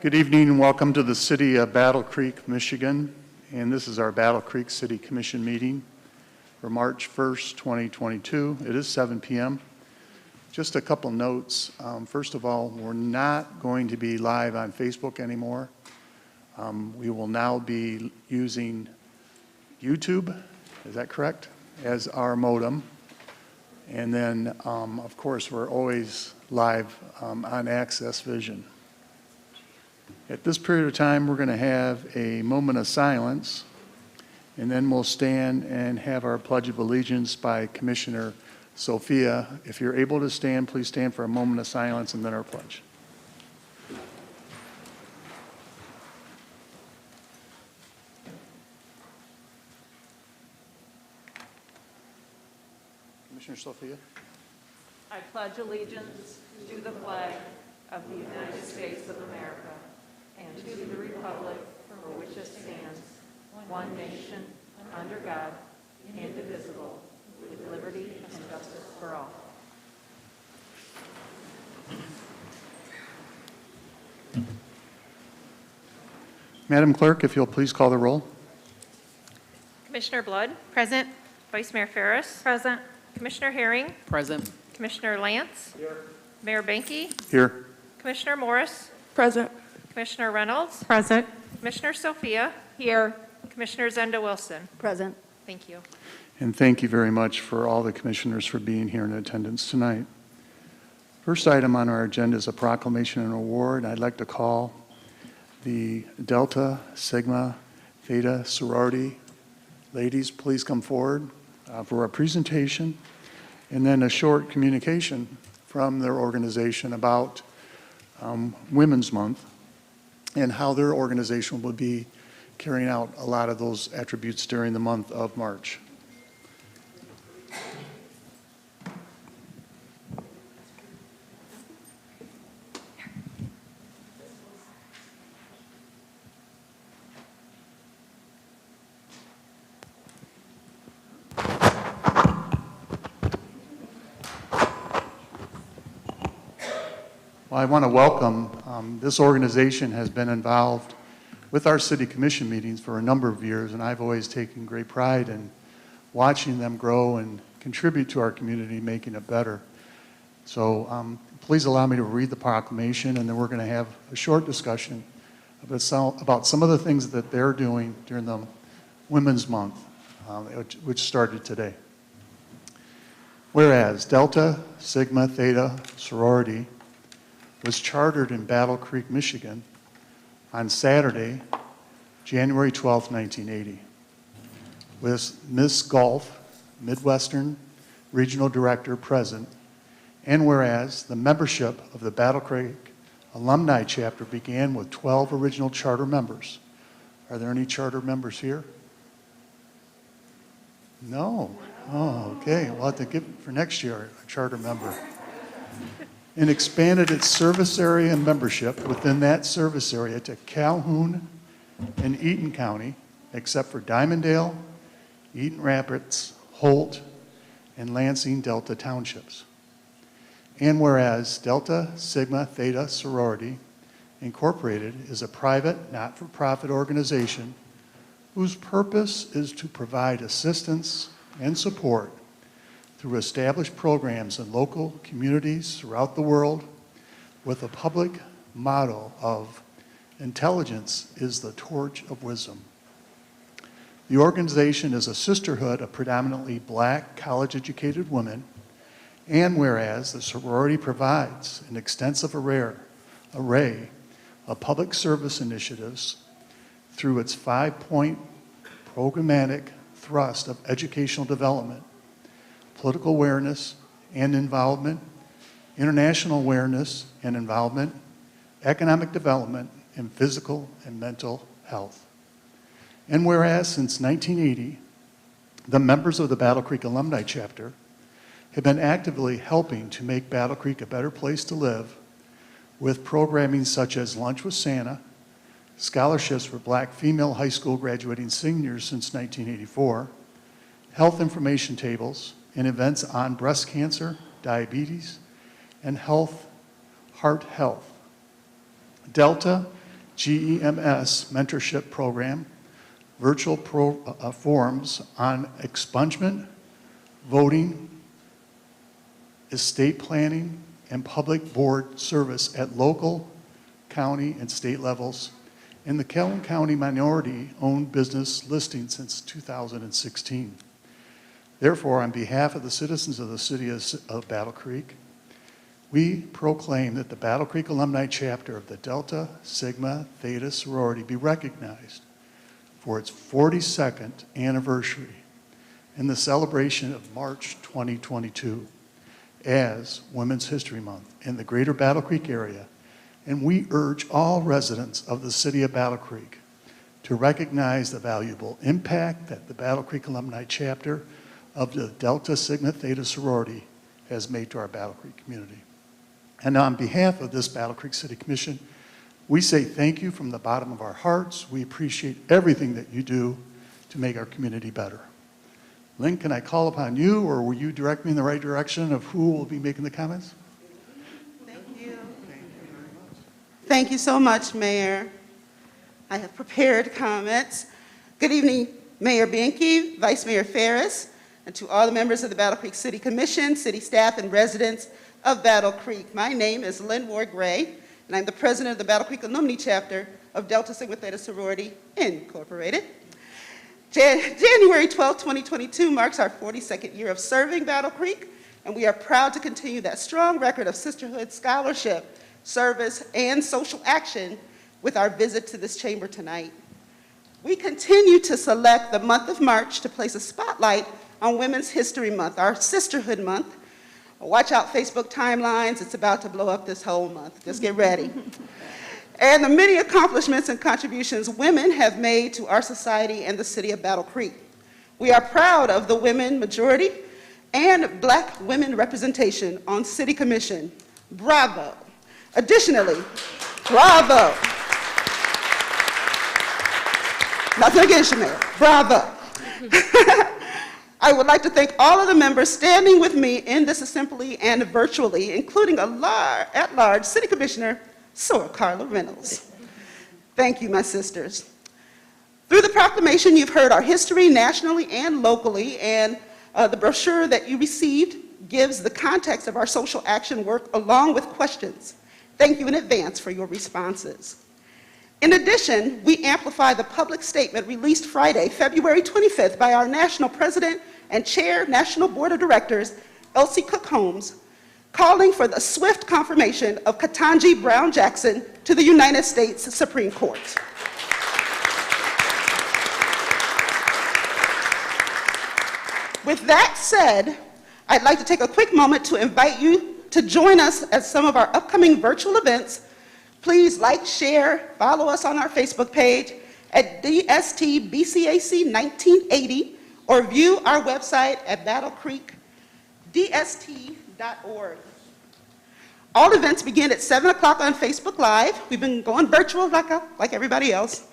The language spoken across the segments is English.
Good evening and welcome to the City of Battle Creek, Michigan. And this is our Battle Creek City Commission meeting for March 1st, 2022. It is 7 p.m. Just a couple notes. First of all, we're not going to be live on Facebook anymore. We will now be using YouTube, is that correct, as our modem. And then, of course, we're always live on Access Vision. At this period of time, we're going to have a moment of silence, and then we'll stand and have our Pledge of Allegiance by Commissioner Sophia. If you're able to stand, please stand for a moment of silence and then our pledge. Commissioner Sophia. I pledge allegiance to the flag of the United States of America and to the republic for which it stands, one nation, under God, indivisible, with liberty and justice for all. Madam Clerk, if you'll please call the roll. Commissioner Blood? Present. Vice Mayor Ferris? Present. Commissioner Herring? Present. Commissioner Lance? Here. Mayor Benke? Here. Commissioner Morris? Present. Commissioner Reynolds? Present. Commissioner Sophia? Here. Commissioner Zenda Wilson? Present. Thank you. And thank you very much for all the commissioners for being here in attendance tonight. First item on our agenda is a proclamation and reward. I'd like to call the Delta Sigma Theta Sorority. Ladies, please come forward for a presentation and then a short communication from their organization about Women's Month and how their organization will be carrying out a lot of those attributes during the month of March. Well, I want to welcome, this organization has been involved with our city commission meetings for a number of years, and I've always taken great pride in watching them grow and contribute to our community, making it better. So please allow me to read the proclamation, and then we're going to have a short discussion about some of the things that they're doing during the Women's Month, which started today. Whereas Delta Sigma Theta Sorority was chartered in Battle Creek, Michigan on Saturday, January 12, 1980, with Miss Gulf, Midwestern Regional Director, present, and whereas the membership of the Battle Creek Alumni Chapter began with 12 original charter members. Are there any charter members here? No. Oh, okay. We'll have to get for next year a charter member. And expanded its service area and membership within that service area to Calhoun and Eaton County, except for Dimondale, Eaton Rapids, Holt, and Lansing Delta Townships. And whereas Delta Sigma Theta Sorority Incorporated is a private, not-for-profit organization whose purpose is to provide assistance and support through established programs in local communities throughout the world with a public motto of intelligence is the torch of wisdom. The organization is a sisterhood of predominantly black college-educated women, and whereas the sorority provides an extensive array of public service initiatives through its 5-point programmatic thrust of educational development, political awareness and involvement, international awareness and involvement, economic development, and physical and mental health. And whereas since 1980, the members of the Battle Creek Alumni Chapter have been actively helping to make Battle Creek a better place to live with programming such as Lunch with Santa, scholarships for black female high school graduating seniors since 1984, health information tables, and events on breast cancer, diabetes, and heart health. Delta GEMS mentorship program, virtual forums on expungement, voting, estate planning, and public board service at local, county, and state levels, and the Calhoun County minority-owned business listing since 2016. Therefore, on behalf of the citizens of the city of Battle Creek, we proclaim that the Battle Creek Alumni Chapter of the Delta Sigma Theta Sorority be recognized for its 42nd anniversary in the celebration of March 2022 as Women's History Month in the greater Battle Creek area, and we urge all residents of the city of Battle Creek to recognize the valuable impact that the Battle Creek Alumni Chapter of the Delta Sigma Theta Sorority has made to our Battle Creek community. And on behalf of this Battle Creek City Commission, we say thank you from the bottom of our hearts. We appreciate everything that you do to make our community better. Lynn, can I call upon you, or will you direct me in the right direction of who will be making the comments? Thank you. Thank you so much, Mayor. I have prepared comments. Good evening, Mayor Bianchi, Vice Mayor Ferris, and to all the members of the Battle Creek City Commission, city staff, and residents of Battle Creek. My name is Lynn Ward Gray, and I'm the president of the Battle Creek Alumni Chapter of Delta Sigma Theta Sorority, Incorporated. January 12, 2022 marks our 42nd year of serving Battle Creek, and we are proud to continue that strong record of sisterhood, scholarship, service, and social action with our visit to this chamber tonight. We continue to select the month of March to place a spotlight on Women's History Month, our sisterhood month. Watch out Facebook timelines, it's about to blow up this whole month. Just get ready. And the many accomplishments and contributions women have made to our society and the city of Battle Creek. We are proud of the women majority and Black women representation on City Commission. Bravo. Additionally, bravo. Nothing against you, Mayor. Bravo. I would like to thank all of the members standing with me in this assembly and virtually, including at-large City Commissioner Soror Carla Reynolds. Thank you, my sisters. Through the proclamation, you've heard our history nationally and locally, and the brochure that you received gives the context of our social action work along with questions. Thank you in advance for your responses. In addition, we amplify the public statement released Friday, February 25th by our National President and Chair, National Board of Directors, Elsie Cook Holmes, calling for the swift confirmation of Ketanji Brown Jackson to the United States Supreme Court. With that said, I'd like to take a quick moment to invite you to join us at some of our upcoming virtual events. Please like, share, follow us on our Facebook page at DSTBCAC1980 or view our website at battlecreekdst.org. All events begin at 7 o'clock on Facebook Live. We've been going virtual like everybody else.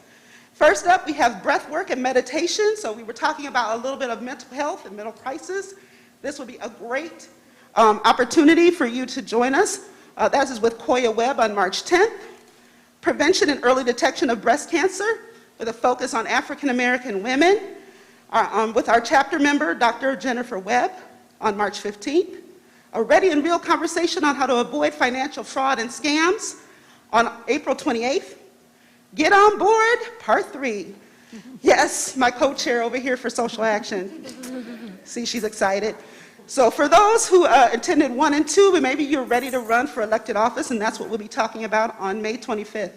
First up, we have breath work and meditation. So we were talking about a little bit of mental health and mental crisis. This will be a great opportunity for you to join us. That is with Koya Webb on March 10th. Prevention and early detection of breast cancer with a focus on African American women with our chapter member, Dr. Jennifer Webb, on March 15th. A ready and real conversation on how to avoid financial fraud and scams on April 28th. Get on board, part 3. Yes, my co-chair over here for social action. See, she's excited. So for those who attended 1 and 2, but maybe you're ready to run for elected office, and that's what we'll be talking about on May 25th.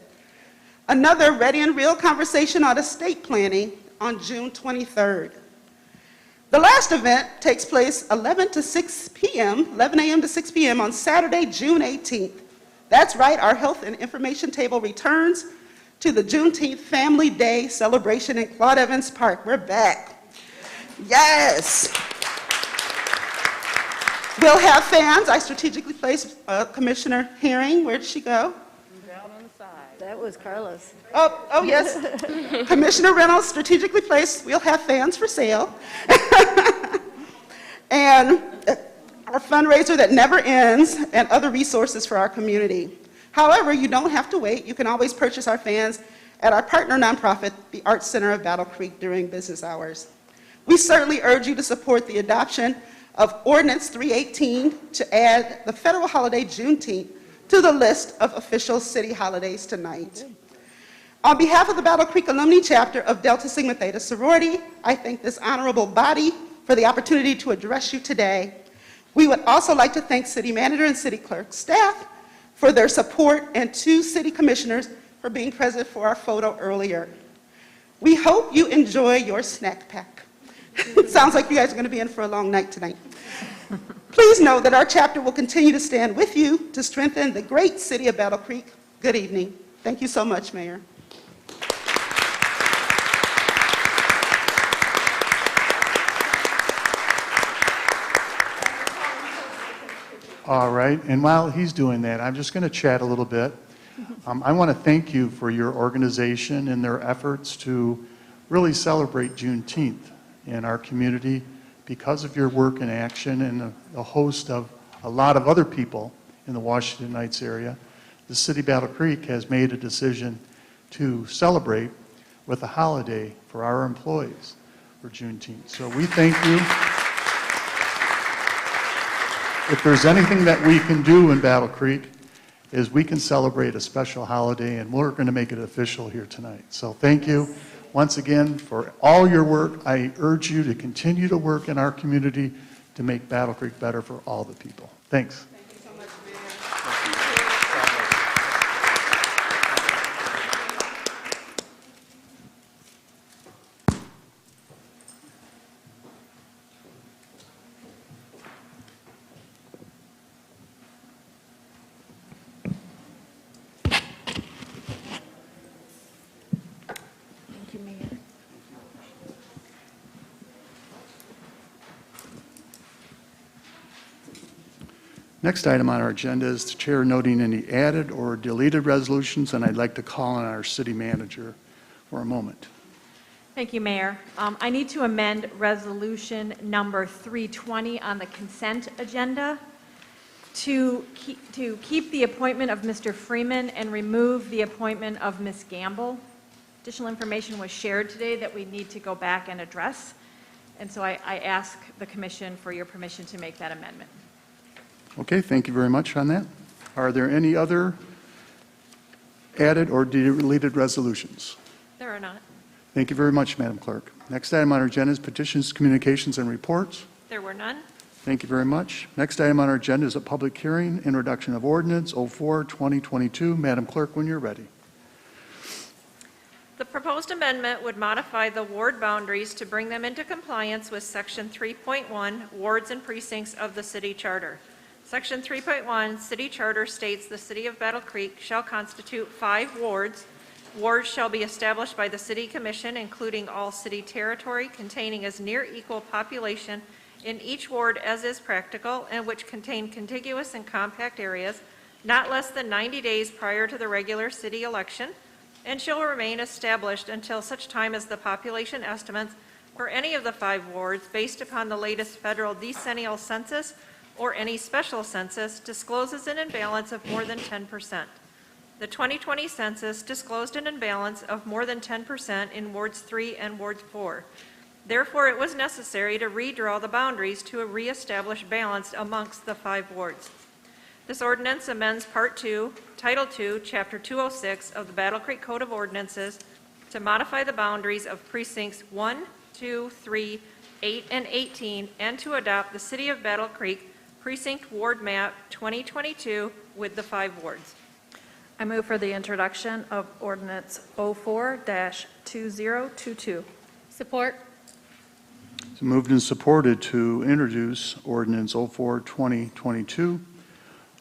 Another ready and real conversation on estate planning on June 23rd. The last event takes place 11 a.m. to 6 p.m. on Saturday, June 18th. That's right, our health and information table returns to the Juneteenth Family Day celebration in Claude Evans Park. We're back. Yes. We'll have fans. I strategically placed Commissioner Herring. Where did she go? Down on the side. That was Carlos. Oh yes. Commissioner Reynolds strategically placed. We'll have fans for sale. And our fundraiser that never ends and other resources for our community. However, you don't have to wait. You can always purchase our fans at our partner nonprofit, the Arts Center of Battle Creek, during business hours. We certainly urge you to support the adoption of Ordinance 318 to add the federal holiday Juneteenth to the list of official city holidays tonight. On behalf of the Battle Creek Alumni Chapter of Delta Sigma Theta Sorority, I thank this honorable body for the opportunity to address you today. We would also like to thank City Manager and City Clerk staff for their support and 2 City Commissioners for being present for our photo earlier. We hope you enjoy your snack pack. It sounds like you guys are going to be in for a long night tonight. Please know that our chapter will continue to stand with you to strengthen the great city of Battle Creek. Good evening. Thank you so much, Mayor. All right, and while he's doing that, I'm just going to chat a little bit. I want to thank you for your organization and their efforts to really celebrate Juneteenth in our community. Because of your work and action and a host of a lot of other people in the Washington Heights area, the City of Battle Creek has made a decision to celebrate with a holiday for our employees for Juneteenth. So we thank you. If there's anything that we can do in Battle Creek, is we can celebrate a special holiday, and we're going to make it official here tonight. So thank you once again for all your work. I urge you to continue to work in our community to make Battle Creek better for all the people. Thanks. Thank you so much, Mayor. Thank you, Mayor. Next item on our agenda is the chair noting any added or deleted resolutions, and I'd like to call on our city manager for a moment. Thank you, Mayor. I need to amend Resolution number 320 on the consent agenda to keep the appointment of Mr. Freeman and remove the appointment of Ms. Gamble. Additional information was shared today that we need to go back and address, and so I ask the commission for your permission to make that amendment. Okay, thank you very much on that. Are there any other added or deleted resolutions? There are not. Thank you very much, Madam Clerk. Next item on our agenda is petitions, communications, and reports. There were none. Thank you very much. Next item on our agenda is a public hearing, introduction of ordinance 04-2022. Madam Clerk, when you're ready. The proposed amendment would modify the ward boundaries to bring them into compliance with Section 3.1, Wards and Precincts of the City Charter. Section 3.1, City Charter states the City of Battle Creek shall constitute 5 wards. Wards shall be established by the City Commission, including all city territory containing as near equal population in each ward as is practical, and which contain contiguous and compact areas not less than 90 days prior to the regular city election, and shall remain established until such time as the population estimates for any of the 5 wards, based upon the latest federal decennial census or any special census, discloses an imbalance of more than 10%. The 2020 census disclosed an imbalance of more than 10% in Wards 3 and Ward 4. Therefore, it was necessary to redraw the boundaries to reestablish balance amongst the 5 wards. This ordinance amends Part 2, Title 2, Chapter 206 of the Battle Creek Code of Ordinances to modify the boundaries of precincts 1, 2, 3, 8, and 18, and to adopt the City of Battle Creek Precinct Ward Map 2022 with the 5 wards. I move for the introduction of Ordinance 04-2022. Support. It's moved and supported to introduce ordinance 04-2022.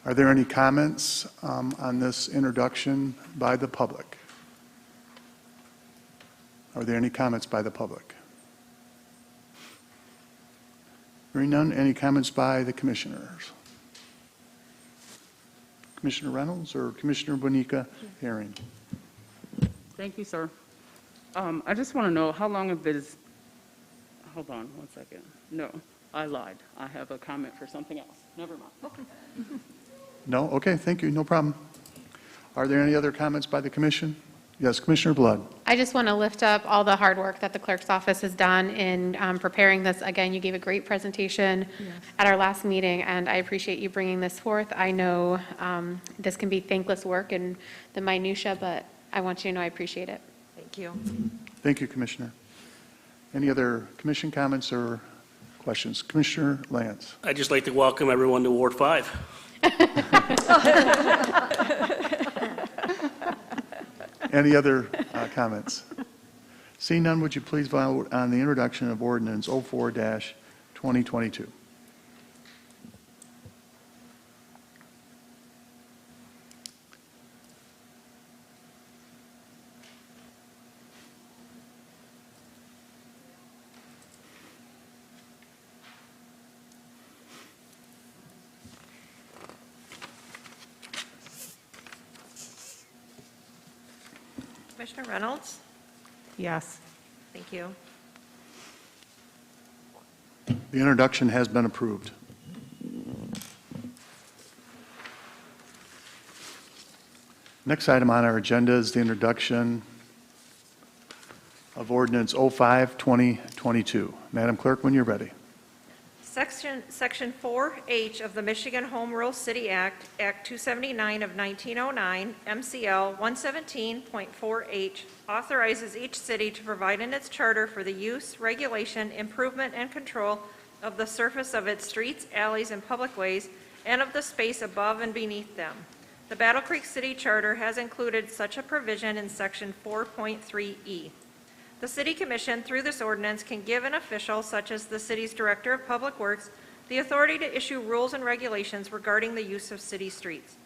Are there any comments on this introduction by the public? Are there any comments by the public? Hearing none, any comments by the commissioners? Commissioner Reynolds or Commissioner Bonica Herring? Thank you, sir. I just want to know how long have this, hold on one second. No, I lied. I have a comment for something else. Never mind. No? Okay, thank you, no problem. Are there any other comments by the commission? Yes, Commissioner Blood. I just want to lift up all the hard work that the clerk's office has done in preparing this. Again, you gave a great presentation at our last meeting, and I appreciate you bringing this forth. I know this can be thankless work and the minutia, but I want you to know I appreciate it. Thank you. Thank you, Commissioner. Any other commission comments or questions? Commissioner Lance. I'd just like to welcome everyone to Ward 5. Any other comments? Seeing none, would you please vote on the introduction of Ordinance 04-2022? Commissioner Reynolds? Yes. Thank you. The introduction has been approved. Next item on our agenda is the introduction of Ordinance 05-2022. Madam Clerk, when you're ready. Section 4H of the Michigan Home Rule City Act, Act 279 of 1909, MCL 117.4H, authorizes each city to provide in its charter for the use, regulation, improvement, and control of the surface of its streets, alleys, and public ways, and of the space above and beneath them. The Battle Creek City Charter has included such a provision in Section 4.3E. The City Commission, through this ordinance, can give an official, such as the city's Director of Public Works, the authority to issue rules and regulations regarding the use of city streets.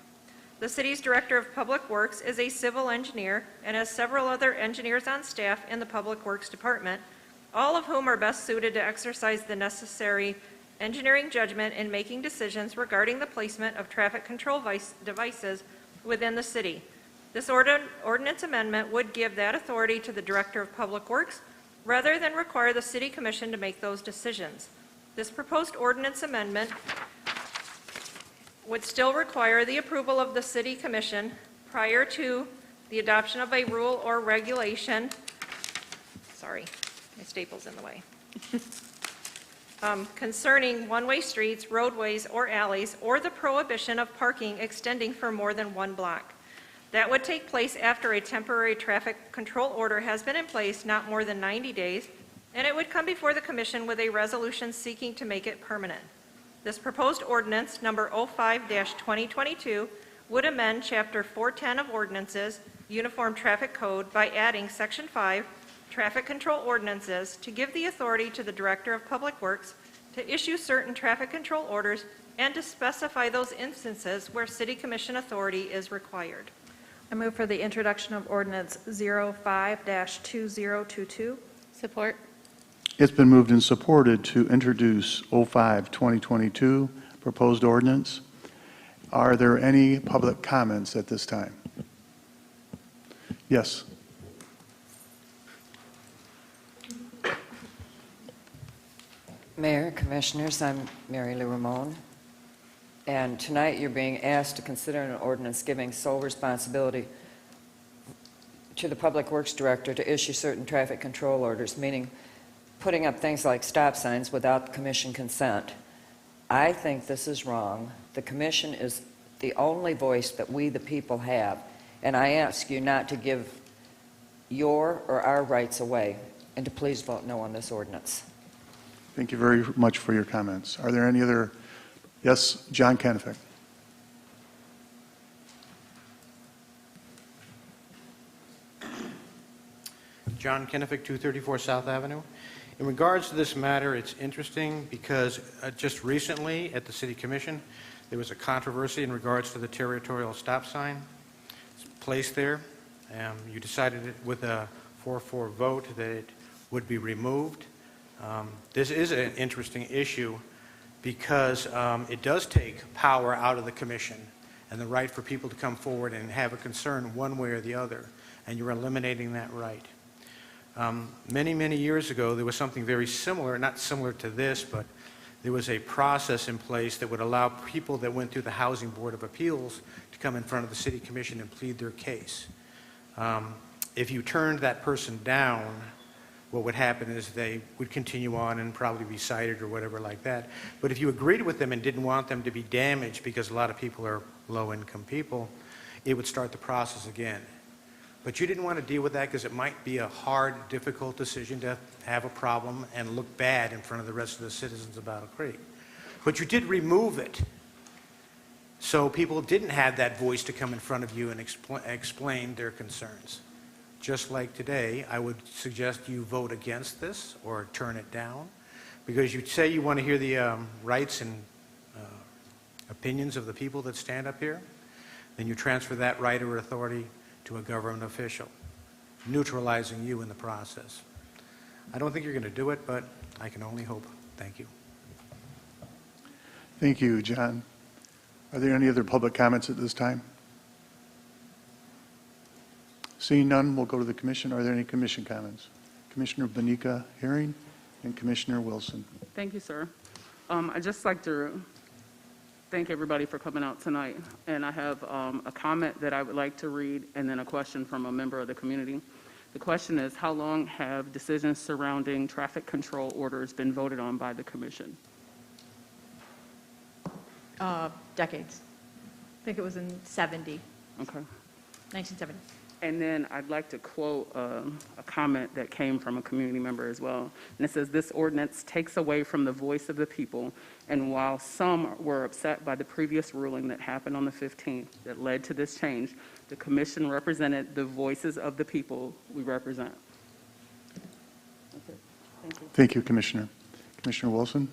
The city's Director of Public Works is a civil engineer and has several other engineers on staff in the Public Works Department, all of whom are best suited to exercise the necessary engineering judgment in making decisions regarding the placement of traffic control devices within the city. This ordinance amendment would give that authority to the Director of Public Works rather than require the City Commission to make those decisions. This proposed ordinance amendment would still require the approval of the City Commission prior to the adoption of a rule or regulation. Sorry, my staple's in the way. Concerning one-way streets, roadways, or alleys, or the prohibition of parking extending for more than one block. That would take place after a temporary traffic control order has been in place not more than 90 days, and it would come before the Commission with a resolution seeking to make it permanent. This proposed ordinance, number 05-2022, would amend Chapter 410 of Ordinances, Uniform Traffic Code, by adding Section 5, Traffic Control Ordinances, to give the authority to the Director of Public Works to issue certain traffic control orders and to specify those instances where City Commission authority is required. I move for the introduction of ordinance 05-2022. Support. It's been moved and supported to introduce 05-2022 proposed ordinance. Are there any public comments at this time? Yes. Mayor, Commissioners, I'm Mary Lou Ramon, and tonight you're being asked to consider an ordinance giving sole responsibility to the Public Works Director to issue certain traffic control orders, meaning putting up things like stop signs without Commission consent. I think this is wrong. The Commission is the only voice that we, the people, have, and I ask you not to give your or our rights away, and to please vote no on this ordinance. Thank you very much for your comments. Are there any other? Yes, John Kennefick. John Kennefick, 234 South Avenue. In regards to this matter, it's interesting because just recently at the City Commission, there was a controversy in regards to the territorial stop sign placed there. You decided with a 4-4 vote that it would be removed. This is an interesting issue because it does take power out of the Commission and the right for people to come forward and have a concern one way or the other, and you're eliminating that right. Many, many years ago, there was something very similar, not similar to this, but there was a process in place that would allow people that went through the Housing Board of Appeals to come in front of the City Commission and plead their case. If you turned that person down, what would happen is they would continue on and probably be cited or whatever like that. But if you agreed with them and didn't want them to be damaged, because a lot of people are low-income people, it would start the process again. But you didn't want to deal with that because it might be a hard, difficult decision to have a problem and look bad in front of the rest of the citizens of Battle Creek. But you did remove it. So people didn't have that voice to come in front of you and explain their concerns. Just like today, I would suggest you vote against this or turn it down, because you say you want to hear the rights and opinions of the people that stand up here, then you transfer that right or authority to a government official, neutralizing you in the process. I don't think you're going to do it, but I can only hope. Thank you. Thank you, John. Are there any other public comments at this time? Seeing none, we'll go to the commission. Are there any commission comments? Commissioner Benica Herring and Commissioner Wilson. Thank you, sir. I'd just like to thank everybody for coming out tonight. And I have a comment that I would like to read and then a question from a member of the community. The question is, how long have decisions surrounding traffic control orders been voted on by the commission? Decades. I think it was in 70, Okay. 1970. And then I'd like to quote a comment that came from a community member as well. And it says, "This ordinance takes away from the voice of the people, and while some were upset by the previous ruling that happened on the 15th that led to this change, the commission represented the voices of the people we represent." Okay. Thank you. Thank you, Commissioner. Commissioner Wilson?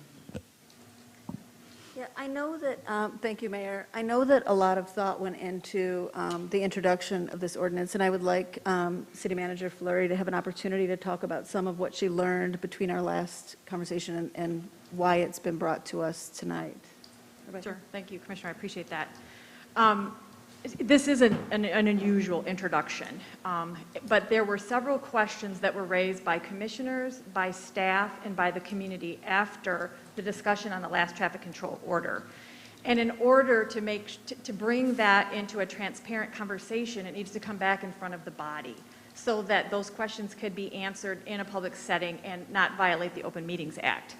Yeah, I know that, thank you, Mayor. I know that a lot of thought went into the introduction of this ordinance, and I would like City Manager Fleury to have an opportunity to talk about some of what she learned between our last conversation and why it's been brought to us tonight. Sure. Thank you, Commissioner. I appreciate that. This is an unusual introduction, but there were several questions that were raised by commissioners, by staff, and by the community after the discussion on the last traffic control order. And in order to bring that into a transparent conversation, it needs to come back in front of the body so that those questions could be answered in a public setting and not violate the Open Meetings Act.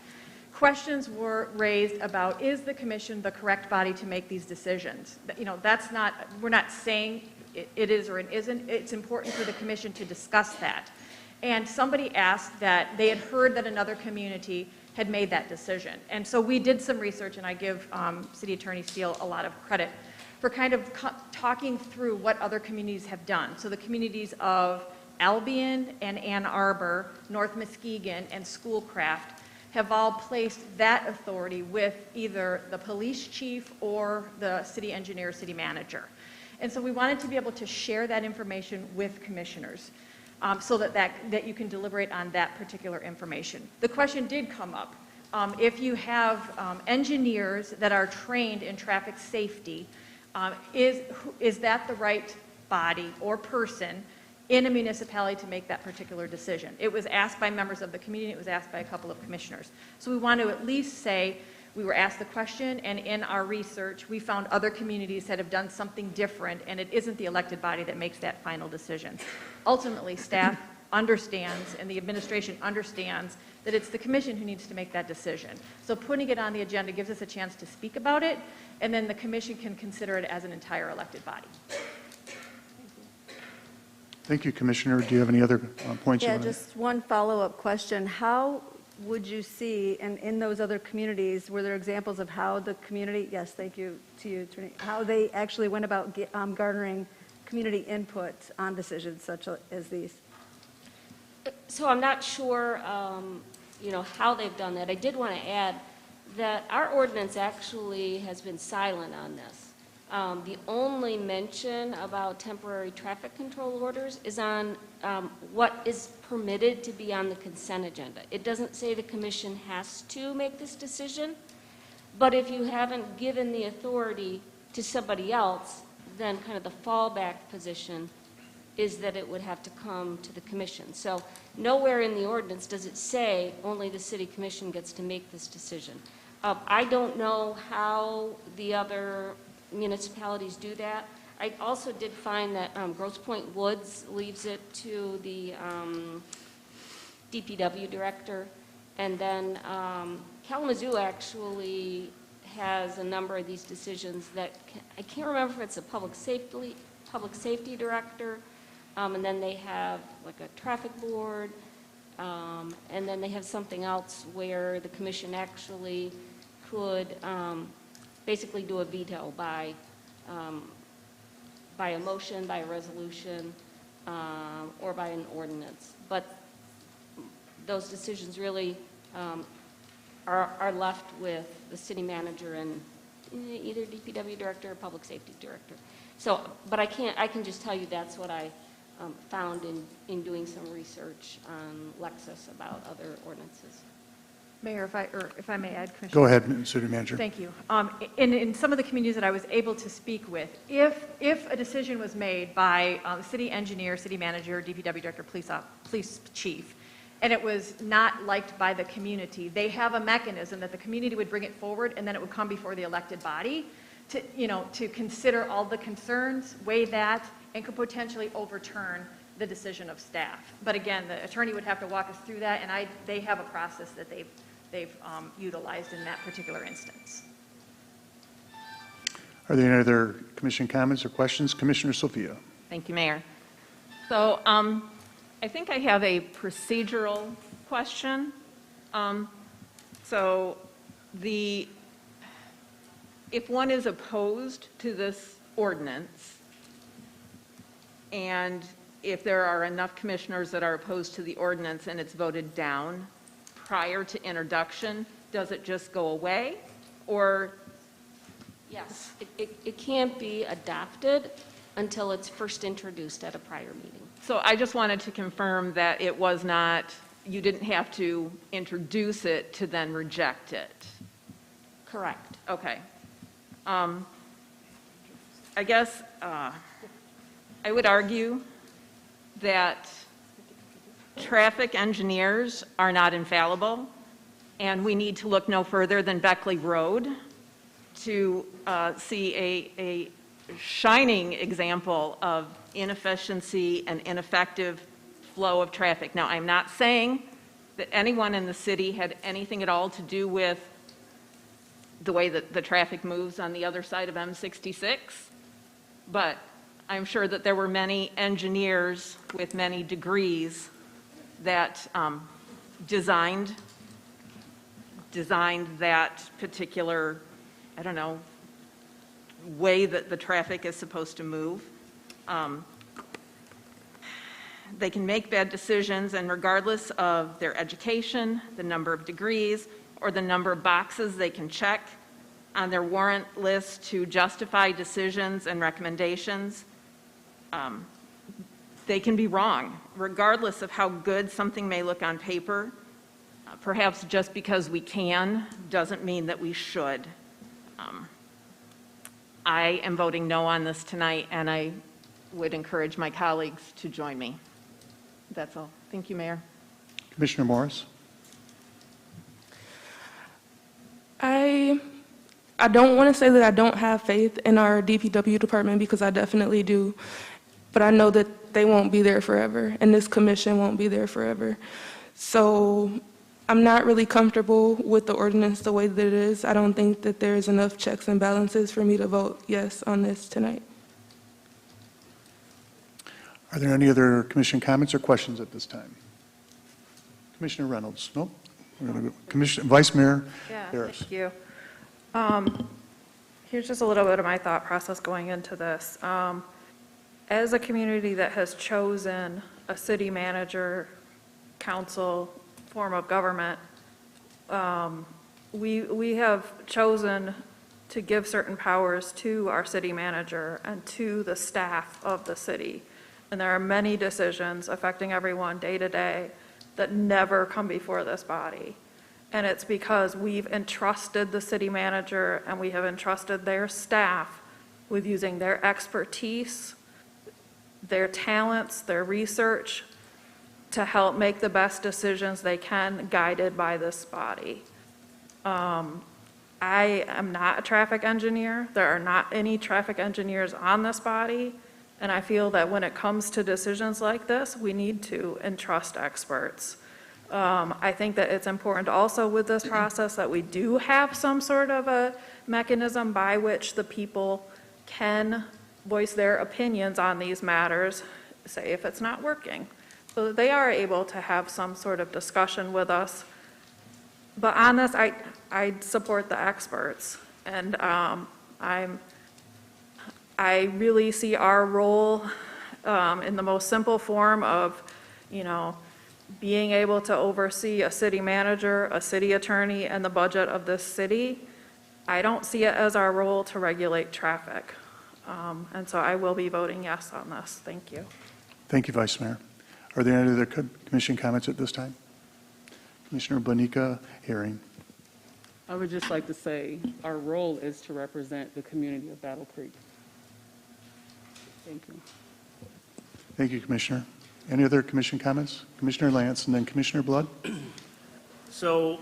Questions were raised about, is the commission the correct body to make these decisions? You know, that's not, we're not saying it is or it isn't. It's important for the commission to discuss that. And somebody asked that they had heard that another community had made that decision. And so we did some research, and I give City Attorney Steele a lot of credit for kind of talking through what other communities have done. So the communities of Albion and Ann Arbor, North Muskegon, and Schoolcraft have all placed that authority with either the police chief or the city engineer, city manager. And so we wanted to be able to share that information with commissioners so that you can deliberate on that particular information. The question did come up. If you have engineers that are trained in traffic safety, is that the right body or person in a municipality to make that particular decision? It was asked by members of the community. It was asked by a couple of commissioners. So we want to at least say we were asked the question, and in our research, we found other communities that have done something different, and it isn't the elected body that makes that final decision. Ultimately, staff understands and the administration understands that it's the commission who needs to make that decision. So putting it on the agenda gives us a chance to speak about it, and then the commission can consider it as an entire elected body. Thank you, Commissioner. Do you have any other points you Yeah, want to? just one follow-up question. How would you see, and in those other communities, were there examples of how the community, yes, thank you to you, Attorney, how they actually went about garnering community input on decisions such as these? So I'm not sure, how they've done that. I did want to add that our ordinance actually has been silent on this. The only mention about temporary traffic control orders is on what is permitted to be on the consent agenda. It doesn't say the commission has to make this decision, but if you haven't given the authority to somebody else, then kind of the fallback position is that it would have to come to the commission. So nowhere in the ordinance does it say only the city commission gets to make this decision. I don't know how the other municipalities do that. I also did find that Grosse Pointe Woods leaves it to the DPW director, and then Kalamazoo actually has a number of these decisions that, I can't remember if it's a public safety director, and then they have like a traffic board, and then they have something else where the commission actually could basically do a veto by a motion, by a resolution, or by an ordinance. But those decisions really are left with the city manager and either DPW director or public safety director. So, but I can just tell you that's what I found in doing some research on Lexis about other ordinances. Mayor, if I may add, Commissioner. Go ahead, City Manager. Thank you. In some of the communities that I was able to speak with, if a decision was made by the city engineer, city manager, DPW director, police chief, and it was not liked by the community, they have a mechanism that the community would bring it forward, and then it would come before the elected body to consider all the concerns, weigh that, and could potentially overturn the decision of staff. But again, the attorney would have to walk us through that, and they have a process that they've utilized in that particular instance. Are there any other commission comments or questions? Commissioner Sophia. Thank you, Mayor. So I think I have a procedural question. So if one is opposed to this ordinance, and if there are enough commissioners that are opposed to the ordinance and it's voted down prior to introduction, does it just go away? Or? Yes, it can't be adopted until it's first introduced at a prior meeting. So I just wanted to confirm that it was not, you didn't have to introduce it to then reject it. Correct. Okay. I guess I would argue that traffic engineers are not infallible, and we need to look no further than Beckley Road to see a shining example of inefficiency and ineffective flow of traffic. Now, I'm not saying that anyone in the city had anything at all to do with the way that the traffic moves on the other side of M66, but I'm sure that there were many engineers with many degrees that designed that particular, I don't know, way that the traffic is supposed to move. They can make bad decisions, and regardless of their education, the number of degrees, or the number of boxes they can check on their warrant list to justify decisions and recommendations, they can be wrong, regardless of how good something may look on paper. Perhaps just because we can doesn't mean that we should. I am voting no on this tonight, and I would encourage my colleagues to join me. That's all. Thank you, Mayor. Commissioner Morris. I don't want to say that I don't have faith in our DPW department, because I definitely do, but I know that they won't be there forever, and this commission won't be there forever. So I'm not really comfortable with the ordinance the way that it is. I don't think that there's enough checks and balances for me to vote yes on this tonight. Are there any other commission comments or questions at this time? Commissioner Reynolds? Nope. We're going to go. Commissioner, Vice Mayor Harris. Thank you. Here's just a little bit of my thought process going into this. As a community that has chosen a city manager, council, form of government, we have chosen to give certain powers to our city manager and to the staff of the city. And there are many decisions affecting everyone day to day that never come before this body. And it's because we've entrusted the city manager and we have entrusted their staff with using their expertise, their talents, their research to help make the best decisions they can, guided by this body. I am not a traffic engineer. There are not any traffic engineers on this body. And I feel that when it comes to decisions like this, we need to entrust experts. I think that it's important also with this process that we do have some sort of a mechanism by which the people can voice their opinions on these matters, say if it's not working, so that they are able to have some sort of discussion with us. But on this, I support the experts, and I really see our role in the most simple form of, being able to oversee a city manager, a city attorney, and the budget of this city. I don't see it as our role to regulate traffic. And so I will be voting yes on this. Thank you. Thank you, Vice Mayor. Are there any other commission comments at this time? Commissioner Bonica Herring. I would just like to say our role is to represent the community of Battle Creek. Thank you. Thank you, Commissioner. Any other commission comments? Commissioner Lance and then Commissioner Blood. So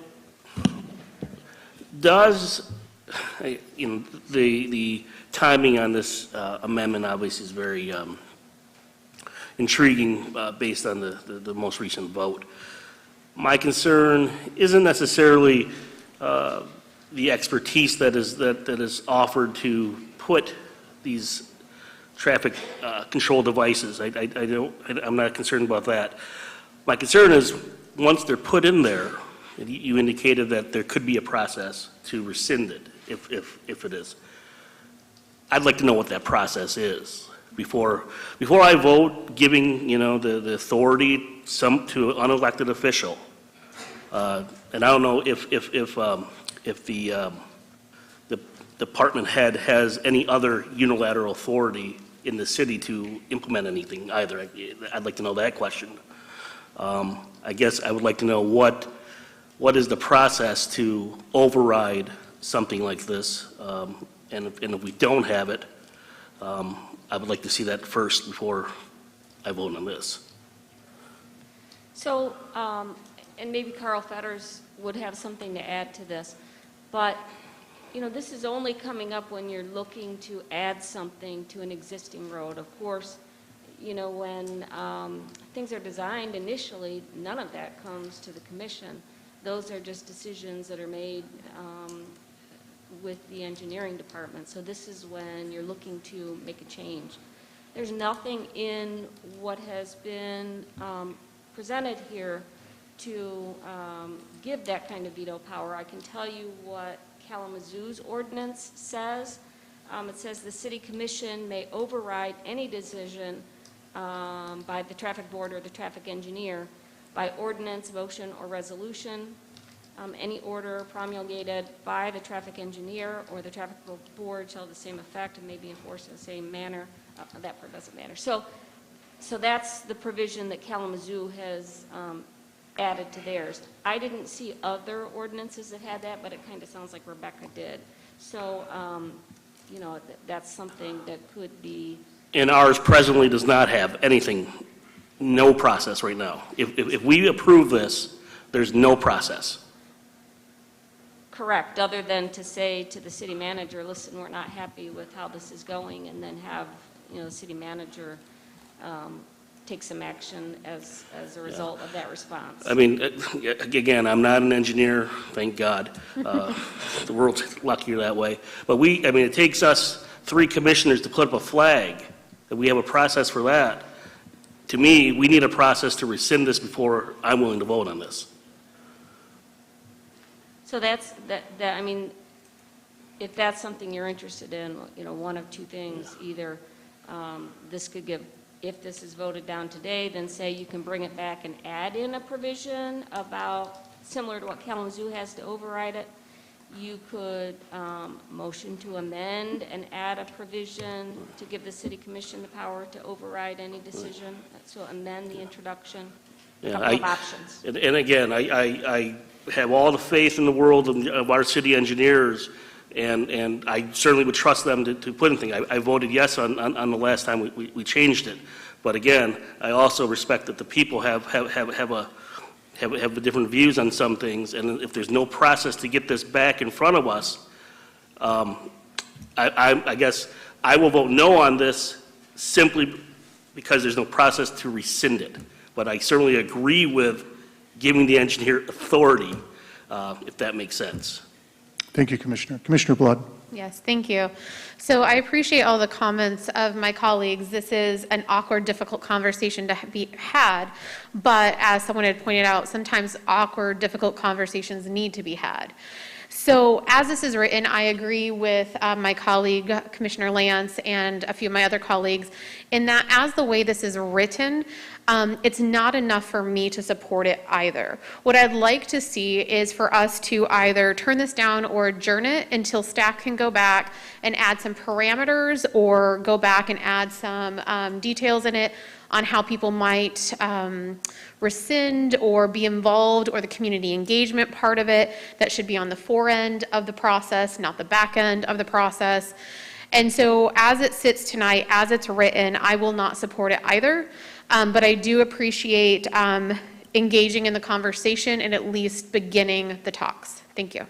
does, the timing on this amendment obviously is very intriguing based on the most recent vote. My concern isn't necessarily the expertise that is offered to put these traffic control devices. I'm not concerned about that. My concern is once they're put in there, you indicated that there could be a process to rescind it if it is. I'd like to know what that process is before I vote giving the authority to an unelected official. And I don't know if the department head has any other unilateral authority in the city to implement anything either. I'd like to know that question. I guess I would like to know what is the process to override something like this, and if we don't have it, I would like to see that first before I vote on this. So, and maybe Carl Fetters would have something to add to this, but this is only coming up when you're looking to add something to an existing road. Of course, when things are designed initially, none of that comes to the commission. Those are just decisions that are made with the engineering department. So this is when you're looking to make a change. There's nothing in what has been presented here to give that kind of veto power. I can tell you what Kalamazoo's ordinance says. It says the city commission may override any decision by the traffic board or the traffic engineer by ordinance, motion, or resolution. Any order promulgated by the traffic engineer or the traffic board shall have the same effect and may be enforced in the same manner. That part doesn't matter. So that's the provision that Kalamazoo has added to theirs. I didn't see other ordinances that had that, but it kind of sounds like Rebecca did. So, that's something that could be. And ours presently does not have anything, no process right now. If we approve this, there's no process. Correct, other than to say to the city manager, listen, we're not happy with how this is going, and then have, the city manager take some action as a result of that response. I mean, again, I'm not an engineer, thank God. The world's luckier that way. But it takes us 3 commissioners to put up a flag, and we have a process for that. To me, we need a process to rescind this before I'm willing to vote on this. So that's, I mean, if that's something you're interested in, one of 2 things, either this could give, if this is voted down today, then say you can bring it back and add in a provision about, similar to what Kalamazoo has to override it. You could motion to amend and add a provision to give the city commission the power to override any decision. So amend the introduction, a couple of options. And again, I have all the faith in the world of our city engineers, and I certainly would trust them to put anything. I voted yes on the last time we changed it. But again, I also respect that the people have different views on some things, and if there's no process to get this back in front of us, I guess I will vote no on this simply because there's no process to rescind it. But I certainly agree with giving the engineer authority, if that makes sense. Thank you, Commissioner. Commissioner Blood. Yes, thank you. So I appreciate all the comments of my colleagues. This is an awkward, difficult conversation to be had, but as someone had pointed out, sometimes awkward, difficult conversations need to be had. So as this is written, I agree with my colleague, Commissioner Lance, and a few of my other colleagues, in that as the way this is written, it's not enough for me to support it either. What I'd like to see is for us to either turn this down or adjourn it until staff can go back and add some parameters or go back and add some details in it on how people might rescind or be involved, or the community engagement part of it that should be on the fore end of the process, not the back end of the process. And so as it sits tonight, as it's written, I will not support it either. But I do appreciate engaging in the conversation and at least beginning the talks. Thank you.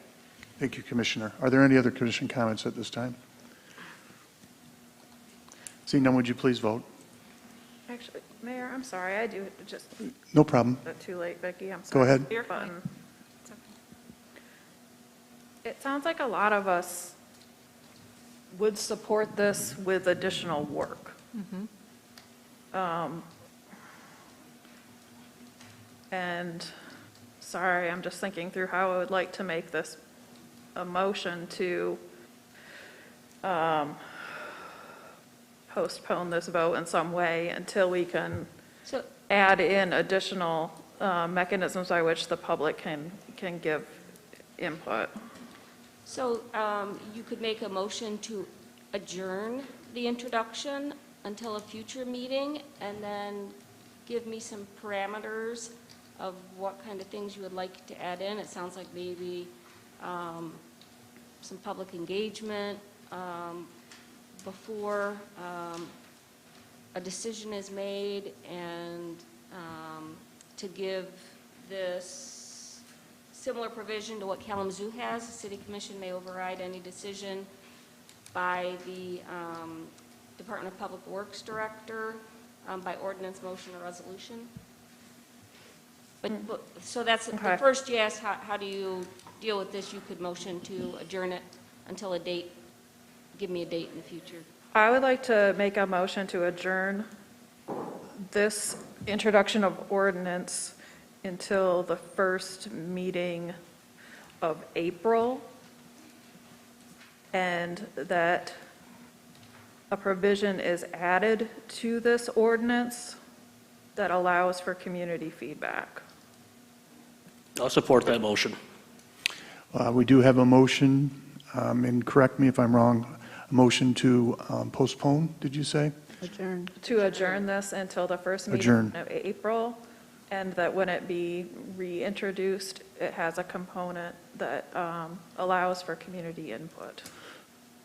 Thank you, Commissioner. Are there any other commission comments at this time? Seeing none, would you please vote? Actually, Mayor, I'm sorry, I do just, No problem. too late, Vicki, I'm Go sorry. ahead. Your button. It sounds like a lot of us would support this with additional work. And, sorry, I'm just thinking through how I would like to make this a motion to postpone this vote in some way until we can So, add in additional mechanisms by which the public can give input. so you could make a motion to adjourn the introduction until a future meeting, and then give me some parameters of what kind of things you would like to add in. It sounds like maybe some public engagement before a decision is made, and to give this similar provision to what Kalamazoo has. The City Commission may override any decision by the Department of Public Works Director by ordinance, motion, or resolution. But so that's the Okay. first yes. How do you deal with this? You could motion to adjourn it until a date. Give me a date in the future. I would like to make a motion to adjourn this introduction of ordinance until the first meeting of April, and that a provision is added to this ordinance that allows for community feedback. I'll support that motion. We do have a motion, and correct me if I'm wrong, a motion to postpone, did you say? Adjourn. To adjourn this until the first Adjourn. meeting of April, and that when it be reintroduced, it has a component that allows for community input.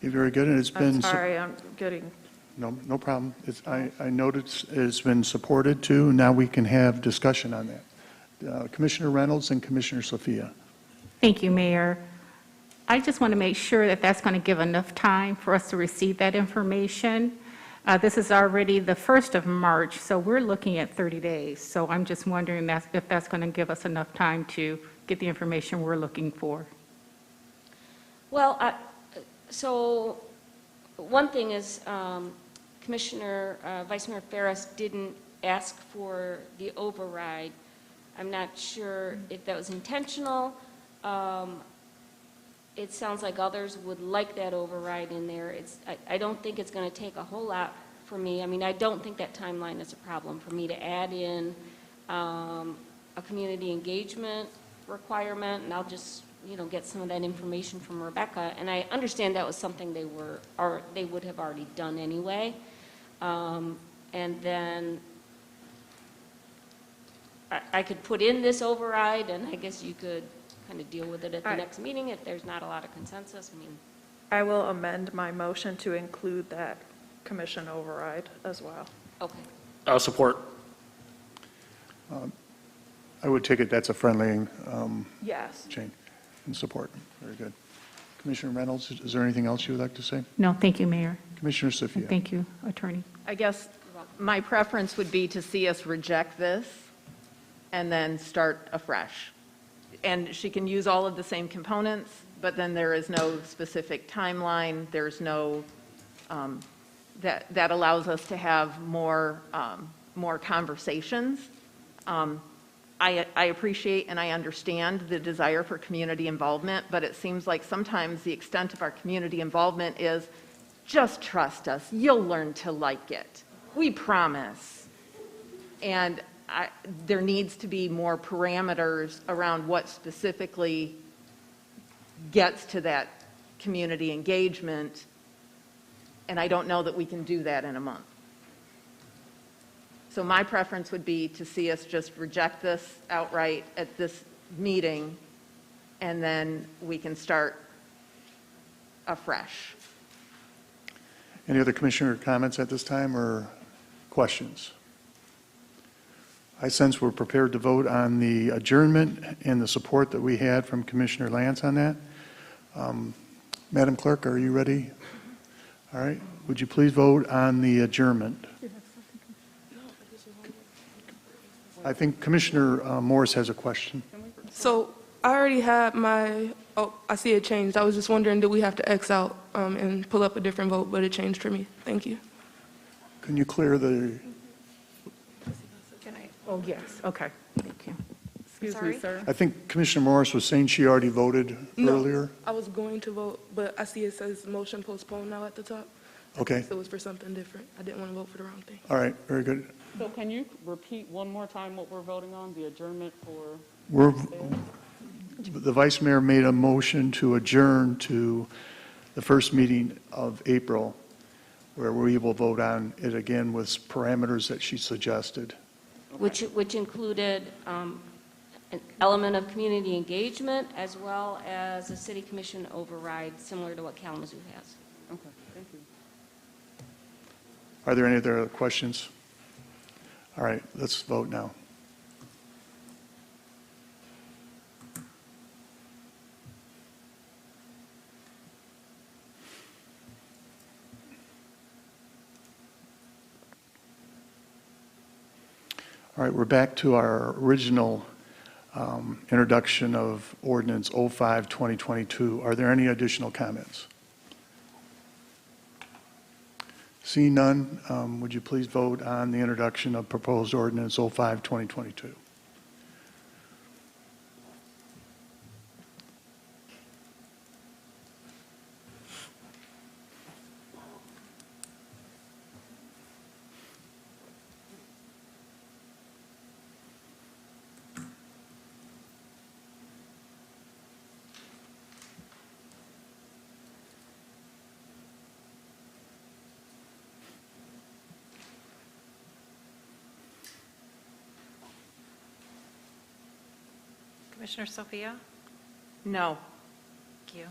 You're very good, and it's been... I'm sorry, I'm getting, No problem. I noticed it's been supported too. Now we can have discussion on that. Commissioner Reynolds and Commissioner Sophia. Thank you, Mayor. I just want to make sure that that's going to give enough time for us to receive that information. This is already the 1st of March, so we're looking at 30 days. So I'm just wondering if that's going to give us enough time to get the information we're looking for. Well, so one thing is Vice Mayor Ferris didn't ask for the override. I'm not sure if that was intentional. It sounds like others would like that override in there. I don't think it's going to take a whole lot for me. I mean, I don't think that timeline is a problem for me to add in a community engagement requirement, and I'll just, get some of that information from Rebecca. And I understand that was something they would have already done anyway. And then I could put in this override, and I guess you could kind of deal with it at the next meeting if there's not a lot of consensus. I will amend my motion to include that commission override as well. Okay. I'll support. I would take it that's a friendly Yes. change and support. Very good. Commissioner Reynolds, is there anything else you would like to say? No, thank you, Mayor. Commissioner Sophia? Thank you, Attorney. I guess my preference would be to see us reject this and then start afresh. And she can use all of the same components, but then there is no specific timeline, there's no, that allows us to have more conversations. I appreciate and I understand the desire for community involvement, but it seems like sometimes the extent of our community involvement is, just trust us, you'll learn to like it. We promise. And there needs to be more parameters around what specifically gets to that community engagement, and I don't know that we can do that in a month. So my preference would be to see us just reject this outright at this meeting, and then we can start afresh. Any other commissioner comments at this time or questions? I sense we're prepared to vote on the adjournment and the support that we had from Commissioner Lance on that. Madam Clerk, are you ready? All right. Would you please vote on the adjournment? I think Commissioner Morris has a question. So I already had my, oh, I see it changed. I was just wondering, do we have to X out and pull up a different vote, but it changed for me. Thank you. Can you clear the, Can I? Oh, yes, okay. Thank you. Excuse Sorry? me, sir. I think Commissioner Morris was saying she already voted earlier. I was going to vote, but I see it says motion postponed now at the top. Okay. So it was for something different. I didn't want to vote for the wrong thing. All right, very good. So can you repeat one more time what we're voting on, the adjournment for? The Vice Mayor made a motion to adjourn to the first meeting of April, where we will vote on it again with parameters that she suggested. Which included an element of community engagement as well as a city commission override, similar to what Kalamazoo has. Okay, thank you. Are there any other questions? All right, let's vote now. All right, we're back to our original introduction of Ordinance 05-2022. Are there any additional comments? Seeing none, would you please vote on the introduction of proposed Ordinance 05-2022? Commissioner Sophia? No. Thank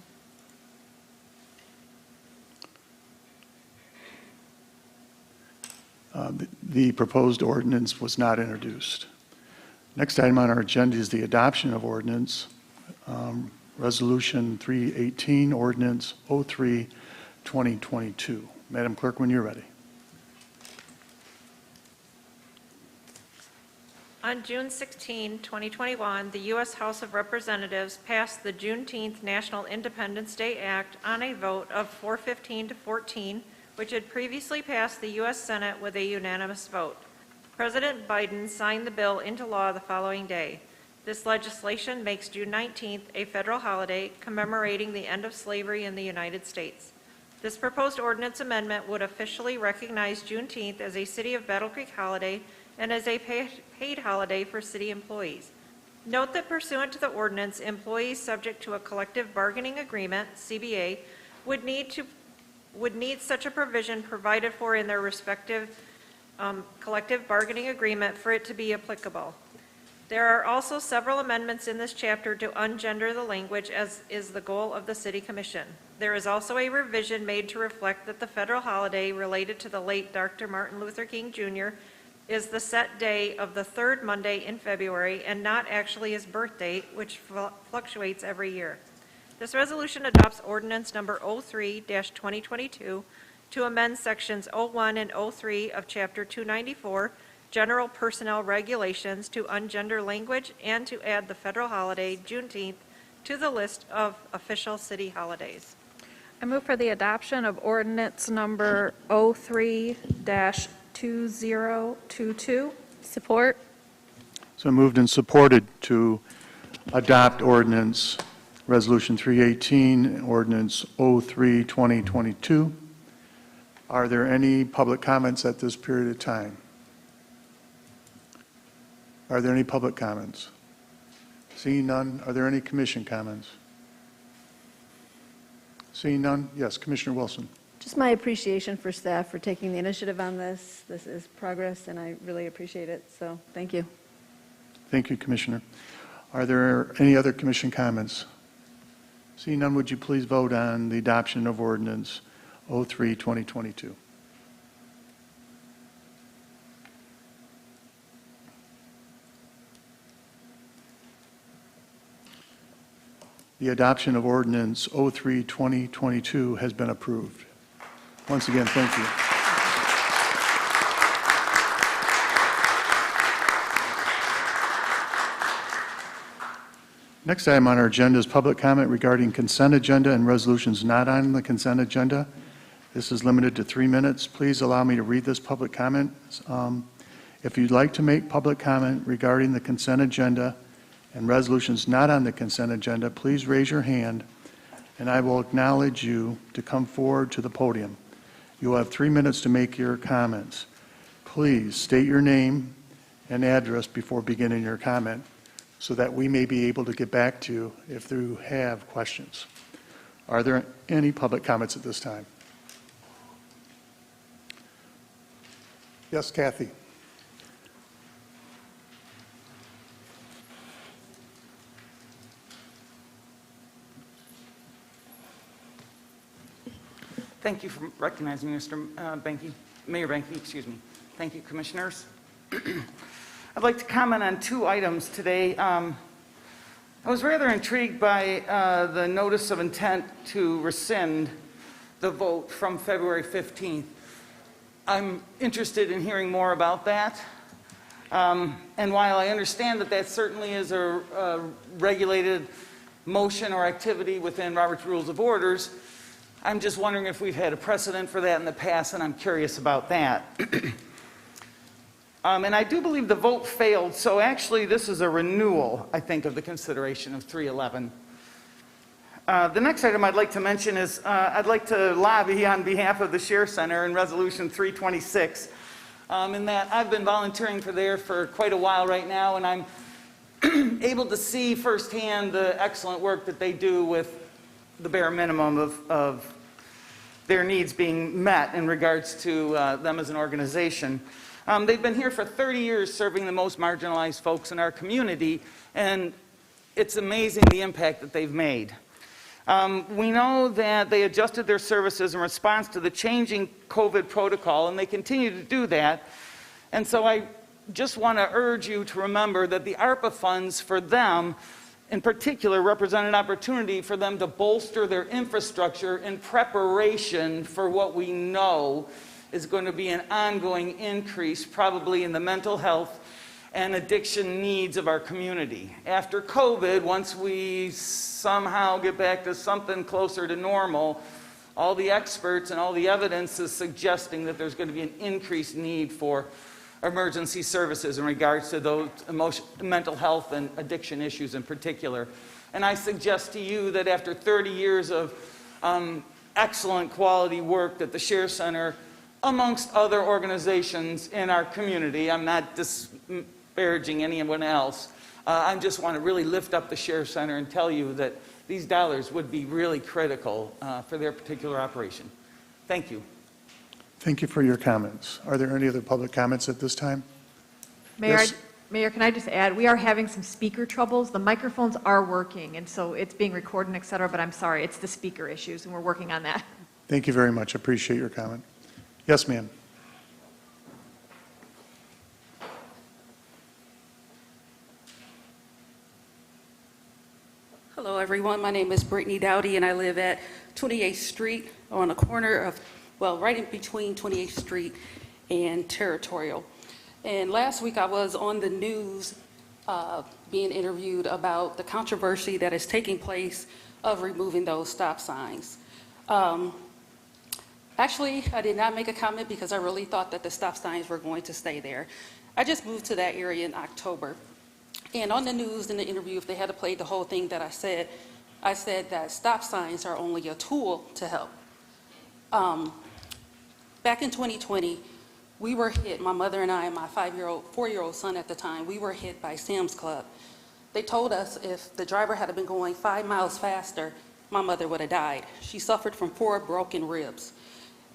you. The proposed ordinance was not introduced. Next item on our agenda is the adoption of ordinance, Resolution 318, Ordinance 03-2022. Madam Clerk, when you're ready. On June 16, 2021, the U.S. House of Representatives passed the Juneteenth National Independence Day Act on a vote of 415 to 14, which had previously passed the U.S. Senate with a unanimous vote. President Biden signed the bill into law the following day. This legislation makes June 19th a federal holiday commemorating the end of slavery in the United States. This proposed ordinance amendment would officially recognize Juneteenth as a City of Battle Creek holiday and as a paid holiday for city employees. Note that pursuant to the ordinance, employees subject to a collective bargaining agreement, CBA, would need such a provision provided for in their respective collective bargaining agreement for it to be applicable. There are also several amendments in this chapter to ungender the language, as is the goal of the City Commission. There is also a revision made to reflect that the federal holiday related to the late Dr. Martin Luther King Jr. is the set day of the third Monday in February and not actually his birth date, which fluctuates every year. This resolution adopts ordinance number 03-2022 to amend sections 01 and 03 of Chapter 294, General Personnel Regulations, to ungender language and to add the federal holiday Juneteenth to the list of official city holidays. I move for the adoption of ordinance number 03-2022. Support. So moved and supported to adopt ordinance Resolution 318, ordinance 03-2022. Are there any public comments at this period of time? Are there any public comments? Seeing none, are there any commission comments? Seeing none, yes, Commissioner Wilson. Just my appreciation for staff for taking the initiative on this. This is progress, and I really appreciate it, so thank you. Thank you, Commissioner. Are there any other commission comments? Seeing none, would you please vote on the adoption of ordinance 03-2022? The adoption of ordinance 03-2022 has been approved. Once again, thank you. Next item on our agenda is public comment regarding consent agenda and resolutions not on the consent agenda. This is limited to 3 minutes. Please allow me to read this public comment. If you'd like to make public comment regarding the consent agenda and resolutions not on the consent agenda, please raise your hand and I will acknowledge you to come forward to the podium. You will have 3 minutes to make your comments. Please state your name and address before beginning your comment, so that we may be able to get back to you if you have questions. Are there any public comments at this time? Yes, Kathy. Thank you for recognizing me, Mr. Benke, Mayor Benke, excuse me. Thank you, Commissioners. I'd like to comment on 2 items today. I was rather intrigued by the notice of intent to rescind the vote from February 15th. I'm interested in hearing more about that. And while I understand that that certainly is a regulated motion or activity within Robert's Rules of Orders, I'm just wondering if we've had a precedent for that in the past, and I'm curious about that. And I do believe the vote failed, so actually this is a renewal, I think, of the consideration of 311. The next item I'd like to mention is I'd like to lobby on behalf of the Share Center in Resolution 326, in that I've been volunteering for there for quite a while right now, and I'm able to see firsthand the excellent work that they do with the bare minimum of their needs being met in regards to them as an organization. They've been here for 30 years serving the most marginalized folks in our community, and it's amazing the impact that they've made. We know that they adjusted their services in response to the changing COVID protocol, and they continue to do that. And so I just want to urge you to remember that the ARPA funds for them in particular represent an opportunity for them to bolster their infrastructure in preparation for what we know is going to be an ongoing increase, probably in the mental health and addiction needs of our community. After COVID, once we somehow get back to something closer to normal, all the experts and all the evidence is suggesting that there's going to be an increased need for emergency services in regards to those mental health and addiction issues in particular. And I suggest to you that after 30 years of excellent quality work that the Share Center, amongst other organizations in our community, I'm not disparaging anyone else, I just want to really lift up the Share Center and tell you that these dollars would be really critical for their particular operation. Thank you. Thank you for your comments. Are there any other public comments at this time? Mayor, Yes. Mayor, can I just add, we are having some speaker troubles. The microphones are working, and so it's being recorded, et cetera, but I'm sorry, it's the speaker issues, and we're working on that. Thank you very much. Appreciate your comment. Yes, ma'am. Hello, everyone. My name is Brittany Dowdy, and I live at 28th Street on the corner of, well, right in between 28th Street and Territorial. And last week I was on the news being interviewed about the controversy that is taking place of removing those stop signs. Actually, I did not make a comment because I really thought that the stop signs were going to stay there. I just moved to that area in October. And on the news, in the interview, if they had to play the whole thing that I said that stop signs are only a tool to help. Back in 2020, we were hit, my mother and I and my 4-year-old son at the time, we were hit by Sam's Club. They told us if the driver had been going 5 miles faster, my mother would have died. She suffered from 4 broken ribs.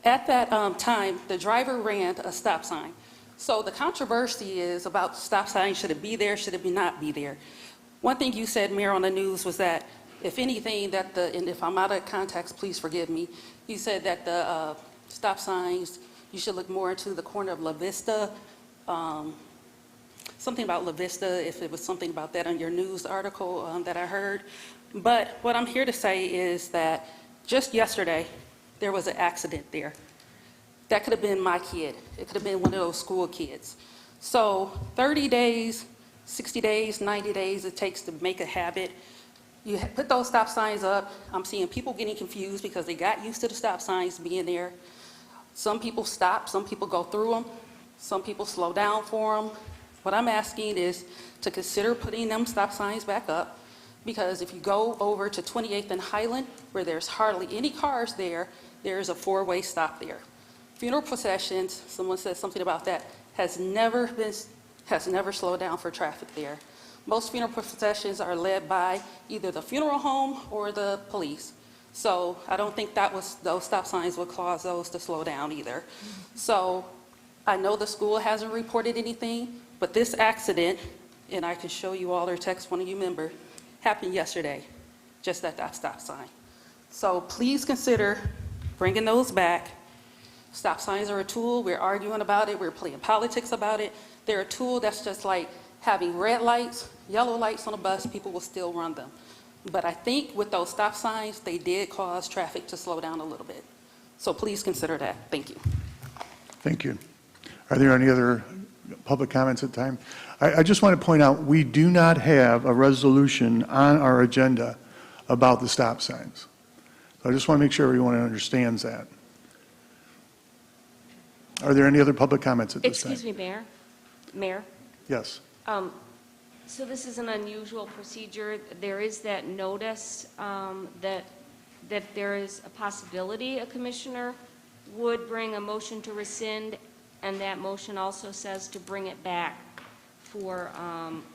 At that time, the driver ran a stop sign. So the controversy is about stop signs, should it be there, should it not be there? One thing you said, Mayor, on the news was that if anything, and if I'm out of context, please forgive me, you said that the stop signs, you should look more into the corner of La Vista, something about La Vista, if it was something about that on your news article that I heard. But what I'm here to say is that just yesterday, there was an accident there. That could have been my kid. It could have been one of those school kids. So 30 days, 60 days, 90 days it takes to make a habit. You put those stop signs up. I'm seeing people getting confused because they got used to the stop signs being there. Some people stop, some people go through them, some people slow down for them. What I'm asking is to consider putting them stop signs back up, because if you go over to 28th and Highland, where there's hardly any cars there, there's a 4-way stop there. Funeral processions, someone said something about that, has never slowed down for traffic there. Most funeral processions are led by either the funeral home or the police. So I don't think those stop signs would cause those to slow down either. So I know the school hasn't reported anything, but this accident, and I can show you all or text one of you members, happened yesterday, just at that stop sign. So please consider bringing those back. Stop signs are a tool. We're arguing about it. We're playing politics about it. They're a tool that's just like having red lights, yellow lights on a bus. People will still run them. But I think with those stop signs, they did cause traffic to slow down a little bit. So please consider that. Thank you. Thank you. Are there any other public comments at the time? I just want to point out, we do not have a resolution on our agenda about the stop signs. So I just want to make sure everyone understands that. Are there any other public comments at this time? Excuse me, Mayor? Mayor? Yes. So this is an unusual procedure. There is that notice that there is a possibility a commissioner would bring a motion to rescind, and that motion also says to bring it back for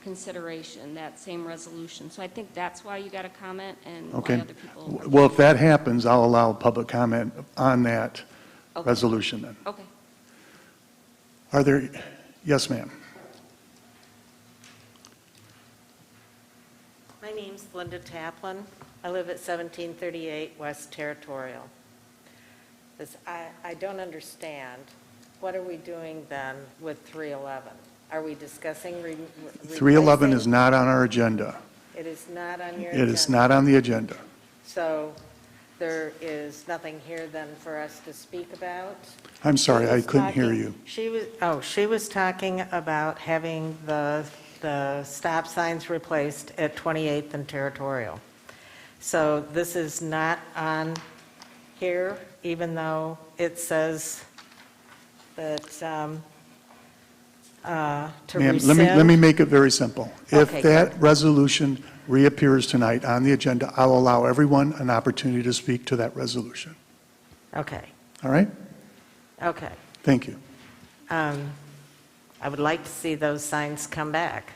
consideration, that same resolution. So I think that's why you got a comment and why other people... Well, if that happens, I'll allow public comment on that resolution then. Okay. Are there, yes, ma'am. My name's Linda Taplin. I live at 1738 West Territorial. I don't understand. What are we doing then with 311? Are we discussing 311 is not on our agenda. It is not on your agenda? It is not on the agenda. So there is nothing here then for us to speak about? I'm sorry, I couldn't hear you. She was talking about having the stop signs replaced at 28th and Territorial. So this is not on here, even though it says that to Ma'am, rescind. let me make it very simple. If Okay, that good. resolution reappears tonight on the agenda, I'll allow everyone an opportunity to speak to that resolution. Okay, All right? okay. Thank you. I would like to see those signs come back.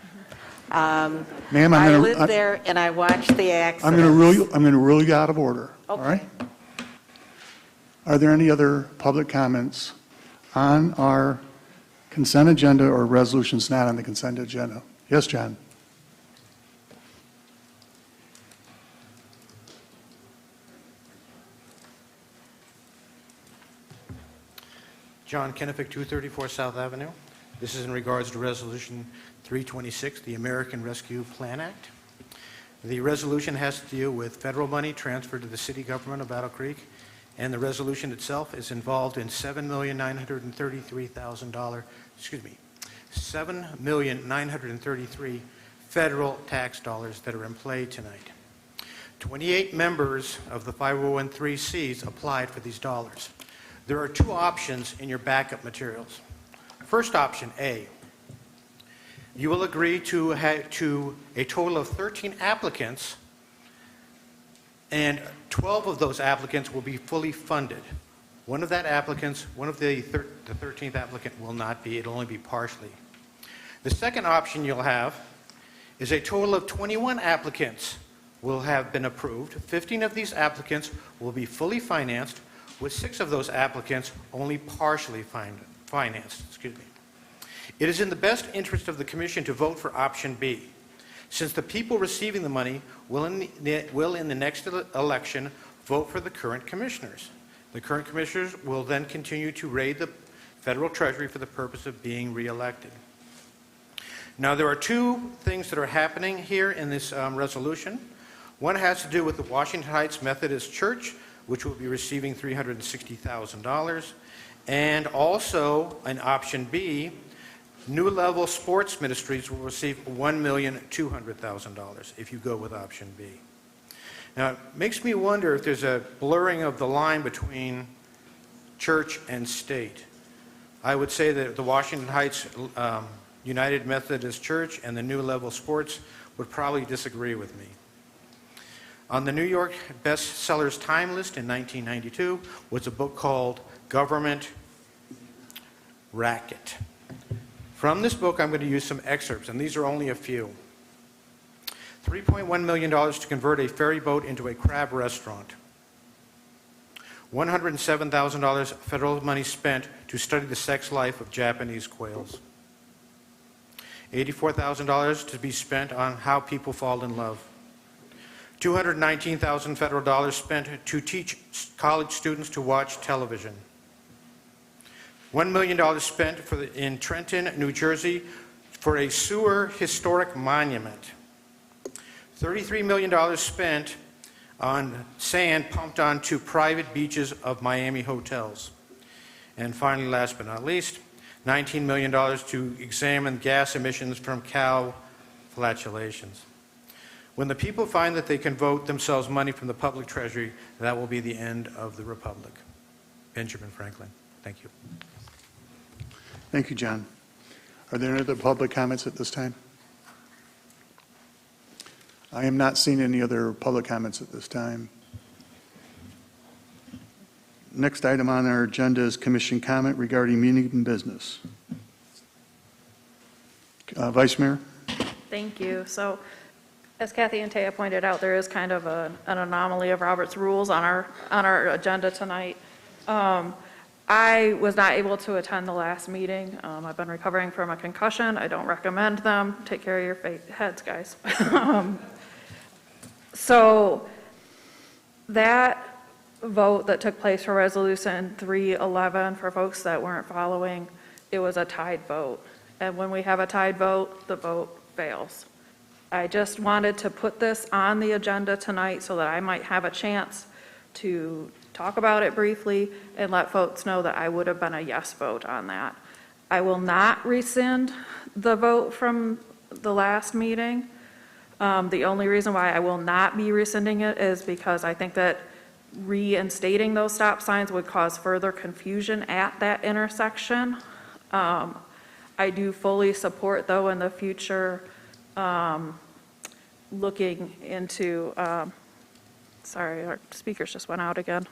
Ma'am, I live there and I watched the accident. I'm going to rule you out of order. All right? Are there any other public comments on our consent agenda or resolutions not on the consent agenda? Yes, John. John Kennefic, 234 South Avenue. This is in regards to Resolution 326, the American Rescue Plan Act. The resolution has to deal with federal money transferred to the city government of Battle Creek, and the resolution itself is involved in $7,933,000 federal tax dollars that are in play tonight. 28 members of the 501(c)(3)s applied for these dollars. There are two options in your backup materials. First option, A, you will agree to a total of 13 applicants, and 12 of those applicants will be fully funded. One of the 13th applicant will not be, it'll only be partially. The second option you'll have is a total of 21 applicants will have been approved. 15 of these applicants will be fully financed, with 6 of those applicants only partially financed. It is in the best interest of the Commission to vote for option B, since the people receiving the money will in the next election vote for the current commissioners. The current commissioners will then continue to raid the federal treasury for the purpose of being reelected. Now, there are two things that are happening here in this resolution. One has to do with the Washington Heights Methodist Church, which will be receiving $360,000, and also in option B, New Level Sports Ministries will receive $1,200,000 if you go with option B. Now, it makes me wonder if there's a blurring of the line between church and state. I would say that the Washington Heights United Methodist Church and the New Level Sports would probably disagree with me. On the New York bestsellers time list in 1992 was a book called Government Racket. From this book, I'm going to use some excerpts, and these are only a few. $3.1 million to convert a ferry boat into a crab restaurant. $107,000 federal money spent to study the sex life of Japanese quails. $84,000 to be spent on how people fall in love. $219,000 federal dollars spent to teach college students to watch television. $1 million spent in Trenton, New Jersey, for a sewer historic monument. $33 million spent on sand pumped onto private beaches of Miami hotels. And finally, last but not least, $19 million to examine gas emissions from cow flatulations. When the people find that they can vote themselves money from the public treasury, that will be the end of the republic. Benjamin Franklin. Thank you. Thank you, John. Are there any other public comments at this time? I am not seeing any other public comments at this time. Next item on our agenda is commission comment regarding meeting business. Vice Mayor? Thank you. So, as Kathy and Thea pointed out, there is kind of an anomaly of Robert's rules on our agenda tonight. I was not able to attend the last meeting. I've been recovering from a concussion. I don't recommend them. Take care of your heads, guys. So that vote that took place for Resolution 311, for folks that weren't following, it was a tied vote. And when we have a tied vote, the vote fails. I just wanted to put this on the agenda tonight so that I might have a chance to talk about it briefly and let folks know that I would have been a yes vote on that. I will not rescind the vote from the last meeting. The only reason why I will not be rescinding it is because I think that reinstating those stop signs would cause further confusion at that intersection. I do fully support, though, in the future, looking into, sorry, our speakers just went out again.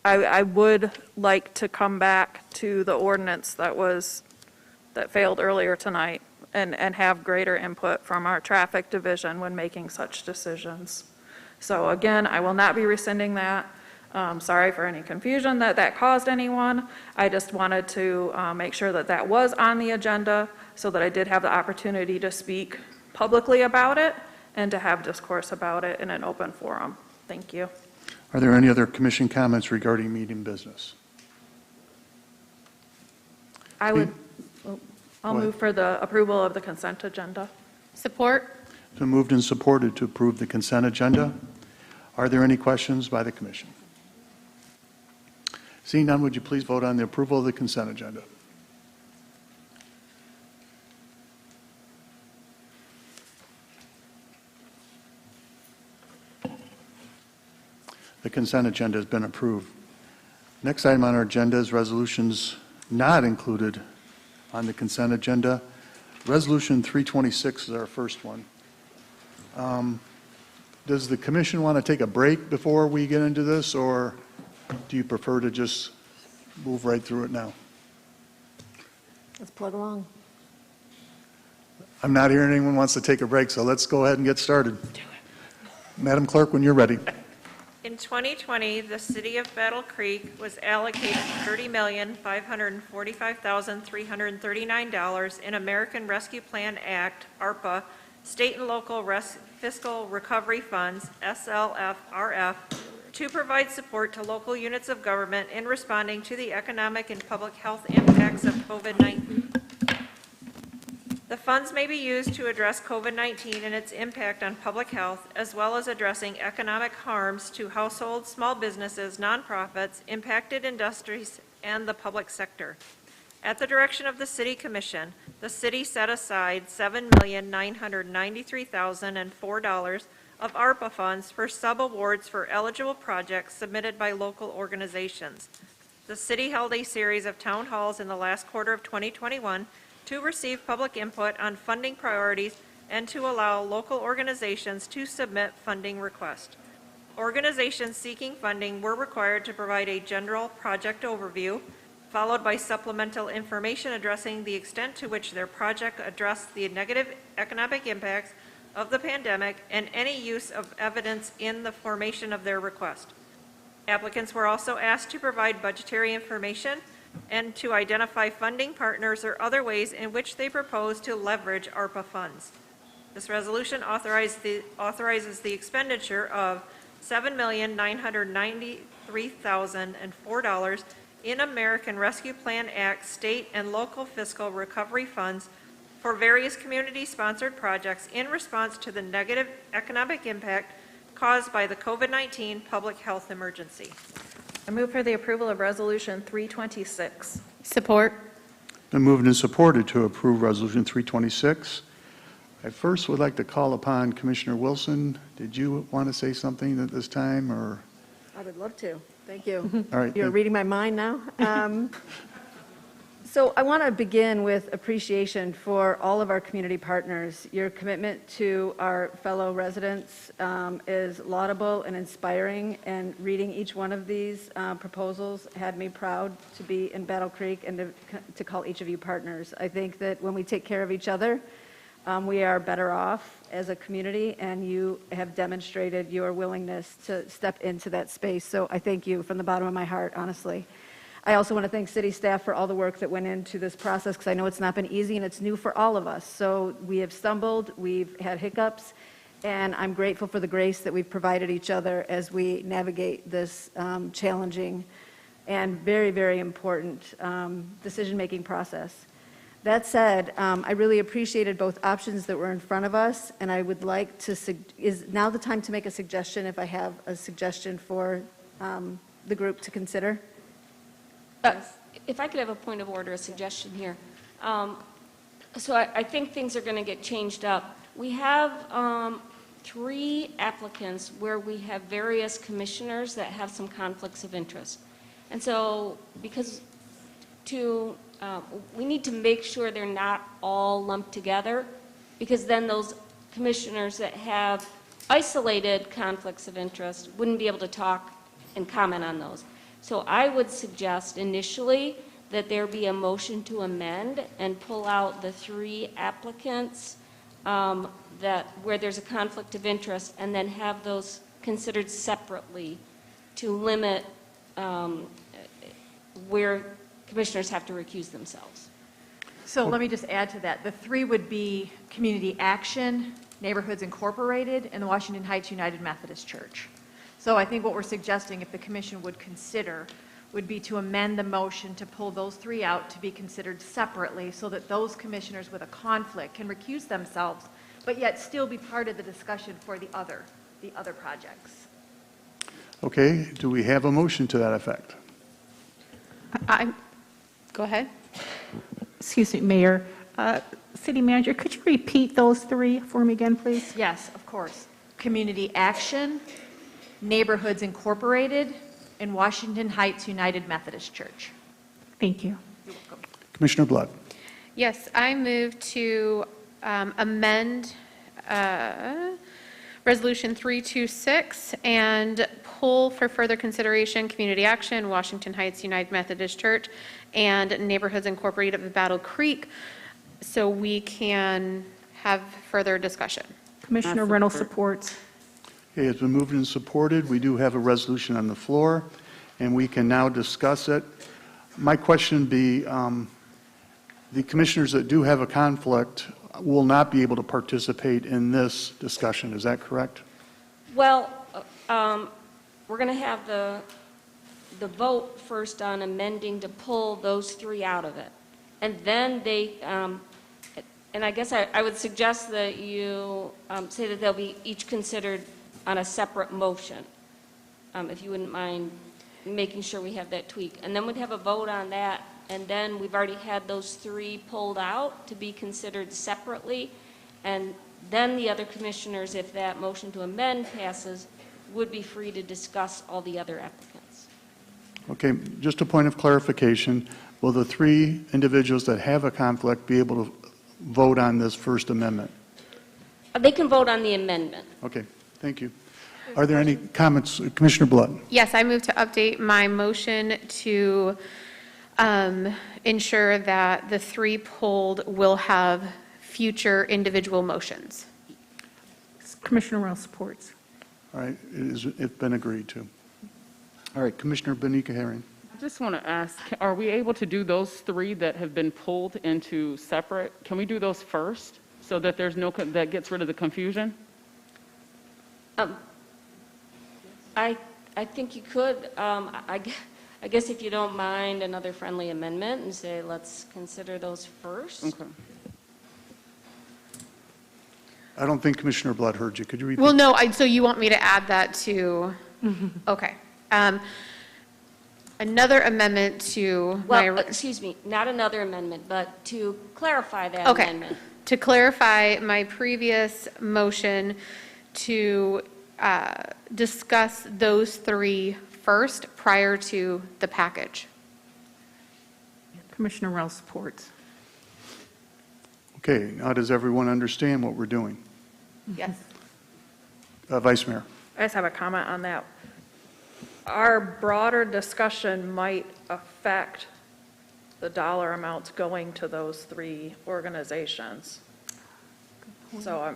I would like to come back to the ordinance that failed earlier tonight and have greater input from our traffic division when making such decisions. So again, I will not be rescinding that. Sorry for any confusion that caused anyone. I just wanted to make sure that that was on the agenda so that I did have the opportunity to speak publicly about it and to have discourse about it in an open forum. Thank you. Are there any other commission comments regarding meeting business? I would, I'll Go ahead. move for the approval of the consent agenda. Support? It's been moved and supported to approve the consent agenda. Are there any questions by the commission? Seeing none, would you please vote on the approval of the consent agenda? The consent agenda has been approved. Next item on our agenda is resolutions not included on the consent agenda. Resolution 326 is our first one. Does the commission want to take a break before we get into this, or do you prefer to just move right through it now? Let's plug along. I'm not hearing anyone wants to take a break, so let's go ahead and get started. Madam Clerk, when you're ready. In 2020, the city of Battle Creek was allocated $30,545,339 in American Rescue Plan Act, ARPA, state and local fiscal recovery funds, SLFRF, to provide support to local units of government in responding to the economic and public health impacts of COVID-19. The funds may be used to address COVID-19 and its impact on public health, as well as addressing economic harms to households, small businesses, nonprofits, impacted industries, and the public sector. At the direction of the City Commission, the city set aside $7,993,004 of ARPA funds for subawards for eligible projects submitted by local organizations. The city held a series of town halls in the last quarter of 2021 to receive public input on funding priorities and to allow local organizations to submit funding requests. Organizations seeking funding were required to provide a general project overview, followed by supplemental information addressing the extent to which their project addressed the negative economic impacts of the pandemic and any use of evidence in the formation of their request. Applicants were also asked to provide budgetary information and to identify funding partners or other ways in which they propose to leverage ARPA funds. This resolution authorizes the expenditure of $7,993,004 in American Rescue Plan Act state and local fiscal recovery funds for various community-sponsored projects in response to the negative economic impact caused by the COVID-19 public health emergency. I move for the approval of Resolution 326. Support? Been moved and supported to approve Resolution 326. I first would like to call upon Commissioner Wilson. Did you want to say something at this time, or? I would love to. Thank you. All right. You're reading my mind now. So I want to begin with appreciation for all of our community partners. Your commitment to our fellow residents is laudable and inspiring, and reading each one of these proposals had me proud to be in Battle Creek and to call each of you partners. I think that when we take care of each other, we are better off as a community, and you have demonstrated your willingness to step into that space. So I thank you from the bottom of my heart, honestly. I also want to thank city staff for all the work that went into this process, because I know it's not been easy and it's new for all of us. So we have stumbled, we've had hiccups, and I'm grateful for the grace that we've provided each other as we navigate this challenging and very, very important decision-making process. That said, I really appreciated both options that were in front of us, and I would like to, is now the time to make a suggestion if I have a suggestion for the group to consider? If I could have a point of order, a suggestion here. So I think things are going to get changed up. We have 3 applicants where we have various commissioners that have some conflicts of interest. And so we need to make sure they're not all lumped together, because then those commissioners that have isolated conflicts of interest wouldn't be able to talk and comment on those. So I would suggest initially that there be a motion to amend and pull out the 3 applicants where there's a conflict of interest, and then have those considered separately to limit where commissioners have to recuse themselves. So let me just add to that. The 3 would be Community Action, Neighborhoods Incorporated, and the Washington Heights United Methodist Church. So I think what we're suggesting, if the commission would consider, would be to amend the motion to pull those three out to be considered separately so that those commissioners with a conflict can recuse themselves, but yet still be part of the discussion for the other projects. Okay, do we have a motion to that effect? Go ahead. Excuse me, Mayor. City Manager, could you repeat those three for me again, please? Yes, of course. Community Action, Neighborhoods Incorporated, and Washington Heights United Methodist Church. Thank you. Commissioner Blood. Yes, I move to amend Resolution 326 and pull for further consideration Community Action, Washington Heights United Methodist Church, and Neighborhoods Incorporated of Battle Creek so we can have further discussion. Commissioner Reynolds supports. Okay, it's been moved and supported. We do have a resolution on the floor, and we can now discuss it. My question would be, the commissioners that do have a conflict will not be able to participate in this discussion. Is that correct? Well, we're going to have the vote first on amending to pull those three out of it. And then they, and I guess I would suggest that you say that they'll be each considered on a separate motion, if you wouldn't mind making sure we have that tweak. And then we'd have a vote on that, and then we've already had those three pulled out to be considered separately, and then the other commissioners, if that motion to amend passes, would be free to discuss all the other applicants. Okay, just a point of clarification. Will the three individuals that have a conflict be able to vote on this First Amendment? They can vote on the amendment. Okay, thank you. Are there any comments? Commissioner Blood. Yes, I move to update my motion to ensure that the three pulled will have future individual motions. Commissioner Reynolds supports. All right, it's been agreed to. All right, Commissioner Benica Herring. I just want to ask, are we able to do those three that have been pulled into separate? Can we do those first so that there's no, that gets rid of the confusion? I think you could. I guess if you don't mind another friendly amendment and say, let's consider those first. Okay. I don't think Commissioner Blood heard you. Could you repeat? Well, no, so you want me to add that to, okay. Another amendment to my. Well, excuse me, not another amendment, but to clarify that Okay. amendment. To clarify my previous motion to discuss those three first prior to the package. Commissioner Reynolds supports. Okay, now does everyone understand what we're doing? Yes. Vice Mayor. I just have a comment on that. Our broader discussion might affect the dollar amounts going to those three organizations. So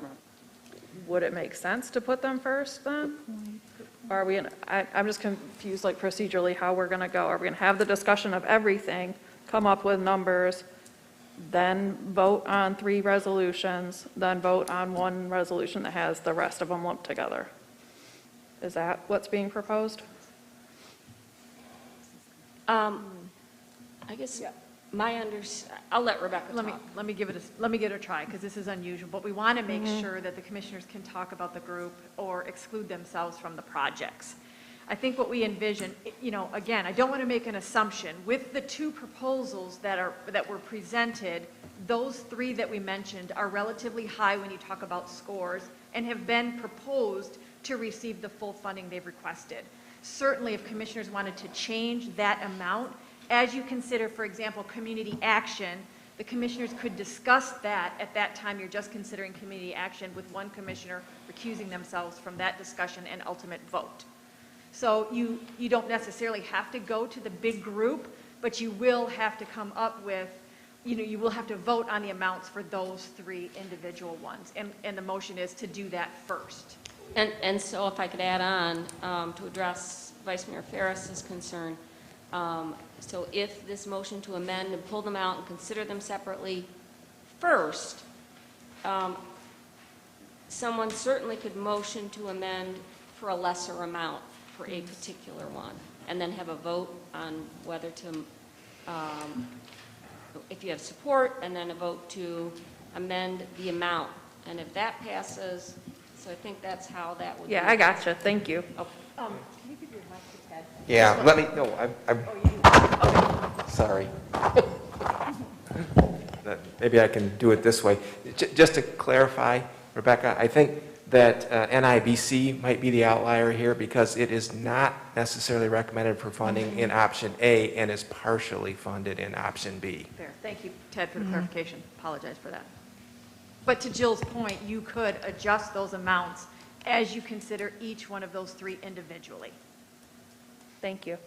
would it make sense to put them first then? Are we, I'm just confused like procedurally how we're going to go. Are we going to have the discussion of everything, come up with numbers, then vote on three resolutions, then vote on one resolution that has the rest of them lumped together? Is that what's being proposed? I guess I'll let Rebecca Let talk. me give it a try, because this is unusual, but we want to make sure that the commissioners can talk about the group or exclude themselves from the projects. I think what we envision, again, I don't want to make an assumption. With the two proposals that were presented, those three that we mentioned are relatively high when you talk about scores and have been proposed to receive the full funding they've requested. Certainly, if commissioners wanted to change that amount, as you consider, for example, community action, the commissioners could discuss that at that time. You're just considering community action with one commissioner recusing themselves from that discussion and ultimate vote. So you don't necessarily have to go to the big group, but you will have to come up with, you will have to vote on the amounts for those three individual ones. And the motion is to do that first. And so if I could add on to address Vice Mayor Ferris's concern, so if this motion to amend and pull them out and consider them separately first, someone certainly could motion to amend for a lesser amount for a particular one. and then have a vote on whether to, if you have support, and then a vote to amend the amount. And if that passes, so I think that's how that would be. Yeah, I gotcha. Thank you. Okay. Can you give your mic to Ted? Yeah, let me, no, I'm sorry. Maybe I can do it this way. Just to clarify, Rebecca, I think that NIBC might be the outlier here because it is not necessarily recommended for funding in option A and is partially funded in option B. Fair. Thank you, Ted, for the clarification. Apologize for that. But to Jill's point, you could adjust those amounts as you consider each one of those three individually. Thank you.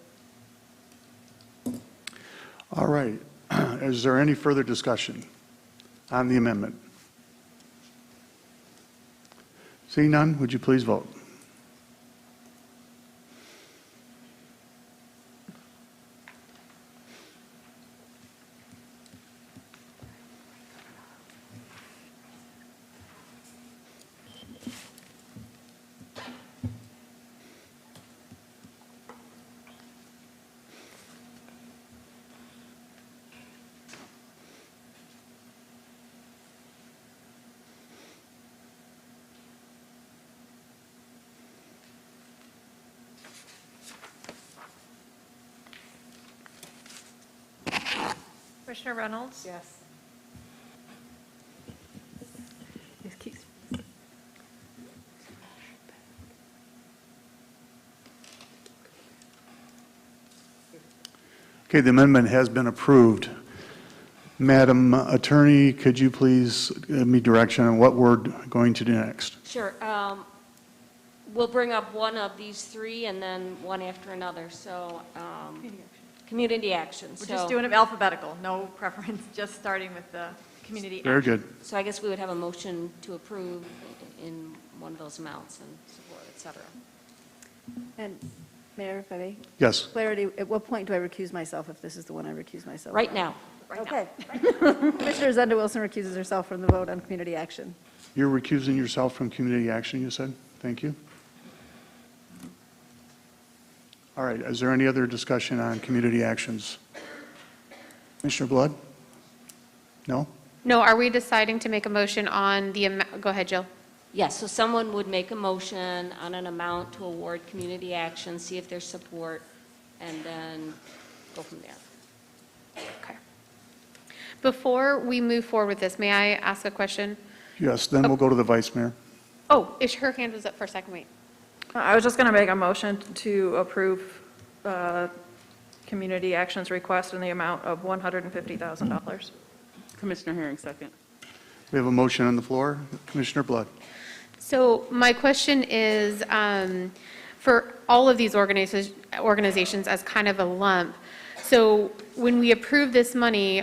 All right. Is there any further discussion on the amendment? Seeing none, would you please vote? Commissioner Reynolds? Yes. Okay, the amendment has been approved. Madam Attorney, could you please give me direction on what we're going to do next? Sure. We'll bring up one of these three and then one after another. So, community action. We're just doing it alphabetical, no preference, just starting with the community action. Very good. So I guess we would have a motion to approve in one of those amounts and support, et cetera. And Mayor, if I may? Yes. Clarity, at what point do I recuse myself if this is the one I recuse myself? Right from? now. Okay. Commissioner Zenda Wilson recuses herself from the vote on community action. You're recusing yourself from community action, you said? Thank you. All right, is there any other discussion on community actions? Commissioner Blood? No? No, are we deciding to make a motion on the amount? Go ahead, Jill. Yes, so someone would make a motion on an amount to award community action, see if there's support, and then go from there. Okay. Before we move forward with this, may I ask a question? Yes, then we'll go to the Vice Mayor. Oh, her hand was up for a second, wait. I was just going to make a motion to approve community actions request in the amount of $150,000. Commissioner Herring, second. We have a motion on the floor. Commissioner Blood. So my question is, for all of these organizations as kind of a lump, so when we approve this money,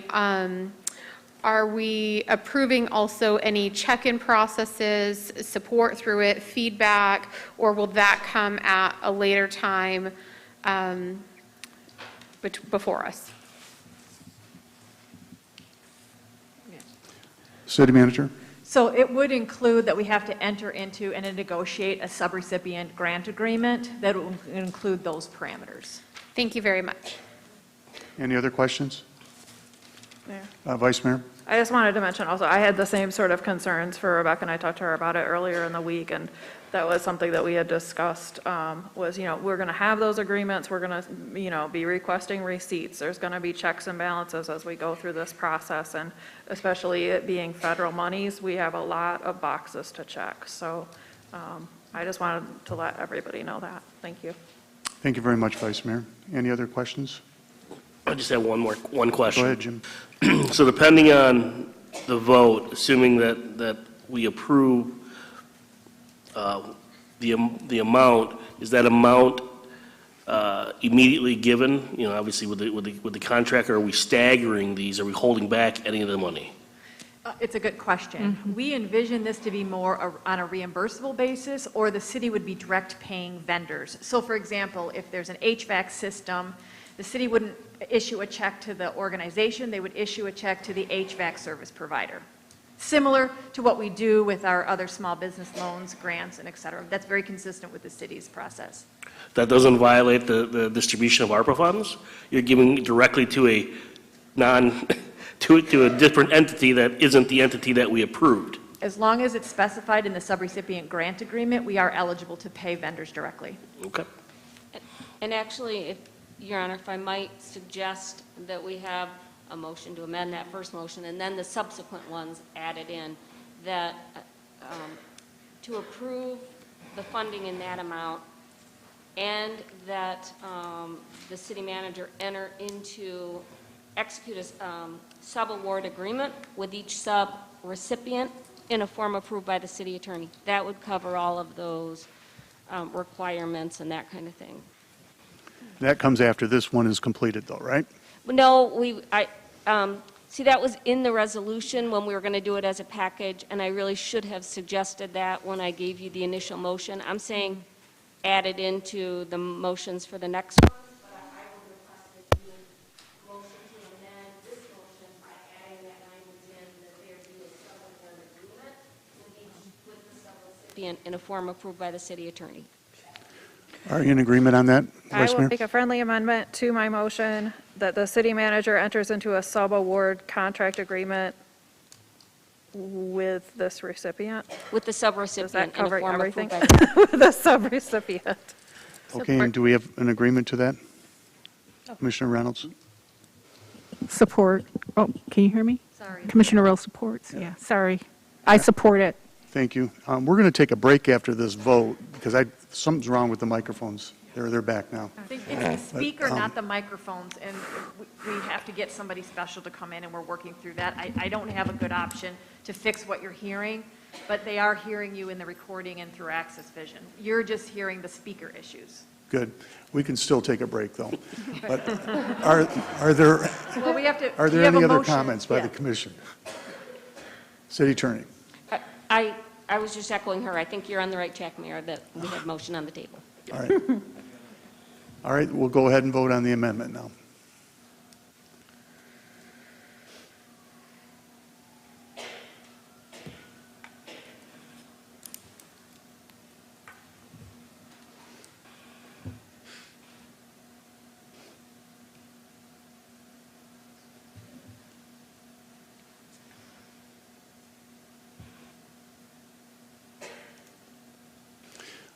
are we approving also any check-in processes, support through it, feedback, or will that come at a later time before us? City Manager. So it would include that we have to enter into and negotiate a subrecipient grant agreement that will include those parameters. Thank you very much. Any other questions? Mayor. Vice Mayor. I just wanted to mention also, I had the same sort of concerns for Rebecca, and I talked to her about it earlier in the week, and that was something that we had discussed, was, we're going to have those agreements, we're going to, be requesting receipts, there's going to be checks and balances as we go through this process, and especially it being federal monies, we have a lot of boxes to check. So I just wanted to let everybody know that. Thank you. Thank you very much, Vice Mayor. Any other questions? I just have one question. Go ahead, Jim. So depending on the vote, assuming that we approve the amount, is that amount immediately given? Obviously with the contract, or are we staggering these? Are we holding back any of the money? It's a good question. We envision this to be more on a reimbursable basis, or the city would be direct paying vendors. So for example, if there's an HVAC system, the city wouldn't issue a check to the organization, they would issue a check to the HVAC service provider. similar to what we do with our other small business loans, grants, and et cetera. That's very consistent with the city's process. That doesn't violate the distribution of ARPA funds? You're giving directly to a to a different entity that isn't the entity that we approved? As long as it's specified in the subrecipient grant agreement, we are eligible to pay vendors directly. Okay. And actually, if, Your Honor, if I might suggest that we have a motion to amend that first motion and then the subsequent ones added in, that to approve the funding in that amount and that the city manager enter into, execute a sub-award agreement with each sub-recipient in a form approved by the city attorney. That would cover all of those requirements and that kind of thing. That comes after this one is completed, though, right? No, see, that was in the resolution when we were going to do it as a package, and I really should have suggested that when I gave you the initial motion. I'm saying add it into the motions for the next one, but I would request that you motion to amend this motion by adding that language in, that there be a sub-award agreement with the sub-recipient in a form approved by the city attorney. Are you in agreement on that, I Vice will Mayor? make a friendly amendment to my motion that the city manager enters into a sub-award contract agreement with this recipient. With the sub-recipient. Does that in a cover form everything? approved by the- With the sub-recipient. Okay, and do we have an agreement to that? Commissioner Reynolds? Support. Oh, can you hear me? Sorry. Commissioner Rowe supports. Yeah, sorry. I support it. Thank you. We're going to take a break after this vote because something's wrong with the microphones. They're back now. I think it's the speaker, But, not the microphones, and we have to get somebody special to come in, and we're working through that. I don't have a good option to fix what you're hearing, but they are hearing you in the recording and through Access Vision. You're just hearing the speaker issues. Good. We can still take a break, though. But are there, Well, we have to. are there you have any a other motion. comments by Yeah. the commission? City Attorney? I was just echoing her. I think you're on the right track, Mayor, that we have motion on the table. All right. All right, we'll go ahead and vote on the amendment now.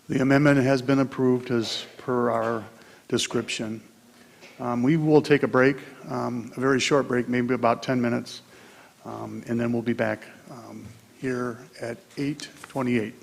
The amendment has been approved as per our description. We will take a break, a very short break, maybe about 10 minutes, and then we'll be back here at 8:28.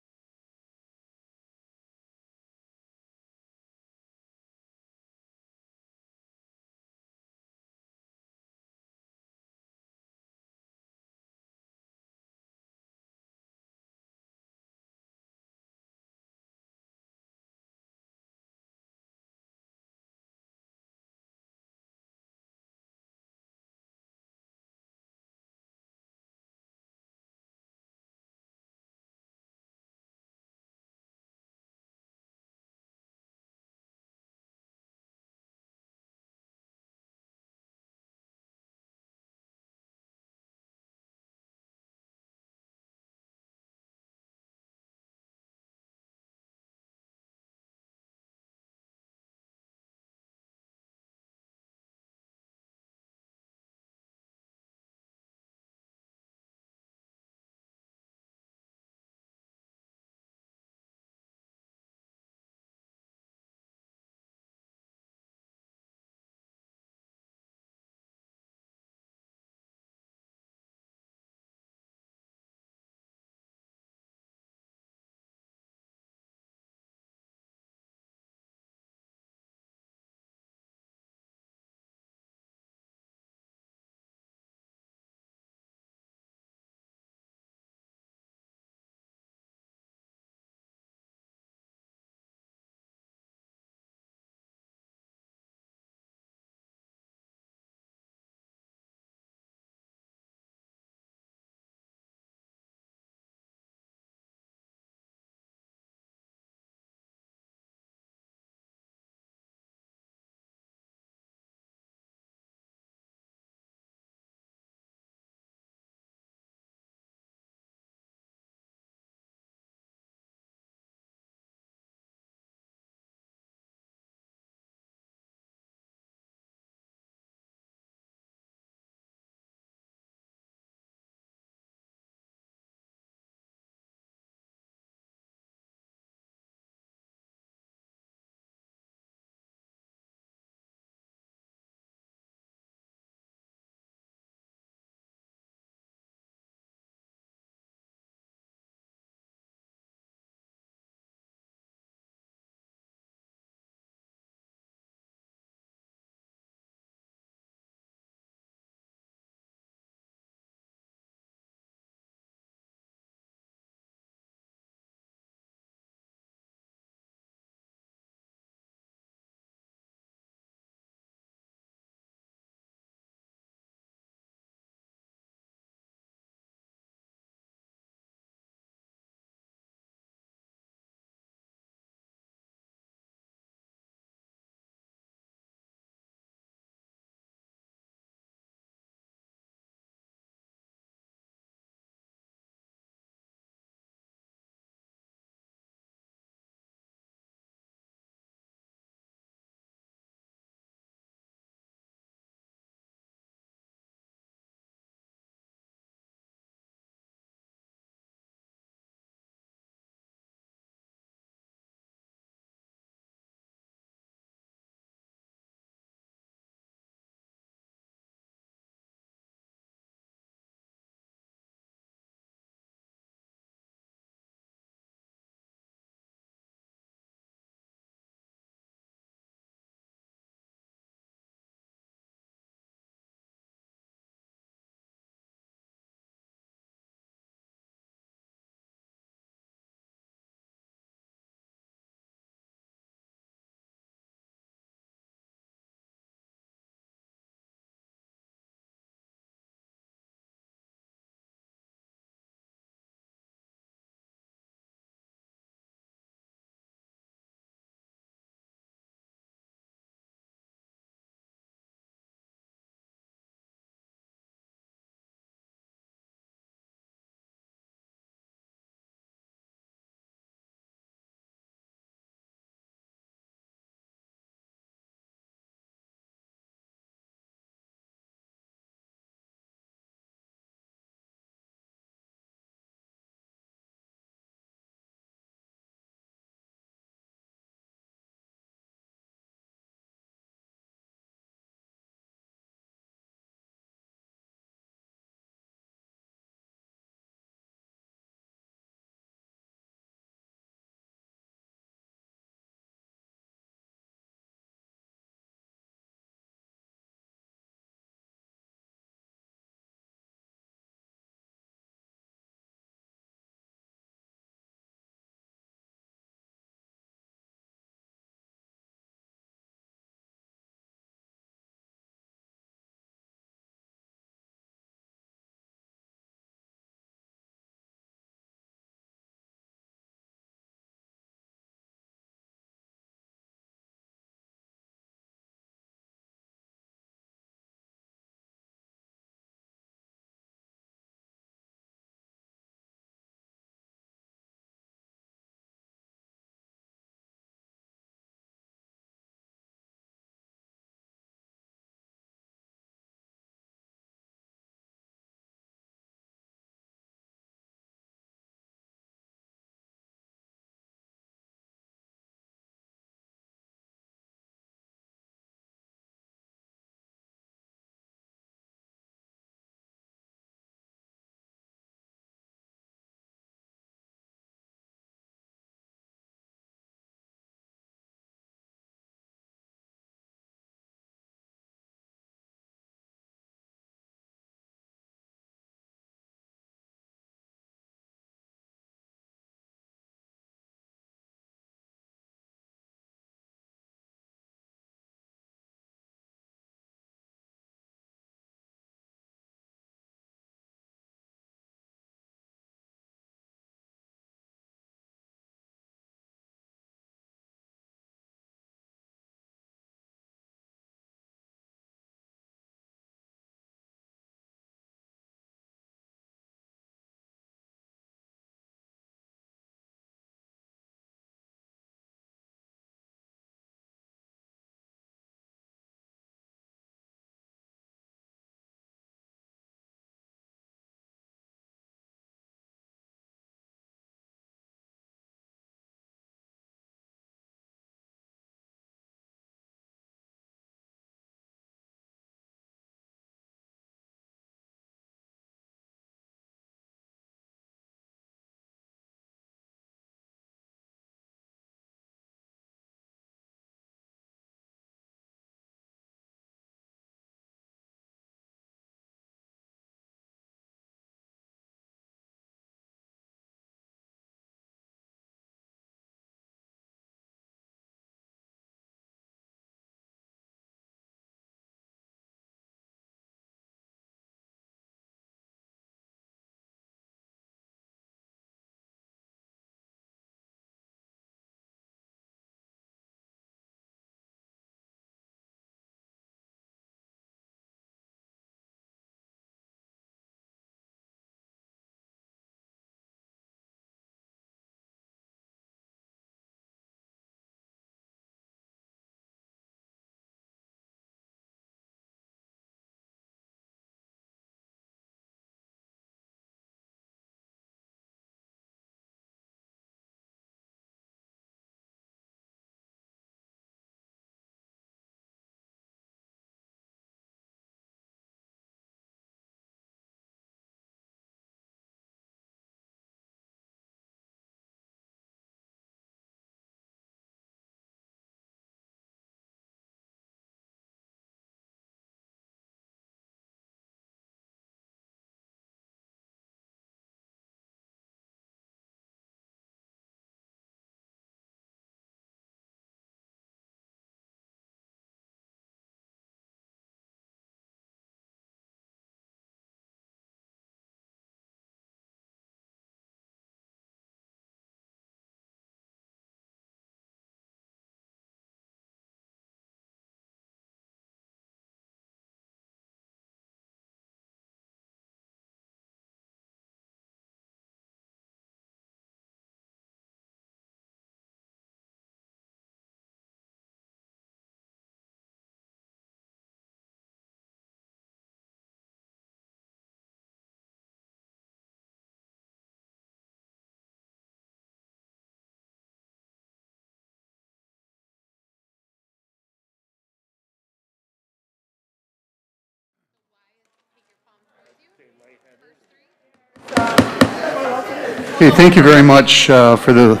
Okay, thank you very much for the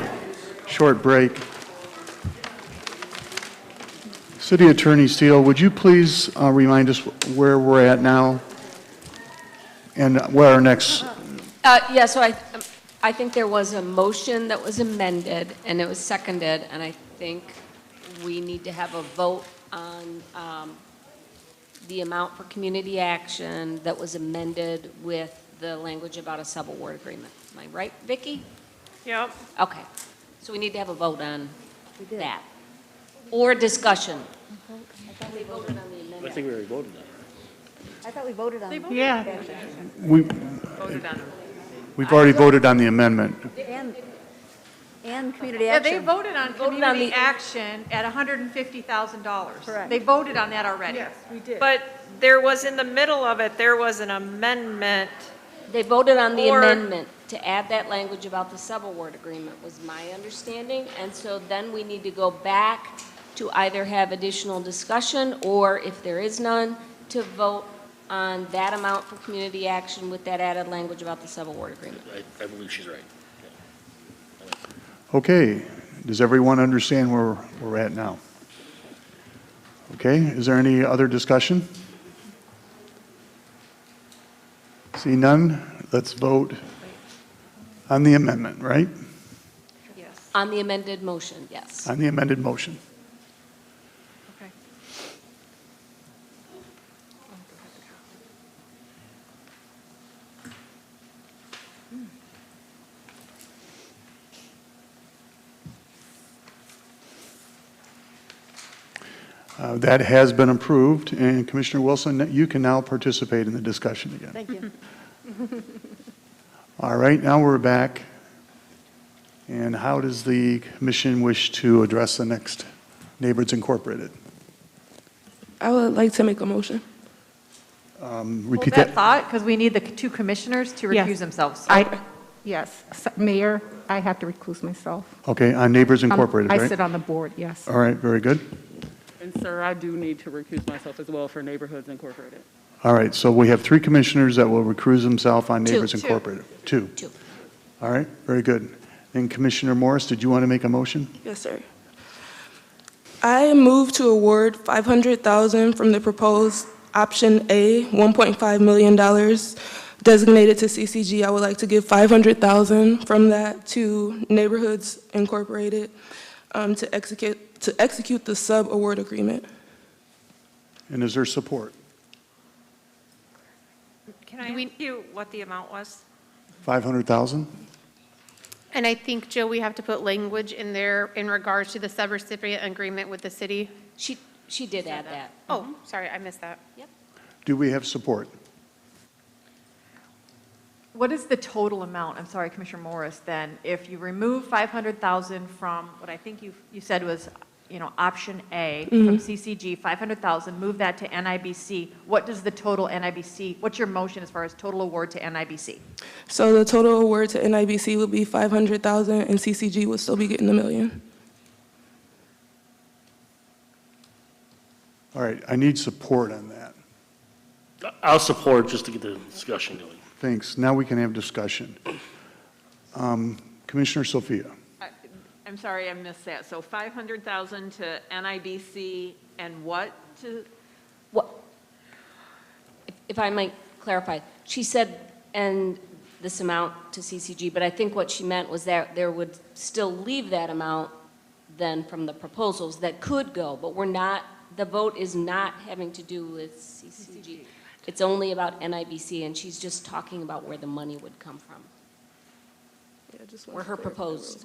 short break. City Attorney Steele, would you please remind us where we're at now and where our next... Yeah, so I think there was a motion that was amended, and it was seconded, and I think we need to have a vote on the amount for community action that was amended with the language about a sub-award agreement. Am I right, Vicki? Yep. Okay. So we need to have a vote on that. Or discussion. I thought we voted on the amendment. I think we already voted on it. I thought we voted on it. Yeah. We've already voted on the amendment. And community Yeah, they action. voted on Voted on community the- action at $150,000. Correct. They voted on that already. Yes, we did. But there was, in the middle of it, there was an amendment. They voted on the Or- amendment to add that language about the sub-award agreement, was my understanding. And so then we need to go back to either have additional discussion, or if there is none, to vote on that amount for community action with that added language about the sub-award agreement. I believe she's right. Okay, does everyone understand where we're at now? Okay, is there any other discussion? See none, let's vote on the amendment, right? Yes. On the amended motion, yes. On the amended motion. Okay. That has been approved, and Commissioner Wilson, you can now participate in the discussion again. Thank you. All right, now we're back. And how does the commission wish to address the next Neighbors Incorporated? I would like to make a motion. Repeat Hold that that. thought, because we need the two commissioners to Yes. recuse themselves. Yes, Mayor, I have to recuse myself. Okay, on Neighbors Incorporated, I right? sit on the board, yes. All right, very good. And sir, I do need to recuse myself as well for Neighborhoods Incorporated. All right, so we have 3 commissioners that will recuse themselves on Two. Neighbors Two. Incorporated. 2. Two. All right, very good. And Commissioner Morris, did you want to make a motion? Yes, sir. I move to award $500,000 from the proposed option A, $1.5 million designated to CCG. I would like to give $500,000 from that to Neighborhoods Incorporated to execute the sub-award agreement. And is there support? Can I ask you what the amount was? 500,000? And I think, Jill, we have to put language in there in regards to the subrecipient agreement with the city. She did add that. Oh, sorry, I missed that. Yep. Do we have support? What is the total amount, I'm sorry, Commissioner Morris, then, if you remove 500,000 from what I think you said was, option A from CCG, 500,000, move that to NIBC, what does the total NIBC, what's your motion as far as total award to NIBC? So the total award to NIBC would be $500,000 and CCG would still be getting $1 million. All right, I need support on that. I'll support just to get the discussion going. Thanks. Now we can have discussion. Commissioner Sophia. I'm sorry, I missed that. So 500,000 to NIBC and what to? What, if I might clarify, she said, and this amount to CCG, but I think what she meant was that there would still leave that amount then from the proposals that could go, but we're not, the vote is not having to do with CCG. It's only about NIBC, and she's just talking about where the money would come from, where her proposed.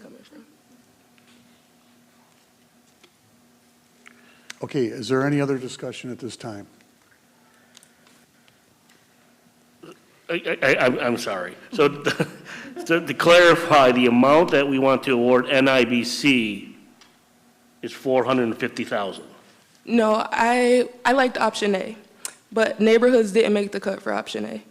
Okay, is there any other discussion at this time? I'm sorry. So to clarify, the amount that we want to award NIBC is $450,000. No, I liked option A, but Neighborhoods didn't make the cut for option A.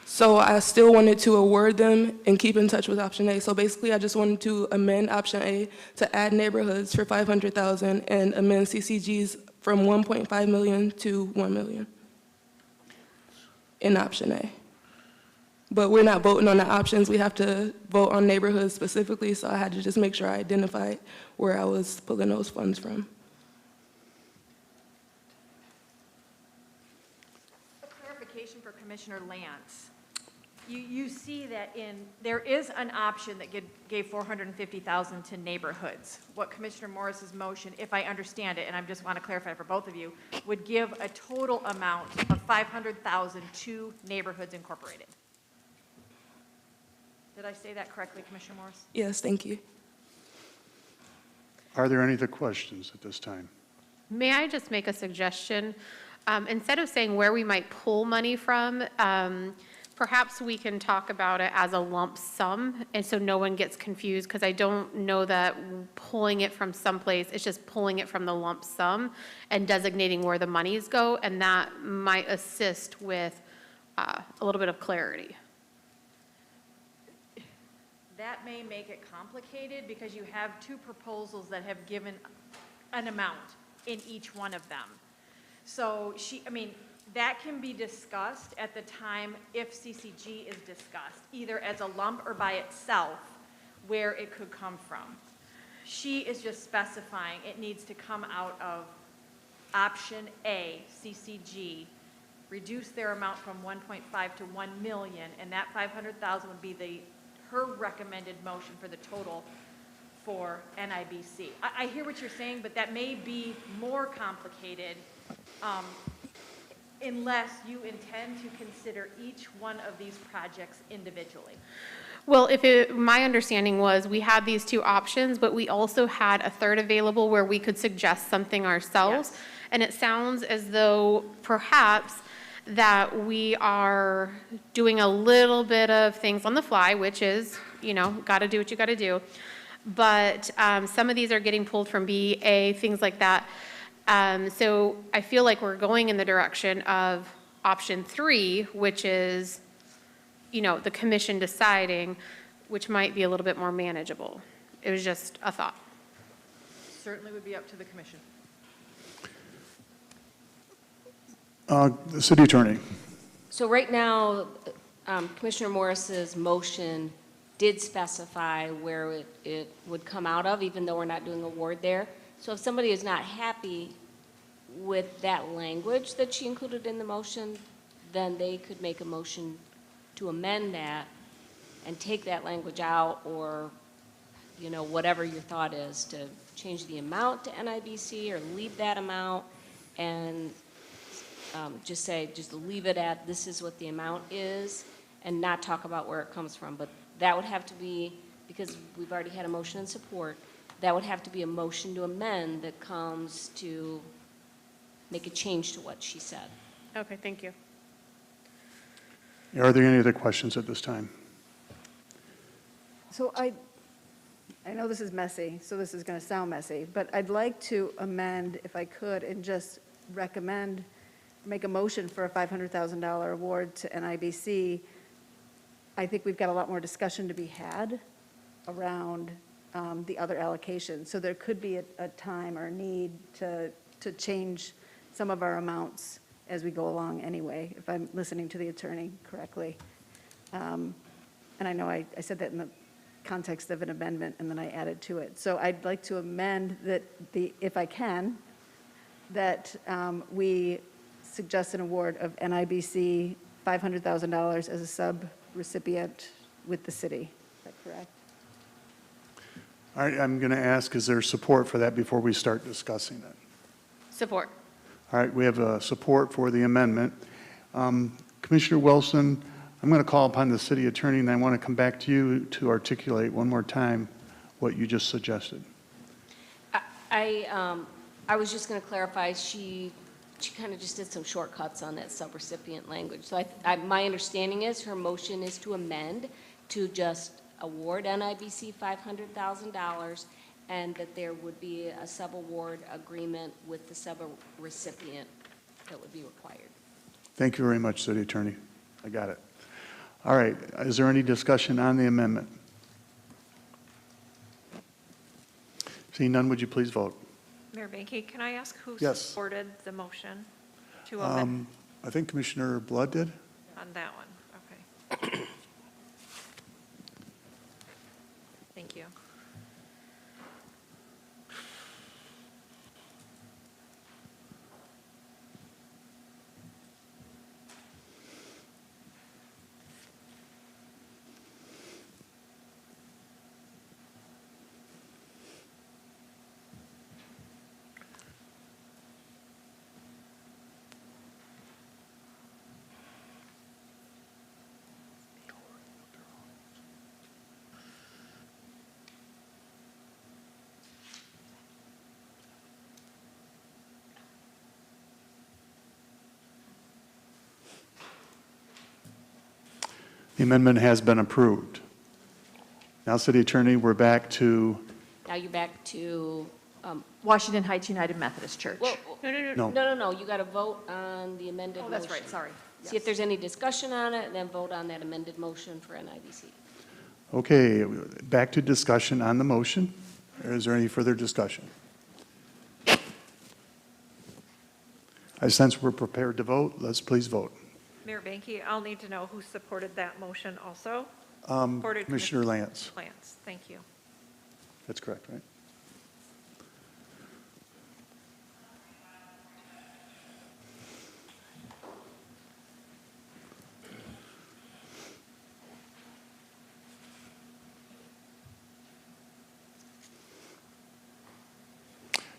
So I still wanted to award them and keep in touch with option A. So basically, I just wanted to amend option A to add Neighborhoods for $500,000 and amend CCG's from $1.5 million to $1 million in option A. but we're not voting on the options. We have to vote on neighborhoods specifically, so I had to just make sure I identified where I was pulling those funds from. A clarification for Commissioner Lance. You see that there is an option that gave $450,000 to neighborhoods. What Commissioner Morris's motion, if I understand it, and I just want to clarify for both of you, would give a total amount of $500,000 to Neighborhoods Incorporated. Did I say that correctly, Commissioner Morris? Yes, thank you. Are there any other questions at this time? May I just make a suggestion? Instead of saying where we might pull money from, perhaps we can talk about it as a lump sum, and so no one gets confused, because I don't know that pulling it from someplace, it's just pulling it from the lump sum and designating where the monies go, and that might assist with a little bit of clarity. That may make it complicated because you have two proposals that have given an amount in each one of them. So that can be discussed at the time if CCG is discussed, either as a lump or by itself, where it could come from. She is just specifying it needs to come out of option A, CCG, reduce their amount from 1.5 to 1 million, and that 500,000 would be her recommended motion for the total for NIBC. I hear what you're saying, but that may be more complicated unless you intend to consider each one of these projects individually. Well, my understanding was we had these two options, but we also had a third available where we could suggest something ourselves. Yes. And it sounds as though perhaps that we are doing a little bit of things on the fly, which is, got to do what you got to do. But some of these are getting pulled from BA, things like that. So I feel like we're going in the direction of option 3, which is, the commission deciding, which might be a little bit more manageable. It was just a thought. Certainly would be up to the commission. The city attorney. So right now, Commissioner Morris's motion did specify where it would come out of, even though we're not doing a ward there. So if somebody is not happy with that language that she included in the motion, then they could make a motion to amend that and take that language out, or, whatever your thought is, to change the amount to NIBC or leave that amount and just leave it at this is what the amount is and not talk about where it comes from. But that would have to be, because we've already had a motion in support, that would have to be a motion to amend that comes to make a change to what she said. Okay, thank you. Are there any other questions at this time? So I know this is messy, so this is going to sound messy, but I'd like to amend, if I could, and just make a motion for a $500,000 award to NIBC. I think we've got a lot more discussion to be had around the other allocations. So there could be a time or need to change some of our amounts as we go along anyway, if I'm listening to the attorney correctly. And I know I said that in the context of an amendment, and then I added to it. So I'd like to amend that if I can, that we suggest an award of NIBC $500,000 as a sub-recipient with the city. Is that correct? All right, I'm going to ask, is there support for that before we start discussing it? Support. All right, we have support for the amendment. Commissioner Wilson, I'm going to call upon the city attorney, and I want to come back to you to articulate one more time what you just suggested. I was just going to clarify, she kind of just did some shortcuts on that subrecipient language. So my understanding is her motion is to amend to just award NIBC $500,000, and that there would be a sub-award agreement with the sub-recipient that would be required. Thank you very much, city attorney. I got it. All right, is there any discussion on the amendment? Seeing none, would you please vote? Mayor Banky, can I ask who Yes. supported the motion to amend I think Commissioner Blood did. on that one? Okay. you. The amendment has been approved. Now, City Attorney, we're back to, Now you're back to, Washington Heights United Methodist Church. well, No. no, you got to vote on the amended motion. Oh, that's right, sorry. See if there's any discussion on it, and then vote on that amended motion for NIBC. okay, back to discussion on the motion. Is there any further discussion? I sense we're prepared to vote. Let's please vote. Mayor Banky, I'll need to know who supported that motion also. Supported Commissioner Lance. Lance, thank you. That's correct, right?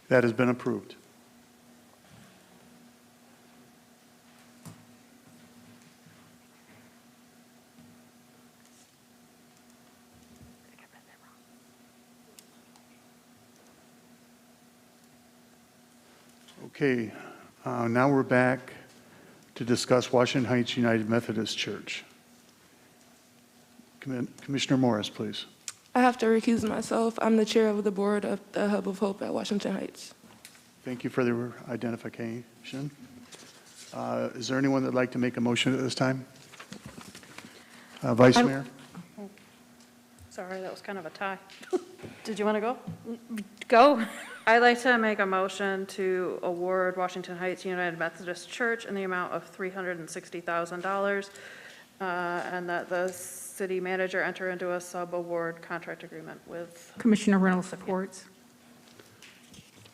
That has been approved. Okay, now we're back to discuss Washington Heights United Methodist Church. Commissioner Morris, please. I have to recuse myself. I'm the chair of the board of the Hub of Hope at Washington Heights. Thank you for the identification. Is there anyone that'd like to make a motion at this time? Vice Mayor? Sorry, that was kind of a tie. Did you want to go? Go. I'd like to make a motion to award Washington Heights United Methodist Church in the amount of $360,000, and that the city manager enter into a sub-award contract agreement with. Commissioner Reynolds supports.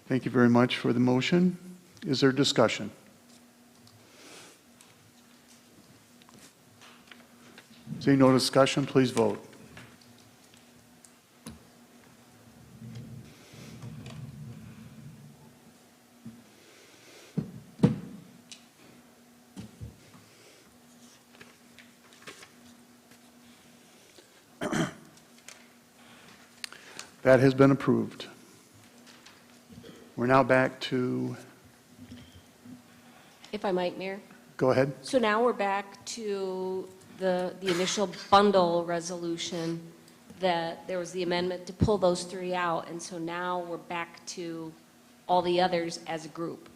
Thank you very much for the motion. Is there discussion? Seeing no discussion, please vote. That has been approved. We're now back to, If I might, Mayor? go ahead. So now we're back to the initial bundle resolution, that there was the amendment to pull those three out, and so now we're back to all the others as a group.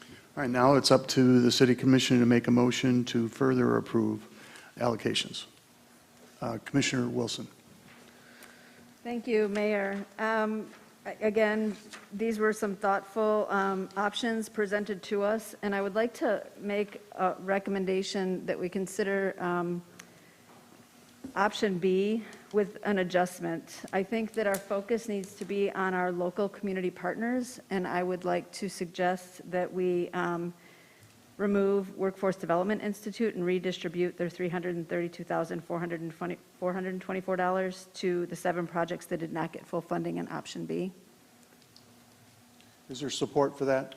All right, now it's up to the City Commission to make a motion to further approve allocations. Commissioner Wilson. Thank you, Mayor. Again, these were some thoughtful options presented to us, and I would like to make a recommendation that we consider option B with an adjustment. I think that our focus needs to be on our local community partners, and I would like to suggest that we remove Workforce Development Institute and redistribute their $332,424 to the 7 projects that did not get full funding in option B. Is there support for that?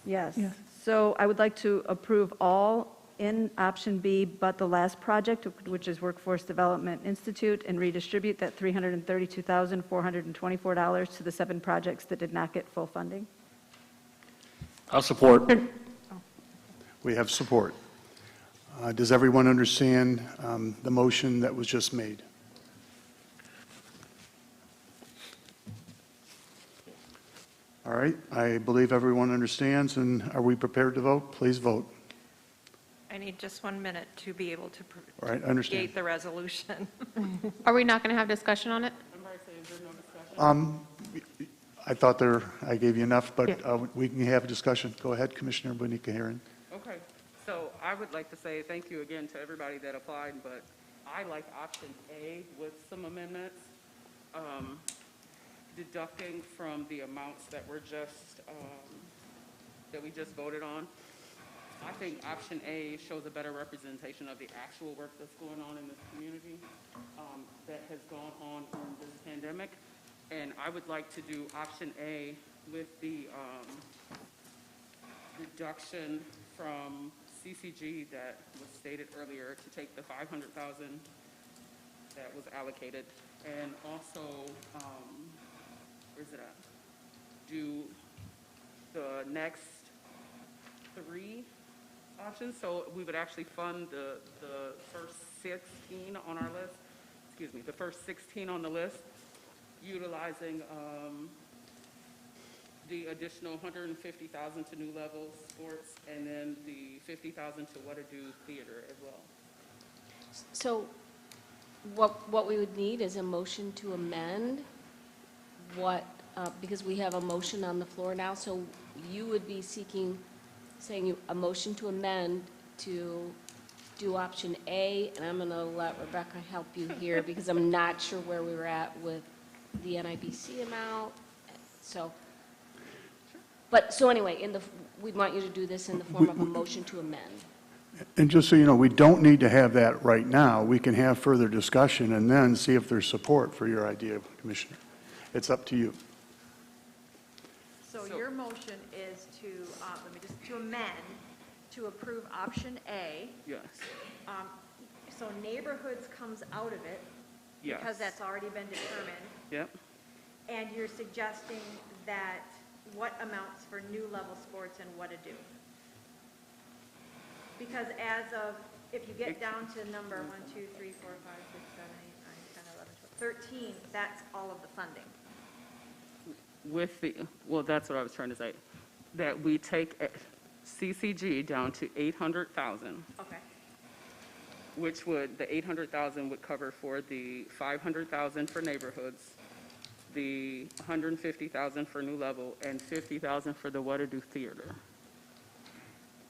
Yes. So I would like to approve all in option B, but the last project, which is Workforce Development Institute, and redistribute that $332,424 to the 7 projects that did not get full funding. I'll support. We have support. Does everyone understand the motion that was just made? All right, I believe everyone understands, and are we prepared to vote? Please vote. I need just 1 minute to be able to All right, I understand. create the resolution. Are we not going to have discussion on it? I thought I gave you enough, but we can have a discussion. Go ahead, Commissioner Bonica Herron. Okay, so I would like to say thank you again to everybody that applied, but I like option A with some amendments, deducting from the amounts that were just, that we just voted on. I think option A shows a better representation of the actual work that's going on in this community that has gone on in this pandemic. And I would like to do option A with the reduction from CCG that was stated earlier, to take the 500,000 that was allocated, and also, where's it at? Do the next 3 options. So we would actually fund the first 16 on our list, excuse me, the first 16 on the list, utilizing the additional 150,000 to New Level Sports, and then the 50,000 to What to Do Theater as well. So what we would need is a motion to amend what, because we have a motion on the floor now, so you would be saying a motion to amend to do option A, and I'm going to let Rebecca help you here because I'm not sure where we were at with the NIBC amount. So anyway, we want you to do this in the form of a motion to amend. And just so you know, we don't need to have that right now. We can have further discussion and then see if there's support for your idea, Commissioner. It's up to you. So your motion is to, to amend, to approve option A. Yes. So neighborhoods comes out of it. Yes. Because that's already been determined. Yep. And you're suggesting that what amounts for New Level Sports and What to Do? Because as of, if you get down to number 1, 2, 3, 4, 5, 6, 7, 8, 9, 10, 11, 12, 13, that's all of the funding. With the, well, that's what I was trying to say, that we take CCG down to 800,000. Okay. Which would, the 800,000 would cover for the 500,000 for neighborhoods, the 150,000 for New Level, and 50,000 for the What to Do Theater,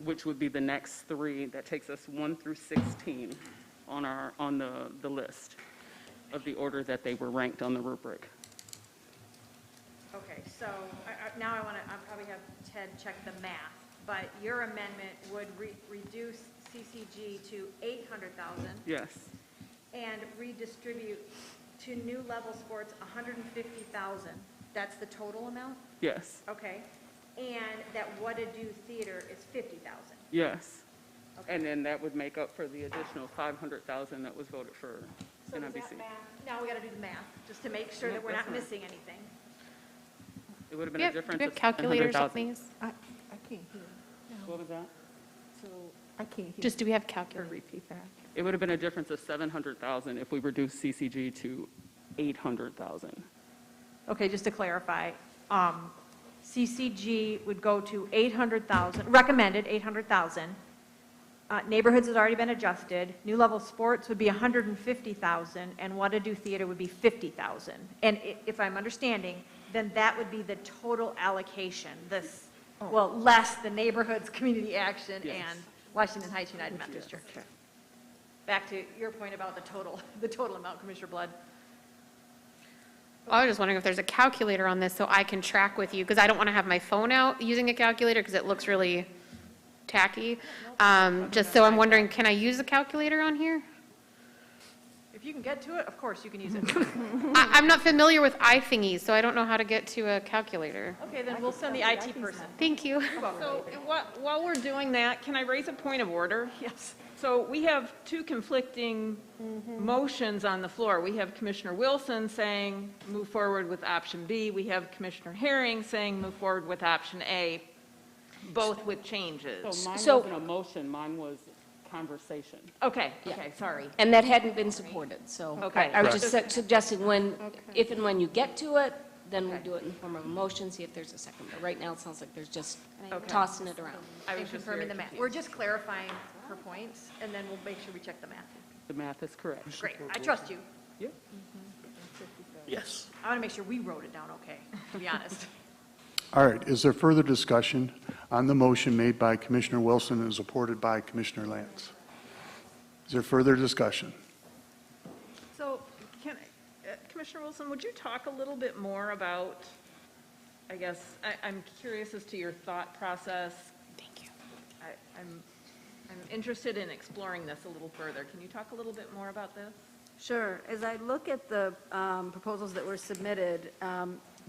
which would be the next 3. That takes us 1 through 16 on the list of the order that they were ranked on the rubric. Okay, so now I'll probably have Ted check the math, but your amendment would reduce CCG to 800,000. Yes. And redistribute to New Level Sports 150,000. That's the total amount? Yes. Okay. And that What to Do Theater is 50,000. Yes. Okay. And then that would make up for the additional 500,000 that was voted for So does NIBC. that math, now we got to do the math, just to make sure Nope, that we're that's not fine. missing anything. It would have Do been you a have difference of calculators, 700,000. please? I can't hear. What was that? So I can't hear. Just, do we have calculators? Repeat that. It would have been a difference of 700,000 if we reduced CCG to 800,000. Okay, just to clarify, CCG would go to 800,000, recommended 800,000. Neighborhoods has already been adjusted. New Level Sports would be 150,000, and What to Do Theater would be 50,000. And if I'm understanding, then that would be the total allocation, this, well, less the neighborhoods, community action, Yes. and Washington Heights United Methodist Church. Back to your point about the total amount, Commissioner Blood. Well, I was just wondering if there's a calculator on this so I can track with you, because I don't want to have my phone out using a calculator because it looks really tacky. Just so I'm wondering, can I use a calculator on here? If you can get to it, of course, you can use it. I'm not familiar with iThingies, so I don't know how to get to a calculator. Okay, then we'll send the IT person. Thank you. So while we're doing that, can I raise a point of order? Yes. So we have 2 conflicting motions on the floor. We have Commissioner Wilson saying move forward with option B. We have Commissioner Herring saying move forward with option A, both with changes. So mine So- wasn't a motion, mine was conversation. Okay, Yeah. okay, sorry. And that hadn't been supported, so Okay. I was just suggesting if and when you get to it, then we'll do it in the form of a motion, see if there's a second. But right now, it sounds like there's just Okay. tossing it around. I And was just confirming very the math. confused. We're just clarifying her points, and then we'll make sure we check the math. The math is correct. Great, I trust you. Yep. Yes. I want to make sure we wrote it down okay, to be honest. All right, is there further discussion on the motion made by Commissioner Wilson and supported by Commissioner Lance? Is there further discussion? Commissioner Wilson, would you talk a little bit more about, I guess, I'm curious as to your thought process. Thank you. I'm interested in exploring this a little further. Can you talk a little bit more about this? Sure. As I look at the proposals that were submitted,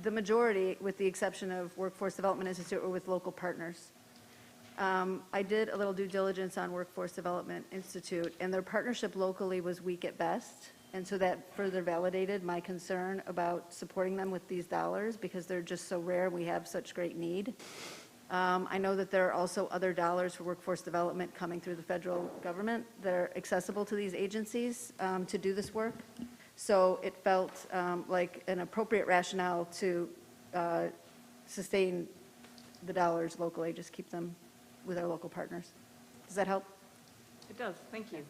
the majority, with the exception of Workforce Development Institute, were with local partners. I did a little due diligence on Workforce Development Institute, and their partnership locally was weak at best. And so that further validated my concern about supporting them with these dollars because they're just so rare and we have such great need. I know that there are also other dollars for workforce development coming through the federal government that are accessible to these agencies to do this work. So it felt like an appropriate rationale to sustain the dollars locally, just keep them with our local partners. Does that help? It does, thank you.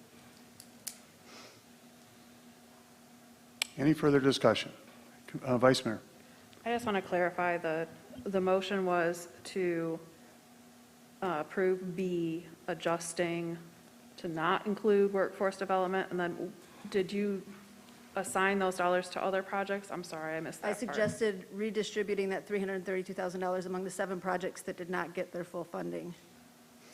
Any further discussion? Vice Mayor. I just want to clarify that the motion was to approve B, adjusting to not include workforce development, and then did you assign those dollars to other projects? I'm sorry, I missed that I part. suggested redistributing that $332,000 among the 7 projects that did not get their full funding.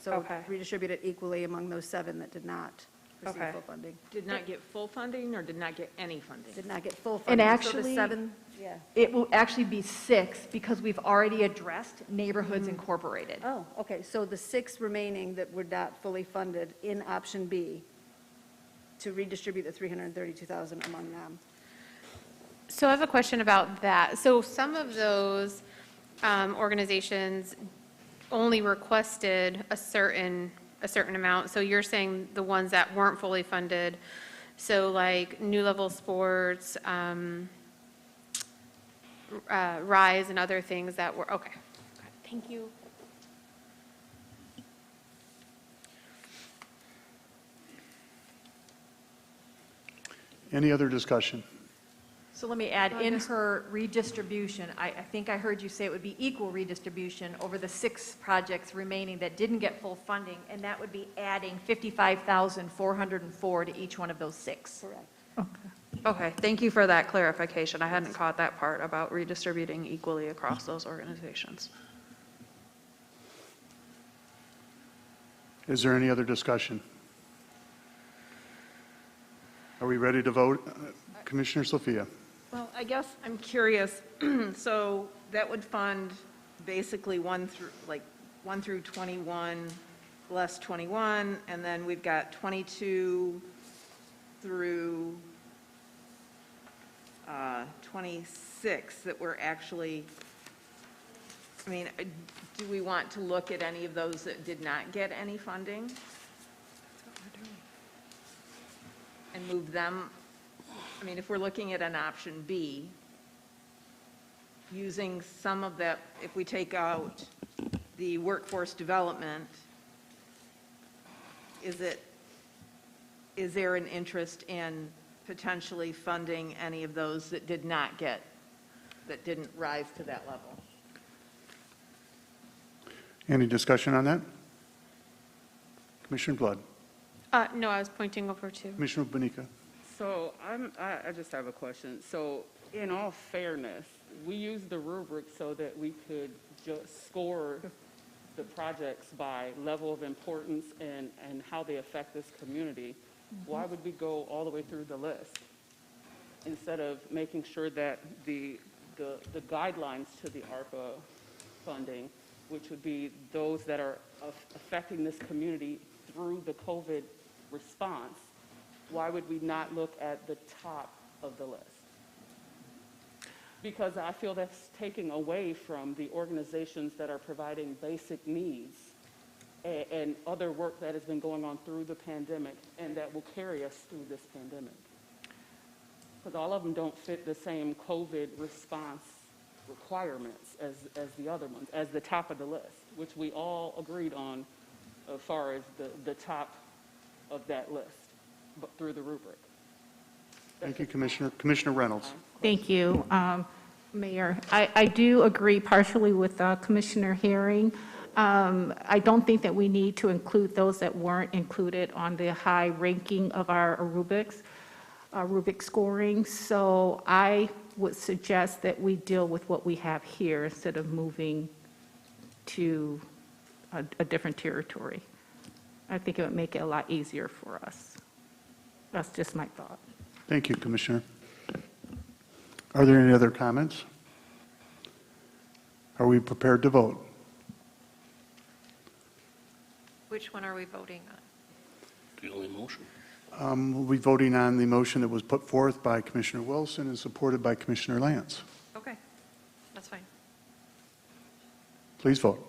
So Okay. redistribute it equally among those 7 that did not receive Okay. full funding. Did not get full funding or did not get any funding? Did not get full And funding. So the actually, 7, yeah. it will actually be 6 because we've already addressed Neighborhoods Incorporated. Oh, okay, so the 6 remaining that were not fully funded in option B, to redistribute the $332,000 among them. So I have a question about that. So some of those organizations only requested a certain amount. So you're saying the ones that weren't fully funded, so like New Level Sports, Rise and other things that were, okay. Thank you. Any other discussion? So let me add, in her redistribution, I think I heard you say it would be equal redistribution over the 6 projects remaining that didn't get full funding, and that would be adding $55,404 to each one of those 6. Correct. Okay, thank you for that clarification. I hadn't caught that part about redistributing equally across those organizations. Is there any other discussion? Are we ready to vote? Commissioner Sophia. Well, I guess I'm curious, so that would fund basically 1 through 21, less 21, and then we've got 22 through 26 that we're actually, I mean, do we want to look at any of those that did not get any funding? And move them, I mean, if we're looking at an option B, using some of that, if we take out the workforce development, is there an interest in potentially funding any of those that did not get, that didn't rise to that level? Any discussion on that? Commissioner Blood. No, I was pointing over to. Commissioner Bonica. So I just have a question. So in all fairness, we use the rubric so that we could just score the projects by level of importance and how they affect this community. Why would we go all the way through the list instead of making sure that the guidelines to the ARPA funding, which would be those that are affecting this community through the COVID response, why would we not look at the top of the list? Because I feel that's taking away from the organizations that are providing basic needs and other work that has been going on through the pandemic and that will carry us through this pandemic. Because all of them don't fit the same COVID response requirements as the other ones, as the top of the list, which we all agreed on as far as the top of that list, but through the rubric. Thank you, Commissioner. Commissioner Reynolds. Thank you, Mayor. I do agree partially with Commissioner Herring. I don't think that we need to include those that weren't included on the high ranking of our rubrics. rubric scoring. So I would suggest that we deal with what we have here instead of moving to a different territory. I think it would make it a lot easier for us. That's just my thought. Thank you, Commissioner. Are there any other comments? Are we prepared to vote? Which one are we voting on? The only motion. We'll be voting on the motion that was put forth by Commissioner Wilson and supported by Commissioner Lance. Okay, that's fine. Please vote.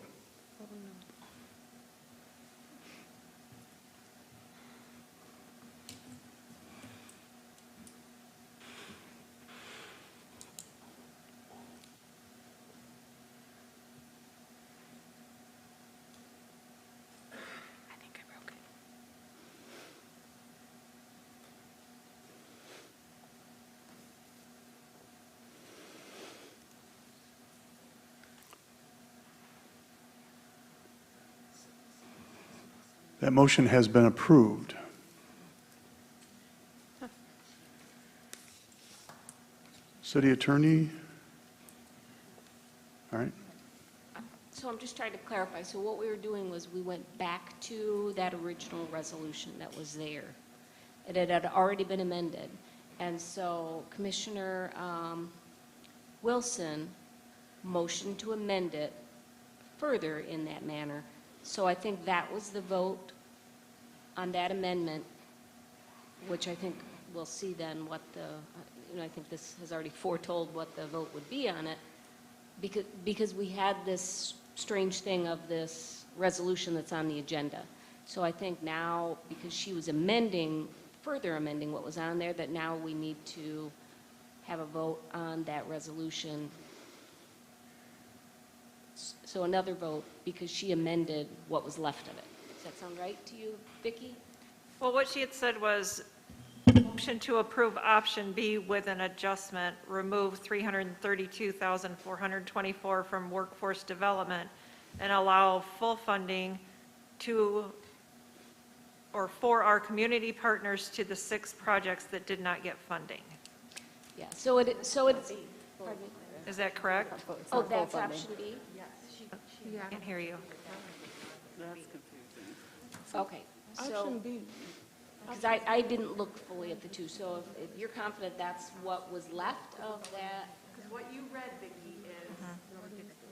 That motion has been approved. City Attorney? All right. So I'm just trying to clarify. So what we were doing was we went back to that original resolution that was there. It had already been amended. And so Commissioner Wilson motioned to amend it further in that manner. So I think that was the vote on that amendment, which I think we'll see then what the, I think this has already foretold what the vote would be on it, because we had this strange thing of this resolution that's on the agenda. So I think now, because she was further amending what was on there, that now we need to have a vote on that resolution. So another vote, because she amended what was left of it. Does that sound right to you, Vicki? Well, what she had said was, motion to approve option B with an adjustment, remove $332,424 from workforce development and allow full funding for our community partners to the 6 projects that did not get funding. Yeah, so it's, pardon me. Is that correct? Oh, that's option B? I can't hear you. That's confusing. Okay, so, Option B. because I didn't look fully at the two, so if you're confident that's what was left of that, Because what you read, Vicki, is,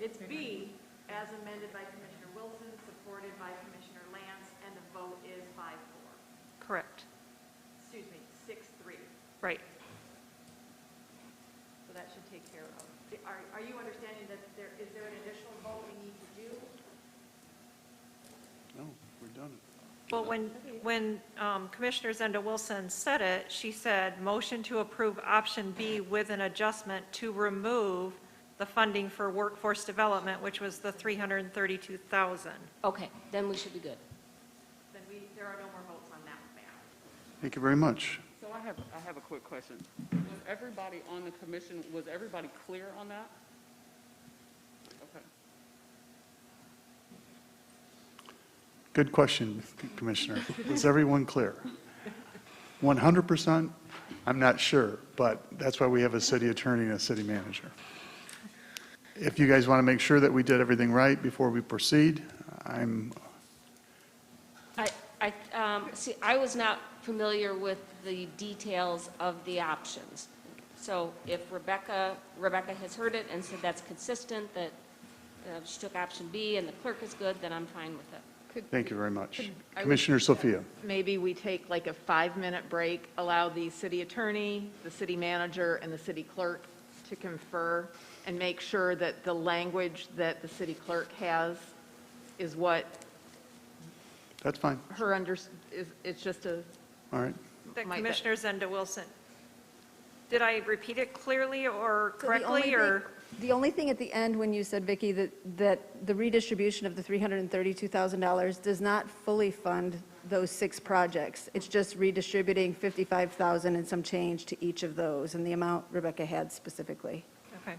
it's B as amended by Commissioner Wilson, supported by Commissioner Lance, and the vote is 5-4. Correct. Excuse me, 6-3. Right. So that should take care of. Are you understanding that is there an additional vote we need to do? No, we're done. Well, when Commissioner Zenda Wilson said it, she said, motion to approve option B with an adjustment to remove the funding for workforce development, which was the $332,000. okay, then we should be good. Then there are no more votes on that matter. Thank you very much. So I have a quick question. Was everybody on the commission, was everybody clear on that? Okay. Good question, Commissioner. Was everyone clear? 100%? I'm not sure, but that's why we have a city attorney and a city manager. If you guys want to make sure that we did everything right before we proceed, See, I was not familiar with the details of the options. So if Rebecca has heard it and said that's consistent, that she took option B and the clerk is good, then I'm fine with it. Thank you very much. I would Commissioner Sophia. Maybe we take like a 5-minute break, allow the city attorney, the city manager, and the city clerk to confer and make sure that the language that the city clerk has is what That's fine. it's just a. All right. Commissioner Zenda Wilson, did I repeat it clearly or So correctly, or? The only thing at the end when you said, Vicki, that the redistribution of the $332,000 does not fully fund those 6 projects. It's just redistributing $55,000 and some change to each of those, and the amount Rebecca had specifically. Okay.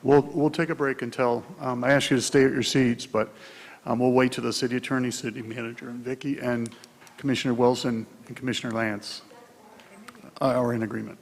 We'll take a break until, I ask you to stay at your seats, but We'll wait till the city attorney, city manager, and Vicky, and Commissioner Wilson and Commissioner Lance are in agreement.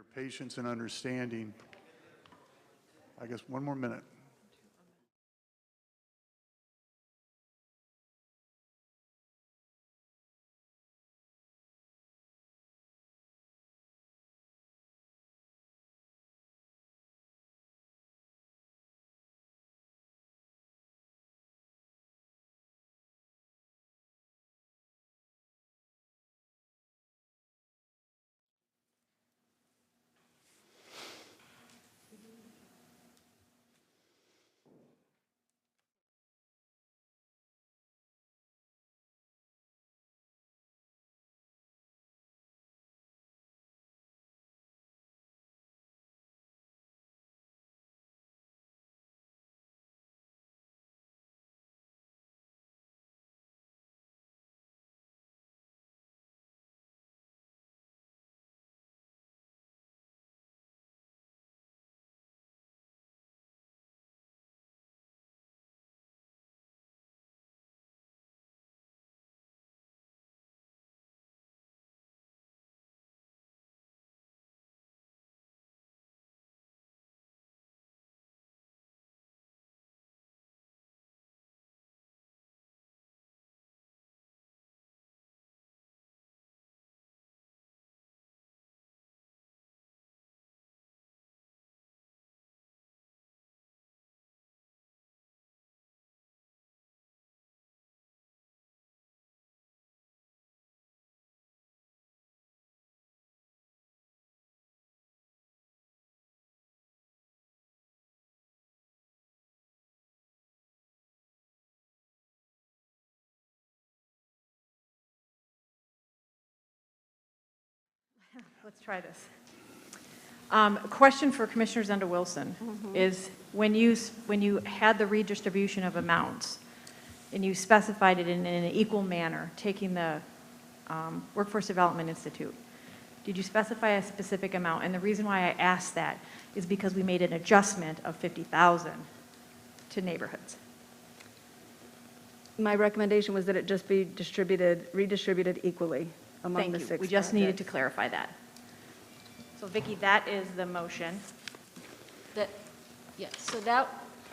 your patience and understanding. I guess one more minute. Let's try this. A question for Commissioner Zenda Wilson is when you had the redistribution of amounts and you specified it in an equal manner, taking the Workforce Development Institute, did you specify a specific amount? And the reason why I asked that is because we made an adjustment of $50,000 to neighborhoods. My recommendation was that it just be redistributed equally among the Thank you. 6 We just needed to projects. clarify that. So Vicki, that is the motion. Yes, so that,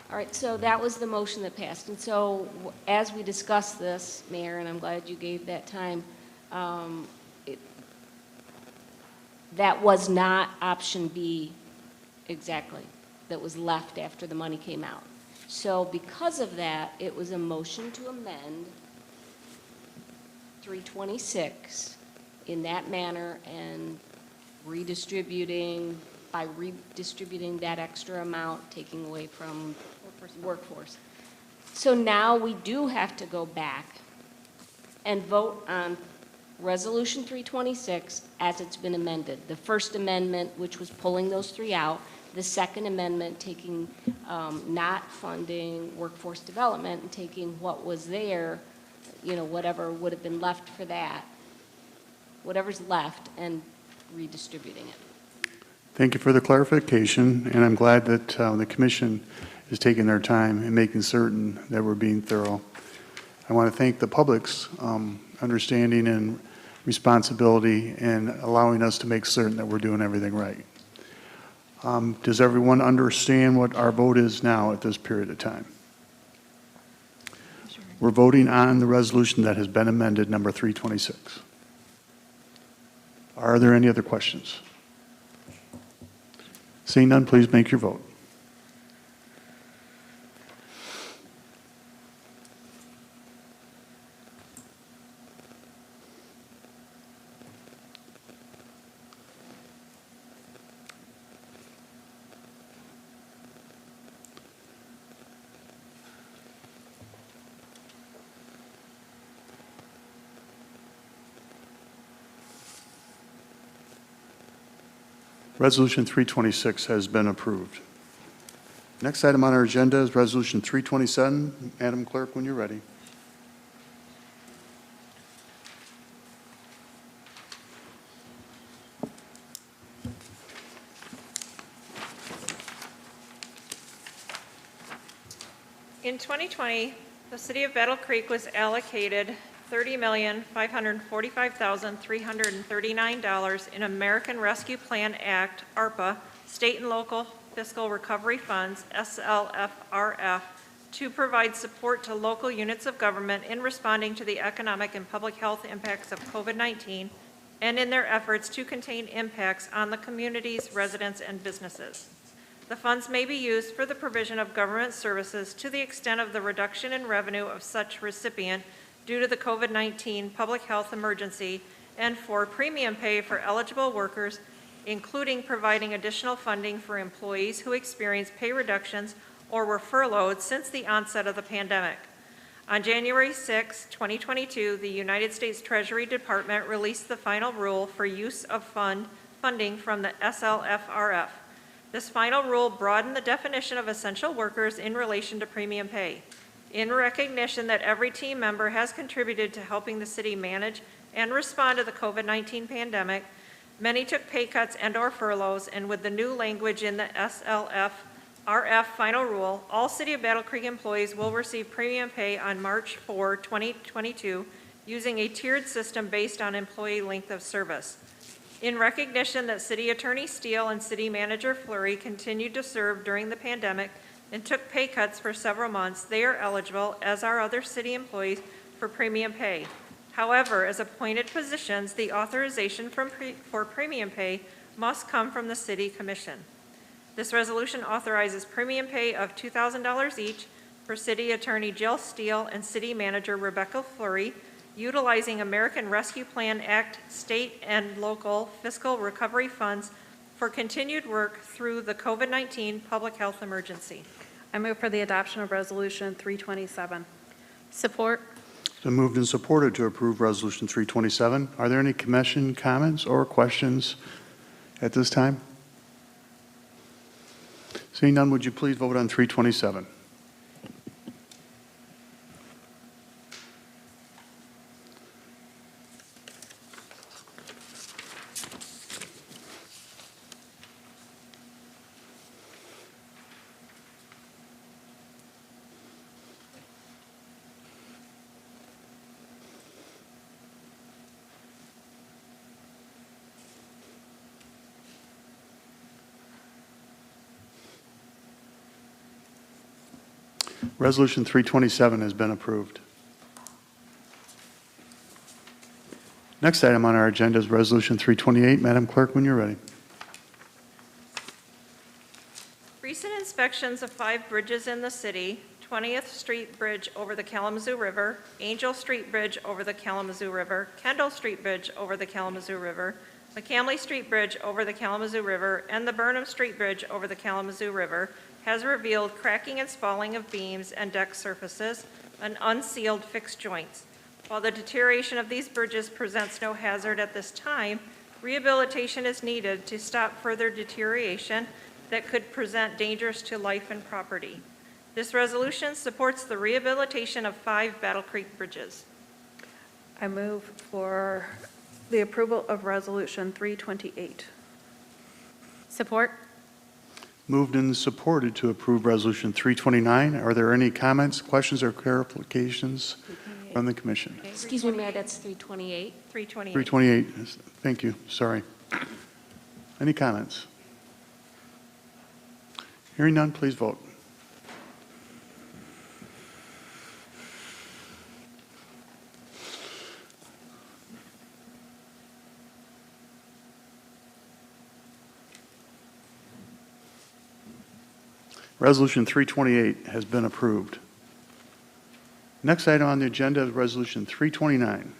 all right, so that was the motion that passed. And so as we discussed this, Mayor, and I'm glad you gave that time, that was not option B exactly, that was left after the money came out. So because of that, it was a motion to amend 326 in that manner and by redistributing that extra amount, taking away from workforce. So now we do have to go back and vote on Resolution 326 as it's been amended. The first amendment, which was pulling those 3 out, the second amendment taking, not funding workforce development and taking what was there, whatever would have been left for that, whatever's left, and redistributing it. Thank you for the clarification, and I'm glad that the commission is taking their time and making certain that we're being thorough. I want to thank the public's understanding and responsibility in allowing us to make certain that we're doing everything right. Does everyone understand what our vote is now at this period of time? We're voting on the resolution that has been amended, number 326. Are there any other questions? Seeing none, please make your vote. Resolution 326 has been approved. Next item on our agenda is Resolution 327. Madam Clerk, when you're ready. In 2020, the city of Battle Creek was allocated $30,545,339 in American Rescue Plan Act, ARPA, state and local fiscal recovery funds, SLFRF, to provide support to local units of government in responding to the economic and public health impacts of COVID-19 and in their efforts to contain impacts on the communities, residents, and businesses. The funds may be used for the provision of government services to the extent of the reduction in revenue of such recipient due to the COVID-19 public health emergency and for premium pay for eligible workers, including providing additional funding for employees who experienced pay reductions or were furloughed since the onset of the pandemic. On January 6, 2022, the United States Treasury Department released the final rule for use of funding from the SLFRF. This final rule broadened the definition of essential workers in relation to premium pay. In recognition that every team member has contributed to helping the city manage and respond to the COVID-19 pandemic, many took pay cuts and/or furloughs, and with the new language in the SLFRF final rule, all City of Battle Creek employees will receive premium pay on March 4, 2022, using a tiered system based on employee length of service. In recognition that City Attorney Steele and City Manager Fleury continued to serve during the pandemic and took pay cuts for several months, they are eligible, as are other city employees, for premium pay. However, as appointed positions, the authorization for premium pay must come from the City Commission. This resolution authorizes premium pay of $2,000 each for City Attorney Jill Steele and City Manager Rebecca Fleury, utilizing American Rescue Plan Act state and local fiscal recovery funds for continued work through the COVID-19 public health emergency. I move for the adoption of Resolution 327. Support. It's been moved and supported to approve Resolution 327. Are there any commission comments or questions at this time? Seeing none, would you please vote on 327? Resolution 327 has been approved. Next item on our agenda is Resolution 328. Madam Clerk, when you're ready. Recent inspections of 5 bridges in the city: 20th Street Bridge over the Kalamazoo River, Angel Street Bridge over the Kalamazoo River, Kendall Street Bridge over the Kalamazoo River, McCamley Street Bridge over the Kalamazoo River, and the Burnham Street Bridge over the Kalamazoo River, has revealed cracking and spalling of beams and deck surfaces and unsealed fixed joints. While the deterioration of these bridges presents no hazard at this time, rehabilitation is needed to stop further deterioration that could present dangers to life and property. This resolution supports the rehabilitation of 5 Battle Creek bridges. I move for the approval of Resolution 328. Support. Moved and supported to approve Resolution 329. Are there any comments, questions, or clarifications from the commission? Excuse me, Mayor, that's 328. 328. 328. Thank you. Sorry. Any comments? Hearing none, please vote. Resolution 328 has been approved. Next item on the agenda is Resolution 329.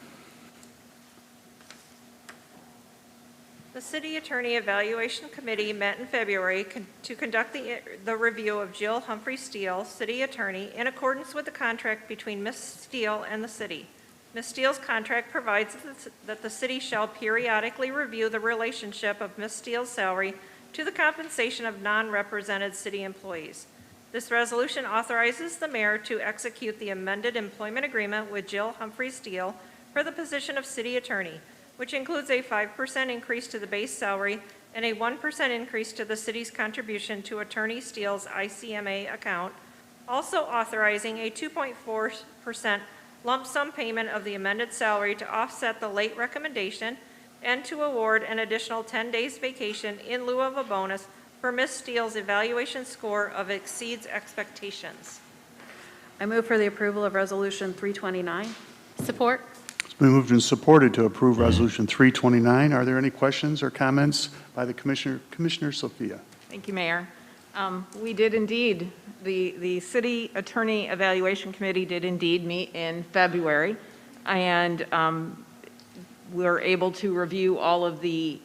The City Attorney Evaluation Committee met in February to conduct the review of Jill Humphrey Steele, City Attorney, in accordance with the contract between Ms. Steele and the city. Ms. Steele's contract provides that the city shall periodically review the relationship of Ms. Steele's salary to the compensation of non-represented city employees. This resolution authorizes the mayor to execute the amended employment agreement with Jill Humphrey Steele for the position of city attorney, which includes a 5% increase to the base salary and a 1% increase to the city's contribution to Attorney Steele's ICMA account, also authorizing a 2.4% lump sum payment of the amended salary to offset the late recommendation, and to award an additional 10 days vacation in lieu of a bonus for Ms. Steele's evaluation score of exceeds expectations. I move for the approval of Resolution 329. Support. It's been moved and supported to approve Resolution 329. Are there any questions or comments by the Commissioner? Commissioner Sophia. Thank you, Mayor. We did indeed, the City Attorney Evaluation Committee did indeed meet in February, and we were able to review all of the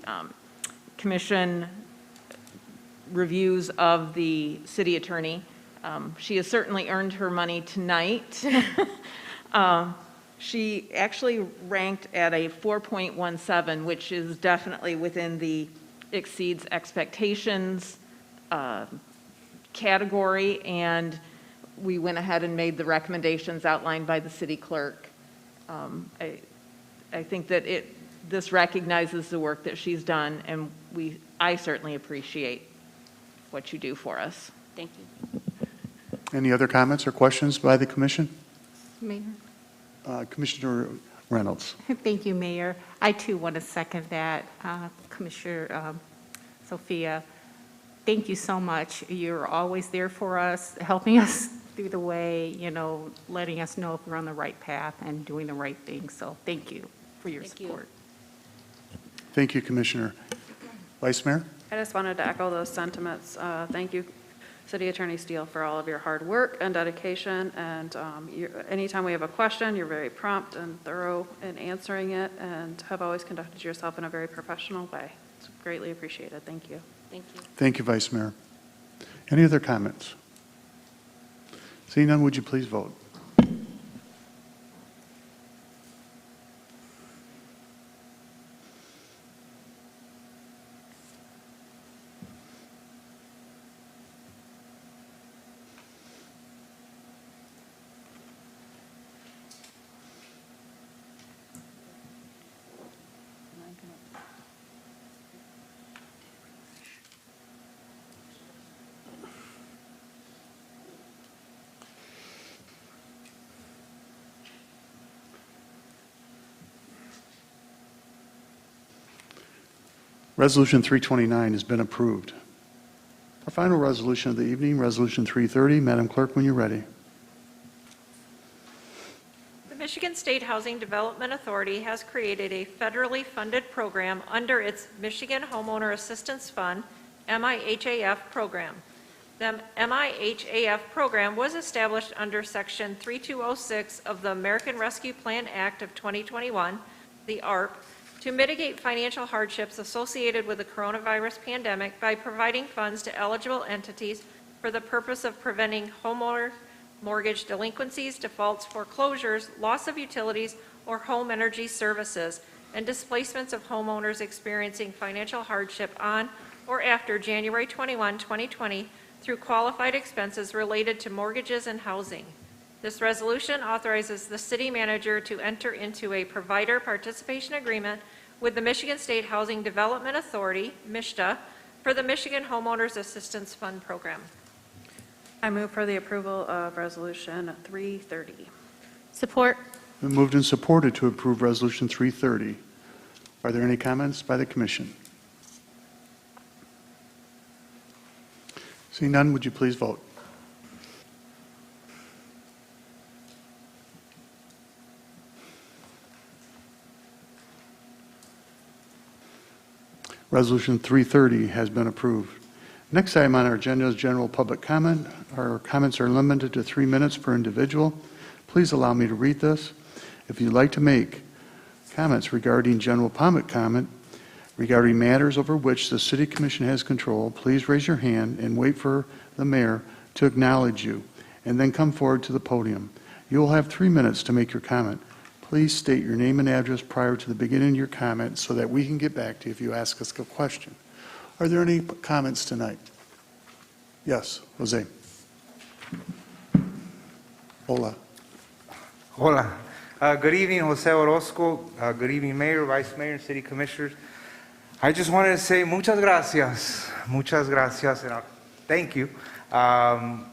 commission reviews of the city attorney. She has certainly earned her money tonight. She actually ranked at a 4.17, which is definitely within the exceeds expectations category, and we went ahead and made the recommendations outlined by the city clerk. I think that this recognizes the work that she's done, and I certainly appreciate what you do for us. Thank you. Any other comments or questions by the commission? Mayor? Commissioner Reynolds. Thank you, Mayor. I too want to second that. Commissioner Sophia, thank you so much. You're always there for us, helping us through the way, letting us know if we're on the right path and doing the right thing. So thank you for your support. Thank you, Commissioner. Vice Mayor? I just wanted to echo those sentiments. Thank you, City Attorney Steele, for all of your hard work and dedication. And anytime we have a question, you're very prompt and thorough in answering it, and have always conducted yourself in a very professional way. It's greatly appreciated. Thank you. Thank you. Thank you, Vice Mayor. Any other comments? Seeing none, would you please vote? Resolution 329 has been approved. Our final resolution of the evening, Resolution 330. Madam Clerk, when you're ready. The Michigan State Housing Development Authority has created a federally funded program under its Michigan Homeowner Assistance Fund, MIHAF program. The MIHAF program was established under Section 3206 of the American Rescue Plan Act of 2021, the ARP, to mitigate financial hardships associated with the coronavirus pandemic by providing funds to eligible entities for the purpose of preventing homeowner mortgage delinquencies, defaults, foreclosures, loss of utilities or home energy services, and displacements of homeowners experiencing financial hardship on or after January 21, 2020 through qualified expenses related to mortgages and housing. This resolution authorizes the city manager to enter into a provider participation agreement with the Michigan State Housing Development Authority, MISTA, for the Michigan Homeowners Assistance Fund program. I move for the approval of Resolution 330. Support. Been moved and supported to approve Resolution 330. Are there any comments by the commission? Seeing none, would you please vote? Resolution 330 has been approved. Next item on our agenda is general public comment. Our comments are limited to 3 minutes per individual. Please allow me to read this. If you'd like to make comments regarding general public comment regarding matters over which the City Commission has control, please raise your hand and wait for the mayor to acknowledge you, and then come forward to the podium. You will have 3 minutes to make your comment. Please state your name and address prior to the beginning of your comment so that we can get back to you if you ask us a question. Are there any comments tonight? Yes, Jose. Hola. Hola. Good evening, Jose Orozco. Good evening, Mayor, Vice Mayor, and City Commissioners. I just wanted to say muchas gracias, and thank you. From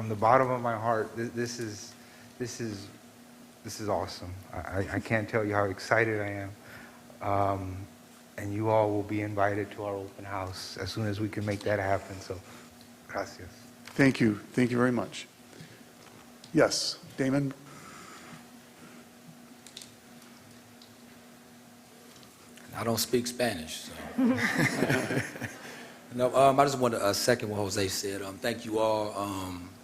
the bottom of my heart, this is this is awesome. I can't tell you how excited I am. And you all will be invited to our open house as soon as we can make that happen. So, gracias. Thank you. Thank you very much. Yes, Damon? I don't speak Spanish, so. No, I just want to second what Jose said. Thank you all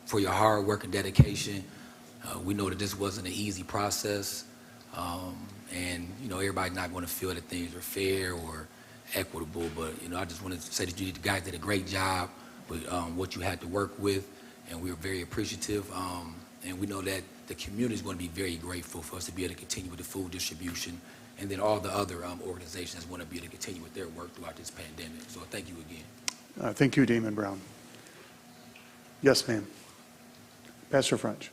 for your hard work and dedication. We know that this wasn't an easy process, and everybody's not going to feel that things are fair or equitable. But I just want to say that you guys did a great job with what you had to work with, and we are very appreciative. And we know that the community is going to be very grateful for us to be able to continue with the food distribution, and then all the other organizations want to be able to continue with their work throughout this pandemic. So thank you again. Thank you, Damon Brown. Yes, ma'am. Pastor French.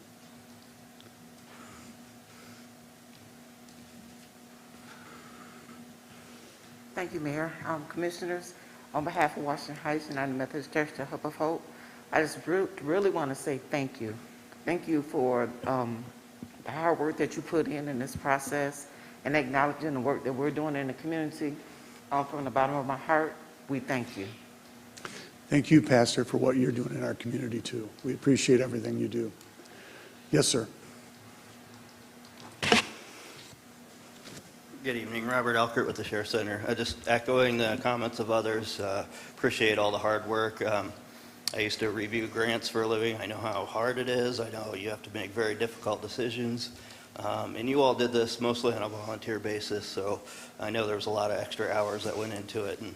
Thank you, Mayor. Commissioners, on behalf of Washington Heights United Methodist Church, the Hub of Hope, I just really want to say thank you. Thank you for the hard work that you put in this process and acknowledging the work that we're doing in the community. From the bottom of my heart, we thank you. Thank you, Pastor, for what you're doing in our community, too. We appreciate everything you do. Yes, sir. Good evening, Robert Elkert with the Sheriff Center. Just echoing the comments of others, appreciate all the hard work. I used to review grants for a living. I know how hard it is. I know you have to make very difficult decisions. And you all did this mostly on a volunteer basis, so I know there was a lot of extra hours that went into it. And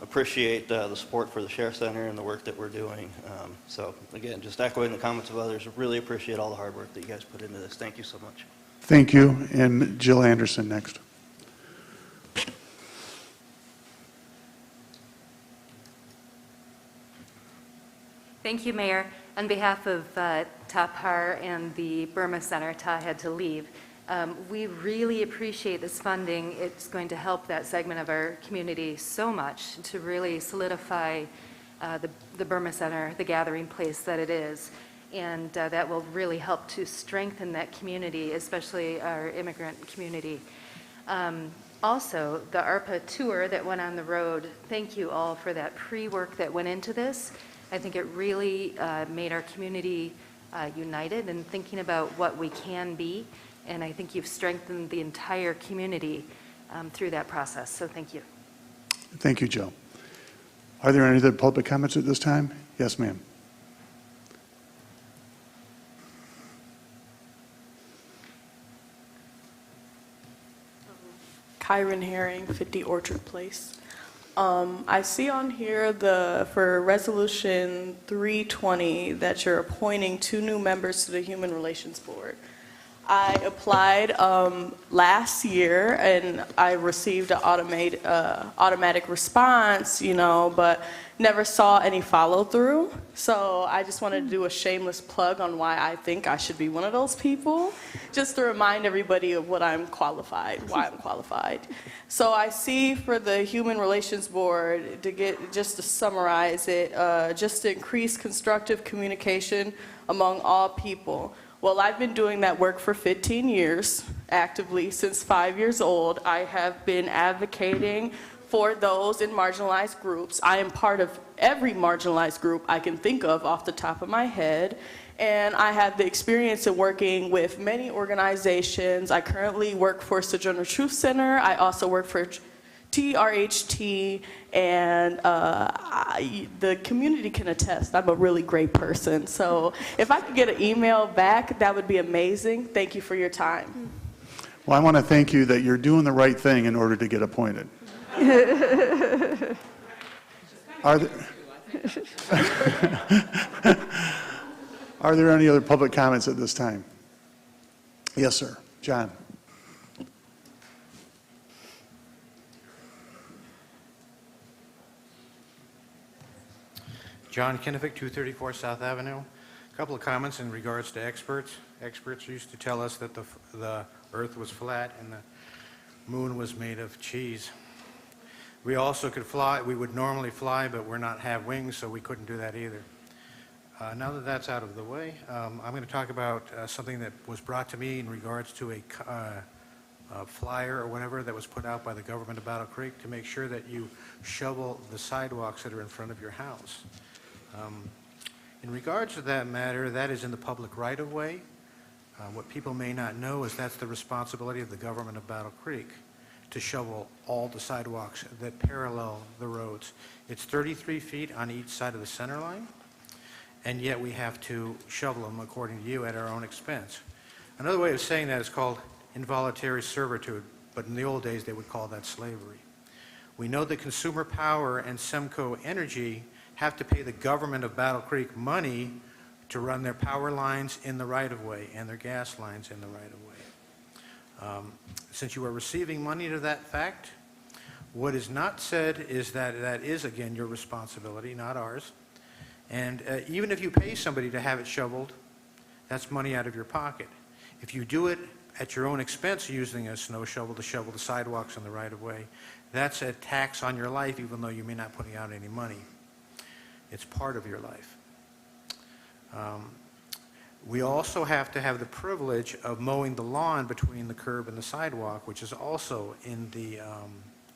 appreciate the support for the Sheriff Center and the work that we're doing. So again, just echoing the comments of others, really appreciate all the hard work that you guys put into this. Thank you so much. Thank you. And Jill Anderson next. Thank you, Mayor. On behalf of Tapar and the Burma Center, Ta had to leave. We really appreciate this funding. It's going to help that segment of our community so much to really solidify the Burma Center, the gathering place that it is. And that will really help to strengthen that community, especially our immigrant community. Also, the ARPA tour that went on the road, thank you all for that pre-work that went into this. I think it really made our community united and thinking about what we can be. And I think you've strengthened the entire community through that process. So thank you. Thank you, Jill. Are there any other public comments at this time? Yes, ma'am. Kyron Herring, 50 Orchard Place. I see on here for Resolution 320 that you're appointing 2 new members to the Human Relations Board. I applied last year and I received an automatic response, but never saw any follow through. So I just wanted to do a shameless plug on why I think I should be one of those people, just to remind everybody of why I'm qualified. So I see for the Human Relations Board, just to summarize it, just to increase constructive communication among all people. Well, I've been doing that work for 15 years, actively, since 5 years old. I have been advocating for those in marginalized groups. I am part of every marginalized group I can think of off the top of my head. And I have the experience of working with many organizations. I currently work for Sojourner Truth Center. I also work for TRHT, and the community can attest I'm a really great person. So if I could get an email back, that would be amazing. Thank you for your time. Well, I want to thank you that you're doing the right thing in order to get appointed. Are there any other public comments at this time? Yes, sir. John. John Kinnefick, 234 South Avenue. A couple of comments in regards to experts. Experts used to tell us that the earth was flat and the moon was made of cheese. We also could fly. We would normally fly, but we're not have wings, so we couldn't do that either. Now that that's out of the way, I'm going to talk about something that was brought to me in regards to a flyer or whatever that was put out by the government of Battle Creek to make sure that you shovel the sidewalks that are in front of your house. In regards to that matter, that is in the public right-of-way. What people may not know is that's the responsibility of the government of Battle Creek to shovel all the sidewalks that parallel the roads. It's 33 feet on each side of the center line, and yet we have to shovel them, according to you, at our own expense. Another way of saying that is called involuntary servitude, but in the old days they would call that slavery. We know that Consumer Power and Semco Energy have to pay the government of Battle Creek money to run their power lines in the right-of-way and their gas lines in the right-of-way. Since you are receiving money to that fact, what is not said is that that is, again, your responsibility, not ours. And even if you pay somebody to have it shoveled, that's money out of your pocket. If you do it at your own expense using a snow shovel to shovel the sidewalks in the right-of-way, that's a tax on your life, even though you may not be putting out any money. It's part of your life. We also have to have the privilege of mowing the lawn between the curb and the sidewalk, which is also in the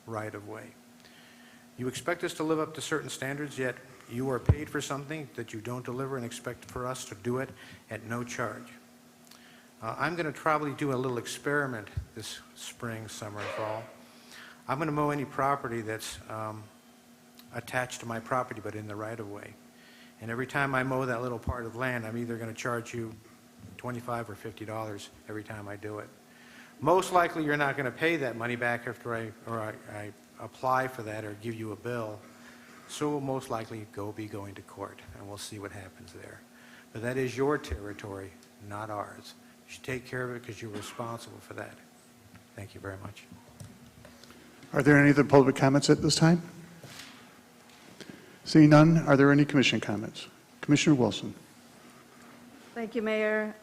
right-of-way. You expect us to live up to certain standards, yet you are paid for something that you don't deliver and expect for us to do it at no charge. I'm going to probably do a little experiment this spring, summer, and fall. I'm going to mow any property that's attached to my property but in the right-of-way. And every time I mow that little part of land, I'm either going to charge you $25 or $50 every time I do it. Most likely you're not going to pay that money back after I apply for that or give you a bill. So we'll most likely be going to court, and we'll see what happens there. But that is your territory, not ours. You should take care of it because you're responsible for that. Thank you very much. Are there any other public comments at this time? Seeing none, are there any commission comments? Commissioner Wilson. Thank you, Mayor.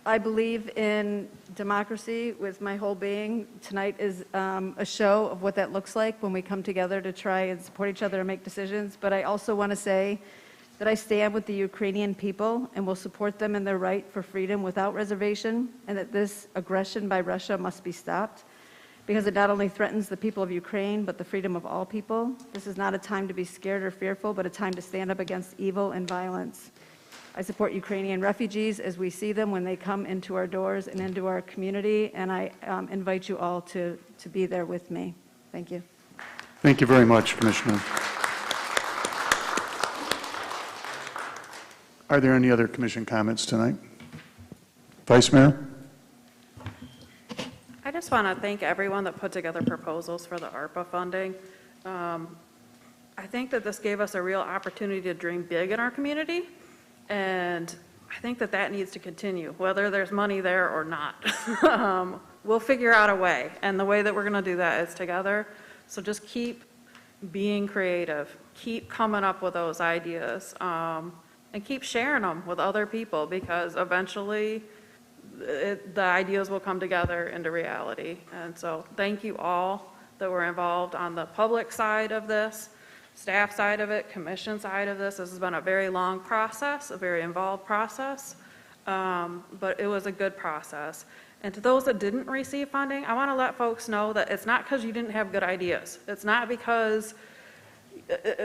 I believe in democracy with my whole being. Tonight is a show of what that looks like when we come together to try and support each other and make decisions. But I also want to say that I stand with the Ukrainian people and will support them in their right for freedom without reservation, and that this aggression by Russia must be stopped, because it not only threatens the people of Ukraine, but the freedom of all people. This is not a time to be scared or fearful, but a time to stand up against evil and violence. I support Ukrainian refugees as we see them when they come into our doors and into our community, and I invite you all to be there with me. Thank you. Thank you very much, Commissioner. Are there any other commission comments tonight? Vice Mayor? I just want to thank everyone that put together proposals for the ARPA funding. I think that this gave us a real opportunity to dream big in our community, and I think that that needs to continue, whether there's money there or not. We'll figure out a way, and the way that we're going to do that is together. So just keep being creative, keep coming up with those ideas, and keep sharing them with other people, because eventually the ideas will come together into reality. And so thank you all that were involved on the public side of this, staff side of it, commission side of this. This has been a very long process, a very involved process, but it was a good process. And to those that didn't receive funding, I want to let folks know that it's not because you didn't have good ideas. It's not because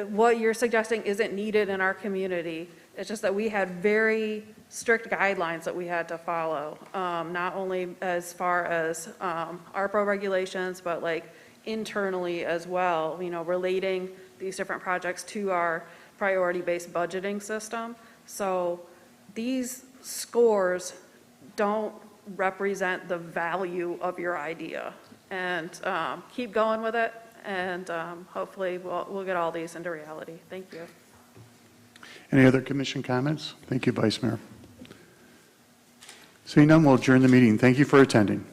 what you're suggesting isn't needed in our community. It's just that we had very strict guidelines that we had to follow, not only as far as ARPA regulations, but like internally as well, you know, relating these different projects to our priority-based budgeting system. So these scores don't represent the value of your idea. And keep going with it, and hopefully we'll get all these into reality. Thank you. Any other commission comments? Thank you, Vice Mayor. Seeing none, we'll adjourn the meeting. Thank you for attending.